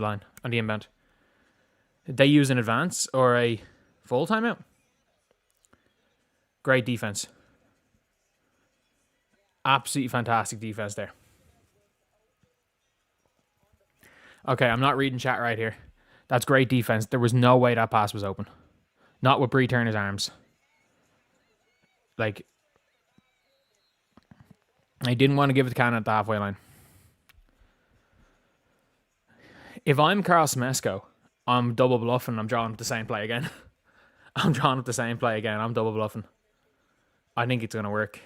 A: line, on the inbound. Did they use an advance or a full timeout? Great defense. Absolutely fantastic defense there. Okay, I'm not reading chat right here. That's great defense. There was no way that pass was open. Not with Bree Turner's arms. Like, I didn't want to give it to Cannon at the halfway line. If I'm Carl Smesco, I'm double bluffing. I'm drawing up the same play again. I'm double bluffing. I think it's going to work.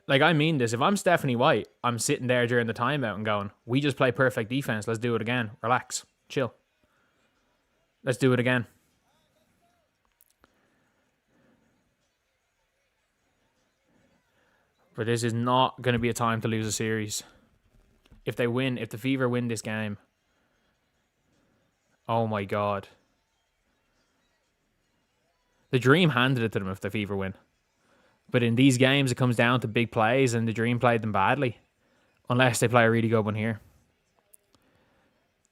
A: Like, I mean this. If I'm Stephanie White, I'm sitting there during the timeout and going, we just play perfect defense. Let's do it again. Relax. Chill. Let's do it again. But this is not going to be a time to lose a series. If they win, if the Fever win this game, oh my God. The Dream handed it to them if the Fever win. But in these games, it comes down to big plays, and the Dream played them badly. Unless they play a really good one here.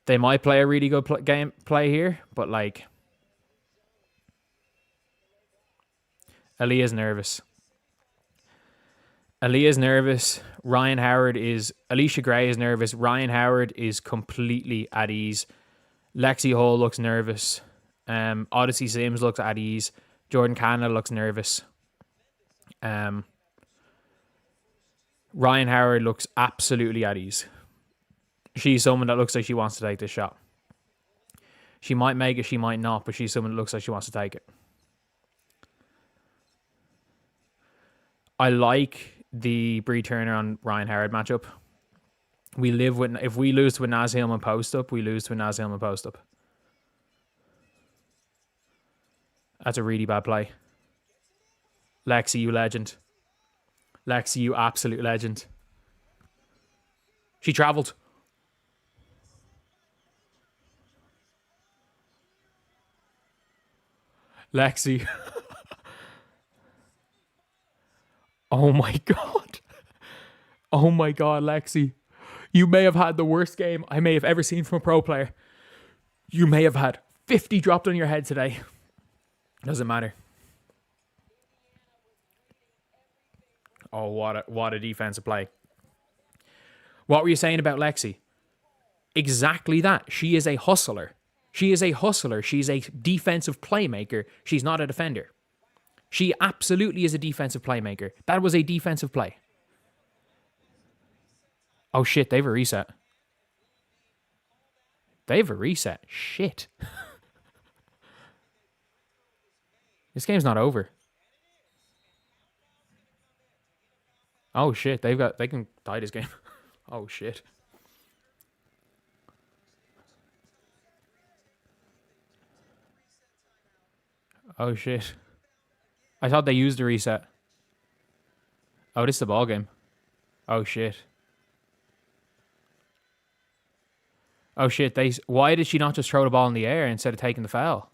A: They might play a really good play here, but like... Aaliyah's nervous. Ryan Howard is... Alicia Gray is nervous. Ryan Howard is completely at ease. Lexi Hall looks nervous. Odyssey Sims looks at ease. Jordan Canada looks nervous. Ryan Howard looks absolutely at ease. She's someone that looks like she wants to take this shot. She might make it, she might not, but she's someone that looks like she wants to take it. I like the Bree Turner on Ryan Howard matchup. If we lose to a Naz Hillman post up, we lose to a Naz Hillman post up. That's a really bad play. Lexi, you legend. Lexi, you absolute legend. She travelled. Lexi. Oh my God. Oh my God, Lexi. You may have had the worst game I may have ever seen from a pro player. You may have had 50 dropped on your head today. Doesn't matter. Oh, what a defensive play. What were you saying about Lexi? Exactly that. She is a hustler. She's a defensive playmaker. She's not a defender. She absolutely is a defensive playmaker. That was a defensive play. Oh shit, they have a reset. Shit. This game's not over. Oh shit, they can tie this game. Oh shit. Oh shit. I thought they used the reset. Oh, this is the ball game. Oh shit. Oh shit, why did she not just throw the ball in the air instead of taking the foul?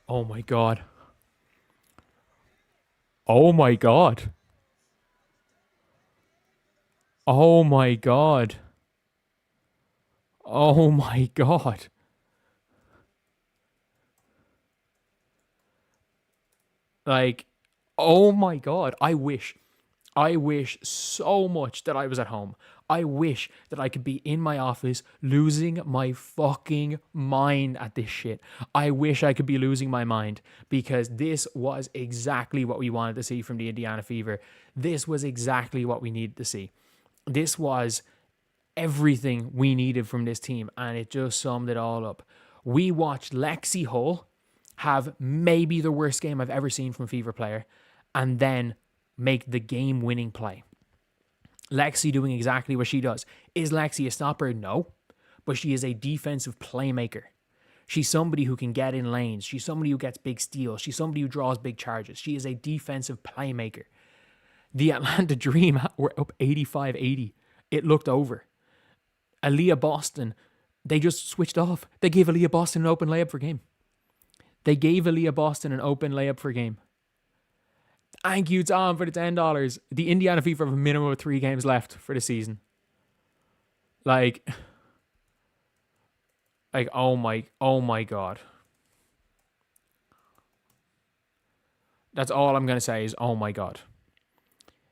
A: Oh my God. Oh my God. Oh my God. Oh my God. Like, oh my God. I wish so much that I was at home. I wish that I could be in my office losing my fucking mind at this shit. I wish I could be losing my mind because this was exactly what we wanted to see from the Indiana Fever. This was exactly what we needed to see. This was everything we needed from this team, and it just summed it all up. We watched Lexi Hull have maybe the worst game I've ever seen from a Fever player, and then make the game-winning play. Lexi doing exactly what she does. Is Lexi a stopper? No. But she is a defensive playmaker. She's somebody who can get in lanes. She's somebody who gets big steals. She's somebody who draws big charges. She is a defensive playmaker. The Atlanta Dream were up 85-80. It looked over. Aaliyah Boston, they just switched off. They gave Aaliyah Boston an open layup for game. Thank you, Tom, for the $10. The Indiana Fever have a minimum of 3 games left for the season. Like, oh my God. That's all I'm going to say is, oh my God.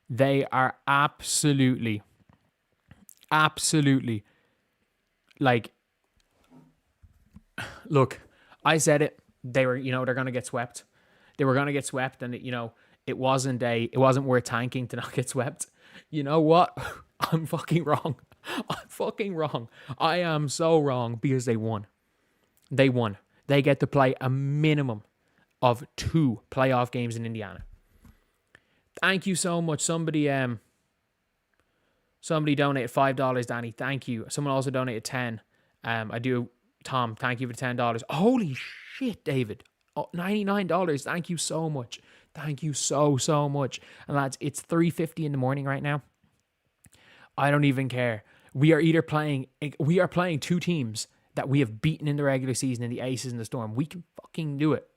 A: They are absolutely, like, look, I said it. They were, they're going to get swept. They were going to get swept, and, it wasn't worth tanking to not get swept. You know what? I'm fucking wrong. I am so wrong because they won. They get to play a minimum of 2 playoff games in Indiana. Thank you so much. Somebody donated $5, Danny. Thank you. Someone also donated 10. Tom, thank you for the $10. Holy shit, David. Oh, $99. Thank you so much. Thank you so much. And lads, it's 3:50 in the morning right now. I don't even care. We are playing 2 teams that we have beaten in the regular season in the Aces and the Storm. We can fucking do it.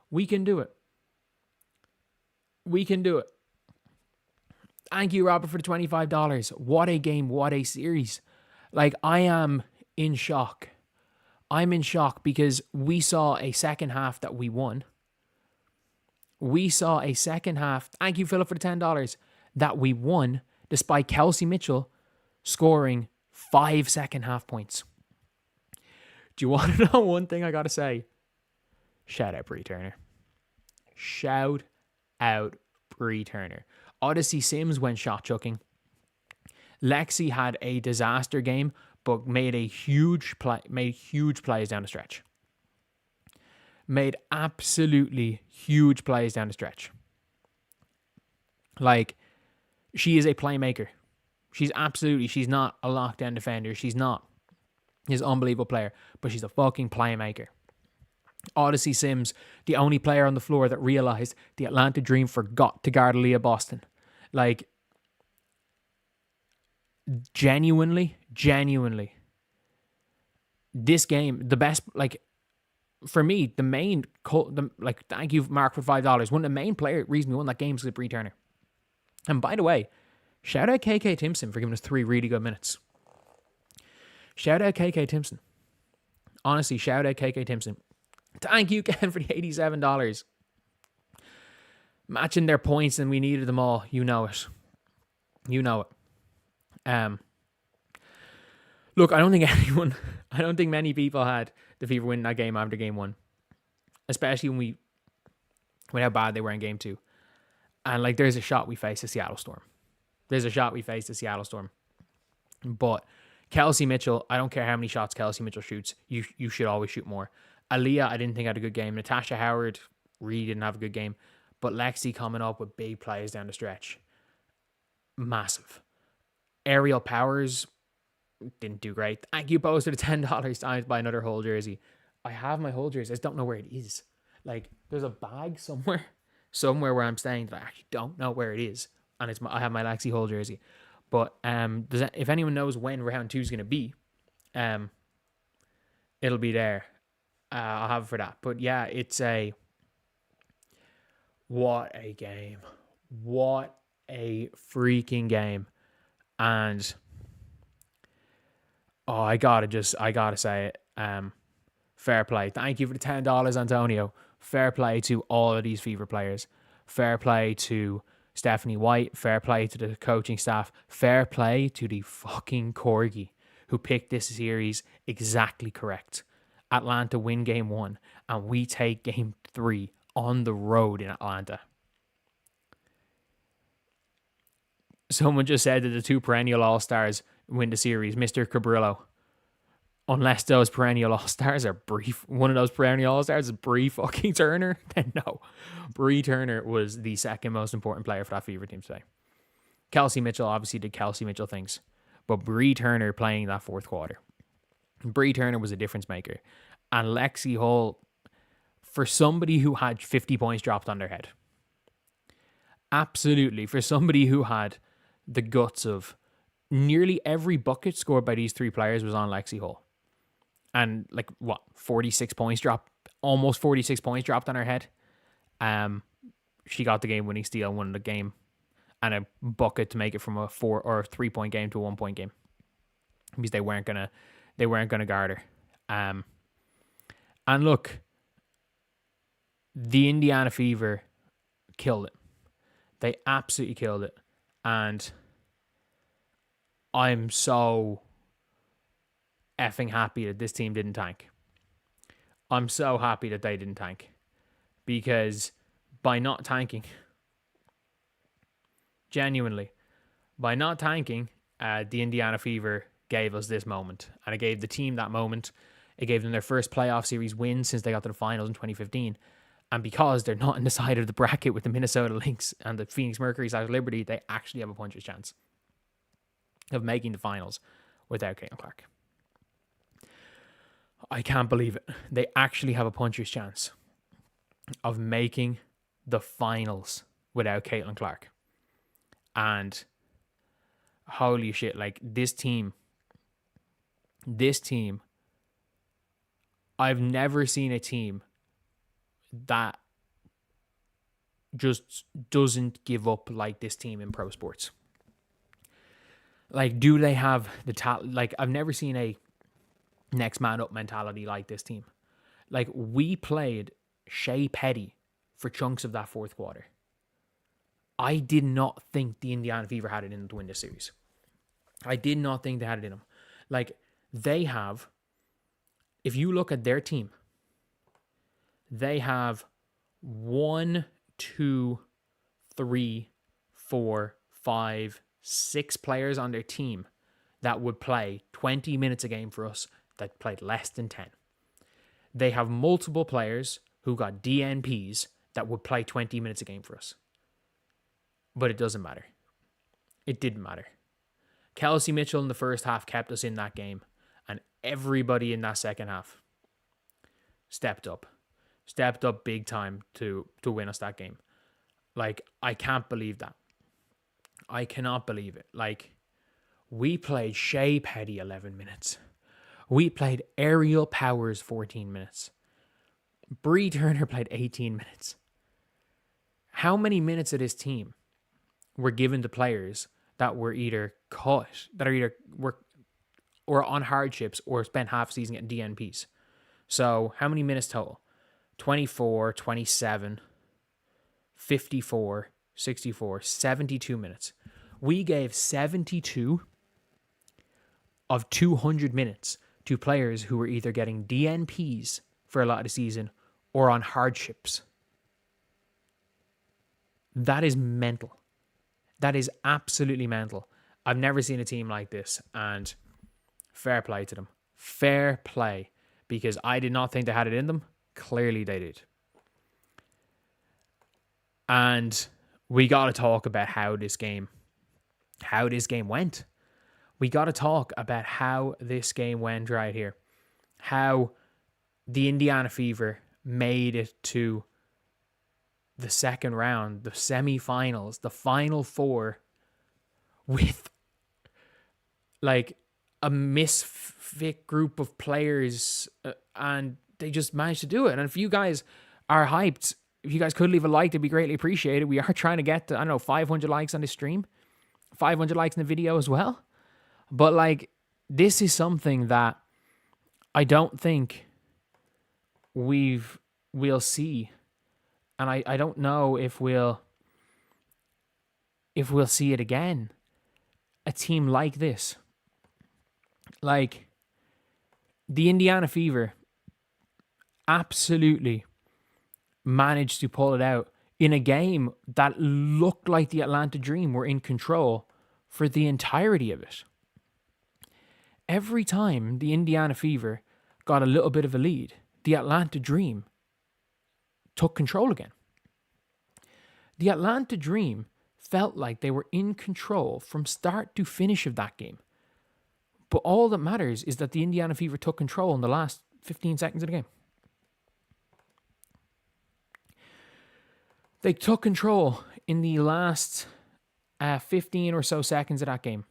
A: We can do it. Thank you, Robert, for the $25. What a game. What a series. Like, I am in shock. I'm in shock because we saw a second half that we won. We saw a second half. Thank you, Philip, for the $10. That we won despite Kelsey Mitchell scoring 5 second half points. Do you want to know one thing I got to say? Shout out Bree Turner. Shout out Bree Turner. Odyssey Sims went shot chucking. Lexi had a disaster game, but made huge plays down the stretch. Made absolutely huge plays down the stretch. Like, she is a playmaker. She's not a lockdown defender. She's not his unbelievable player, but she's a fucking playmaker. Odyssey Sims, the only player on the floor that realized the Atlanta Dream forgot to guard Aaliyah Boston. Like, genuinely, this game, the best, like, for me, thank you, Mark, for $5. One of the main reason we won that game is with Bree Turner. And by the way, shout out KK Timpson for giving us 3 really good minutes. Shout out KK Timpson. Honestly, shout out KK Timpson. Thank you, Ken, for the $87. Matching their points, and we needed them all. You know it. Look, I don't think many people had the Fever win that game after game 1. Especially when how bad they were in game 2. And, like, there's a shot we faced the Seattle Storm. But Kelsey Mitchell, I don't care how many shots Kelsey Mitchell shoots, you should always shoot more. Aaliyah, I didn't think had a good game. Natasha Howard really didn't have a good game. But Lexi coming up with big plays down the stretch. Massive. Aerial Powers didn't do great. Thank you, Post, for the $10 times by another whole jersey. I have my whole jersey. I just don't know where it is. Like, there's a bag somewhere where I'm staying that I actually don't know where it is. And I have my Lexi whole jersey. But if anyone knows when round 2 is going to be, it'll be there. I'll have it for that. But yeah, what a game. What a freaking game. And I gotta say it. Fair play. Thank you for the $10, Antonio. Fair play to all of these Fever players. Fair play to Stephanie White. Fair play to the coaching staff. Fair play to the fucking Corgi who picked this series exactly correct. Atlanta win game 1, and we take game 3 on the road in Atlanta. Someone just said that the 2 perennial All-Stars win the series, Mr. Cabrillo. Unless those perennial All-Stars are brief. One of those perennial All-Stars is Bree fucking Turner. Then no. Bree Turner was the second most important player for that Fever team today. Kelsey Mitchell obviously did Kelsey Mitchell things. But Bree Turner playing that 4th quarter. Bree Turner was a difference maker. And Lexi Hall, for somebody who had 50 points dropped on their head. Absolutely. For somebody who had the guts of nearly every bucket scored by these 3 players was on Lexi Hall. And 46 points dropped, almost 46 points dropped on her head. she got the game-winning steal, won the game, and a bucket to make it from a 4 or 3-point game to a 1-point game, because they weren't gonna guard her. And look, the Indiana Fever killed it. They absolutely killed it, and I'm so effing happy that this team didn't tank. I'm so happy that they didn't tank, because by not tanking, genuinely, by not tanking, the Indiana Fever gave us this moment, and it gave the team that moment. It gave them their first playoff series win since they got to the finals in 2015. And because they're not in the side of the bracket with the Minnesota Lynx and the Phoenix Mercury / Liberty, they actually have a puncher's chance of making the finals without Caitlin Clark. I can't believe it. They actually have a puncher's chance of making the finals without Caitlin Clark. And holy shit, like this team, I've never seen a team that just doesn't give up like this team in pro sports. Like, do they have the talent? Like, I've never seen a next man up mentality like this team. Like, we played Shea Petty for chunks of that fourth quarter. I did not think the Indiana Fever had it in them to win this series. I did not think they had it in them. Like, they have, if you look at their team, they have 1, 2, 3, 4, 5, 6 players on their team that would play 20 minutes a game for us that played less than 10. They have multiple players who got DNPs that would play 20 minutes a game for us. But it doesn't matter. It didn't matter. Kelsey Mitchell in the first half kept us in that game, and everybody in that second half stepped up big time to win us that game. Like, I can't believe that. I cannot believe it. Like, we played Shea Petty 11 minutes. We played Ariel Powers 14 minutes. Bree Turner played 18 minutes. How many minutes of this team were given to players that were either cut, that are either were or on hardships or spent half season getting DNPs? So how many minutes total? 24, 27, 54, 64, 72 minutes. We gave 72 of 200 minutes to players who were either getting DNPs for a lot of the season or on hardships. That is mental. That is absolutely mental. I've never seen a team like this, and fair play to them. Fair play, because I did not think they had it in them. Clearly they did. And we got to talk about how this game went. We got to talk about how this game went right here. How the Indiana Fever made it to the second round, the semifinals, the final four, with like a misfit group of players, and they just managed to do it. And if you guys are hyped, if you guys could leave a like, it'd be greatly appreciated. We are trying to get to, 500 likes on this stream, 500 likes in the video as well. But like, this is something that I don't think we'll see. And I don't know if we'll see it again. A team like this. Like, the Indiana Fever absolutely managed to pull it out in a game that looked like the Atlanta Dream were in control for the entirety of it. Every time the Indiana Fever got a little bit of a lead, the Atlanta Dream took control again. The Atlanta Dream felt like they were in control from start to finish of that game. But all that matters is that the Indiana Fever took control in the last 15 seconds of the game. They took control in the last 15 or so seconds of that game.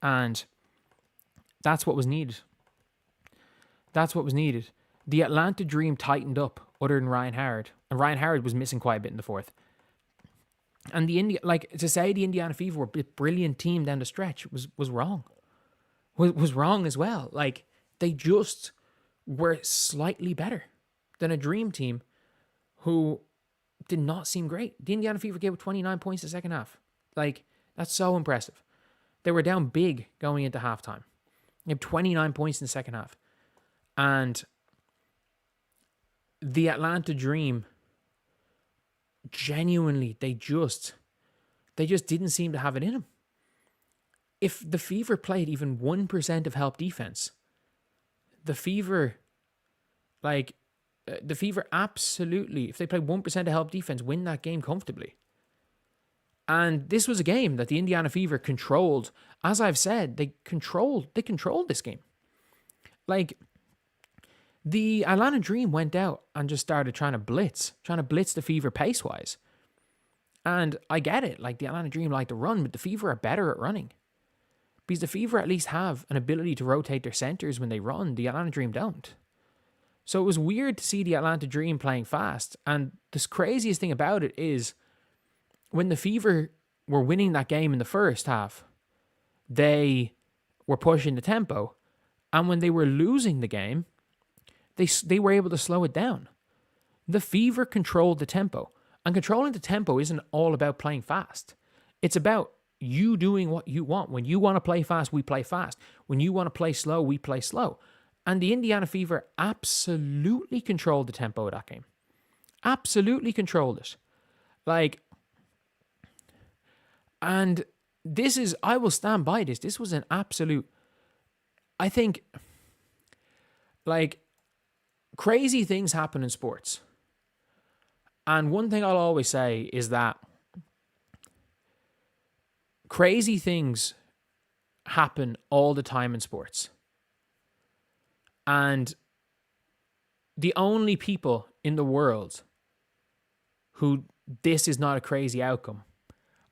A: And that's what was needed. That's what was needed. The Atlanta Dream tightened up, other than Ryan Howard. And Ryan Howard was missing quite a bit in the fourth. And to say the Indiana Fever were a brilliant team down the stretch was wrong. Was wrong as well. Like, they just were slightly better than a Dream team who did not seem great. The Indiana Fever gave up 29 points the second half. Like, that's so impressive. They were down big going into halftime. They had 29 points in the second half. And the Atlanta Dream, genuinely, they just didn't seem to have it in them. If the Fever played even 1% of help defense, the Fever absolutely, if they played 1% of help defense, win that game comfortably. And this was a game that the Indiana Fever controlled. As I've said, they controlled this game. Like, the Atlanta Dream went out and just started trying to blitz the Fever pace-wise. And I get it. Like, the Atlanta Dream like to run, but the Fever are better at running. Because the Fever at least have an ability to rotate their centers when they run. The Atlanta Dream don't. So it was weird to see the Atlanta Dream playing fast. And the craziest thing about it is, when the Fever were winning that game in the first half, they were pushing the tempo. And when they were losing the game, they were able to slow it down. The Fever controlled the tempo. And controlling the tempo isn't all about playing fast. It's about you doing what you want. When you want to play fast, we play fast. When you want to play slow, we play slow. And the Indiana Fever absolutely controlled the tempo of that game. Absolutely controlled it. Like, and this is, I will stand by this. This was an absolute, I think, like, crazy things happen in sports. And one thing I'll always say is that crazy things happen all the time in sports. And the only people in the world who this is not a crazy outcome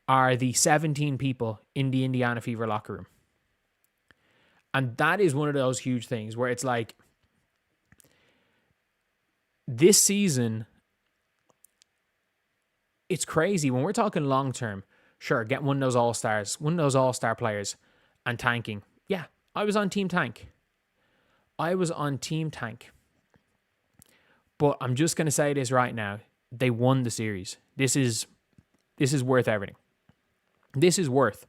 A: are the 17 people in the Indiana Fever locker room. And that is one of those huge things where it's like, this season, it's crazy. When we're talking long term, sure, get one of those all-star players and tanking. Yeah, I was on Team Tank. But I'm just going to say this right now. They won the series. This is worth everything. This is worth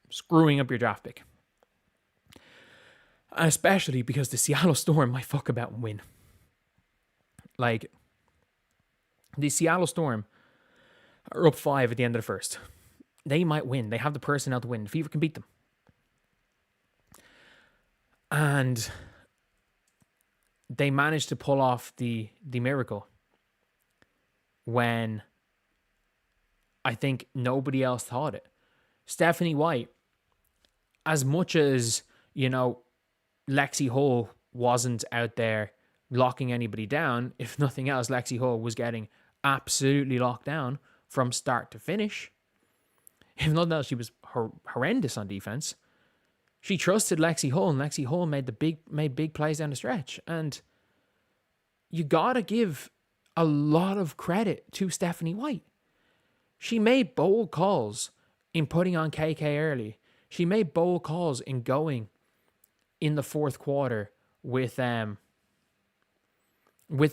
A: screwing up your draft pick. And especially because the Seattle Storm might fuck about and win. Like, the Seattle Storm are up 5 at the end of the first. They might win. They have the personnel to win. The Fever can beat them. And they managed to pull off the miracle when I think nobody else thought it. Stephanie White, as much as, Lexi Hull wasn't out there locking anybody down, if nothing else, Lexi Hull was getting absolutely locked down from start to finish. If nothing else, she was horrendous on defense. She trusted Lexi Hull, and Lexi Hull made big plays down the stretch. And you gotta give a lot of credit to Stephanie White. She made bold calls in putting on KK early. She made bold calls in going in the fourth quarter with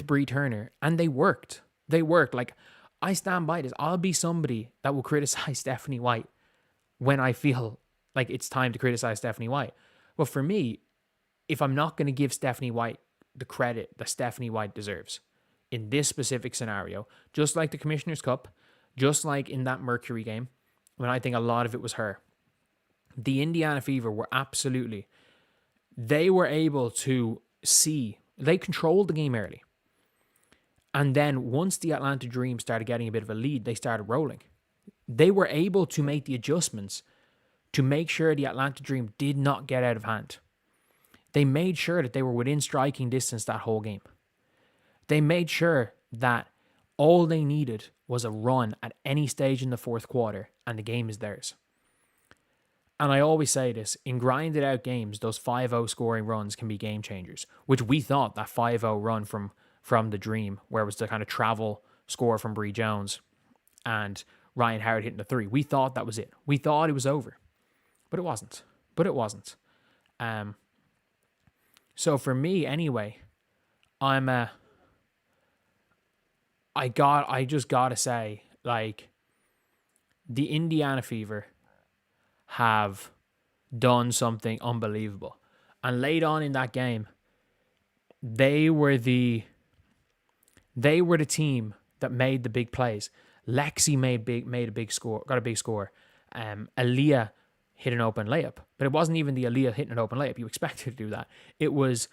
A: Bree Turner, and they worked. Like, I stand by this. I'll be somebody that will criticize Stephanie White when I feel like it's time to criticize Stephanie White. But for me, if I'm not going to give Stephanie White the credit that Stephanie White deserves in this specific scenario, just like the Commissioner's Cup, just like in that Mercury game, when I think a lot of it was her, the Indiana Fever were they were able to see, they controlled the game early. And then once the Atlanta Dream started getting a bit of a lead, they started rolling. They were able to make the adjustments to make sure the Atlanta Dream did not get out of hand. They made sure that they were within striking distance that whole game. They made sure that all they needed was a run at any stage in the fourth quarter, and the game is theirs. And I always say this, in grinded out games, those 5-0 scoring runs can be game changers, which we thought that 5-0 run from the Dream, where it was the kind of travel score from Bree Jones and Ryan Howard hitting the three. We thought that was it. We thought it was over. But it wasn't. So for me, anyway, I just gotta say, like, the Indiana Fever have done something unbelievable. And late on in that game, they were the team that made the big plays. Lexi made a big score, got a big score. Aaliyah hit an open layup, but it wasn't even the Aaliyah hitting an open layup. You expected to do that. It was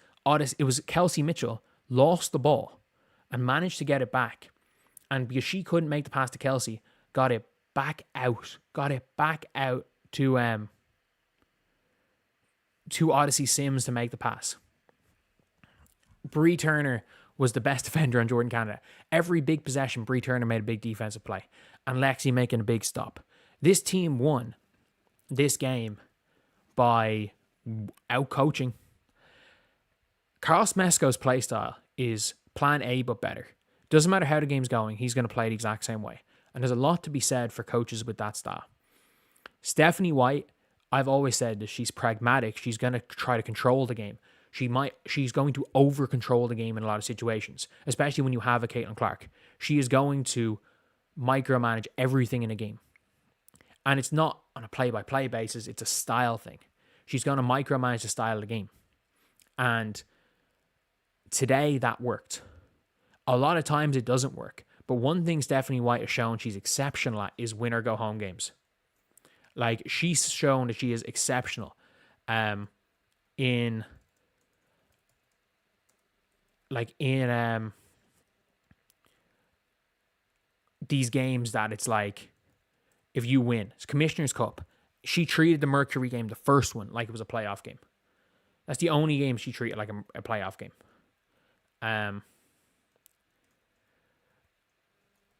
A: Kelsey Mitchell lost the ball and managed to get it back. And because she couldn't make the pass to Kelsey, got it back out to Odyssey Sims to make the pass. Bree Turner was the best defender on Jordan Canada. Every big possession, Bree Turner made a big defensive play. And Lexi making a big stop. This team won this game by out-coaching. Carlos Mesco's play style is plan A but better. Doesn't matter how the game's going, he's going to play the exact same way. And there's a lot to be said for coaches with that style. Stephanie White, I've always said that she's pragmatic. She's going to try to control the game. She's going to over-control the game in a lot of situations, especially when you have a Caitlin Clark. She is going to micromanage everything in a game. And it's not on a play-by-play basis, it's a style thing. She's going to micromanage the style of the game. And today that worked. A lot of times it doesn't work. But one thing Stephanie White has shown she's exceptional at is win or go home games. Like, she's shown that she is exceptional in these games that it's like, if you win, it's Commissioner's Cup. She treated the Mercury game, the first one, like it was a playoff game. That's the only game she treated like a playoff game.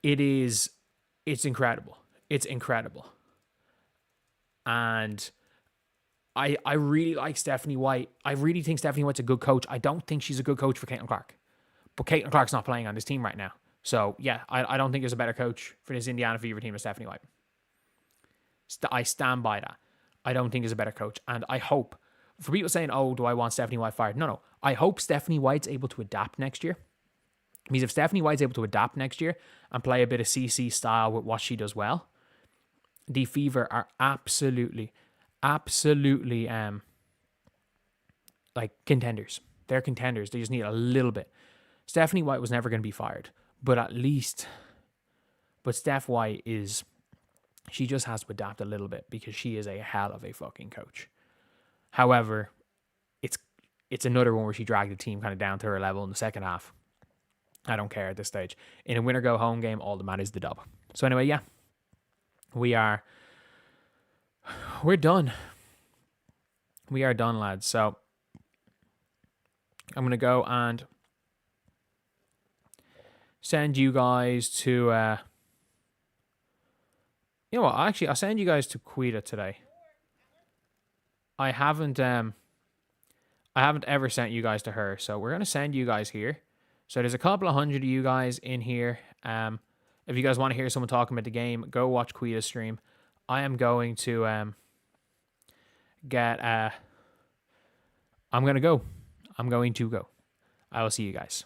A: It's incredible. It's incredible. And I really like Stephanie White. I really think Stephanie White's a good coach. I don't think she's a good coach for Caitlin Clark. But Caitlin Clark's not playing on this team right now. So, yeah, I don't think there's a better coach for this Indiana Fever team than Stephanie White. I stand by that. I don't think there's a better coach. And I hope, for people saying, oh, do I want Stephanie White fired? No. I hope Stephanie White's able to adapt next year. Because if Stephanie White's able to adapt next year and play a bit of CC style with what she does well, the Fever are absolutely like contenders. They're contenders. They just need a little bit. Stephanie White was never going to be fired, but Steph White she just has to adapt a little bit because she is a hell of a fucking coach. However, it's another one where she dragged the team kind of down to her level in the second half. I don't care at this stage. In a win or go home game, all that matters is the dub. So anyway, yeah. We're done. We are done, lads. So I'm going to go and send you guys to... you know what? Actually, I'll send you guys to Quita today. I haven't ever sent you guys to her. So we're going to send you guys here. So there's a couple of hundred of you guys in here. If you guys want to hear someone talking about the game, go watch Quita's stream. I am going to I'm going to go. I will see you guys.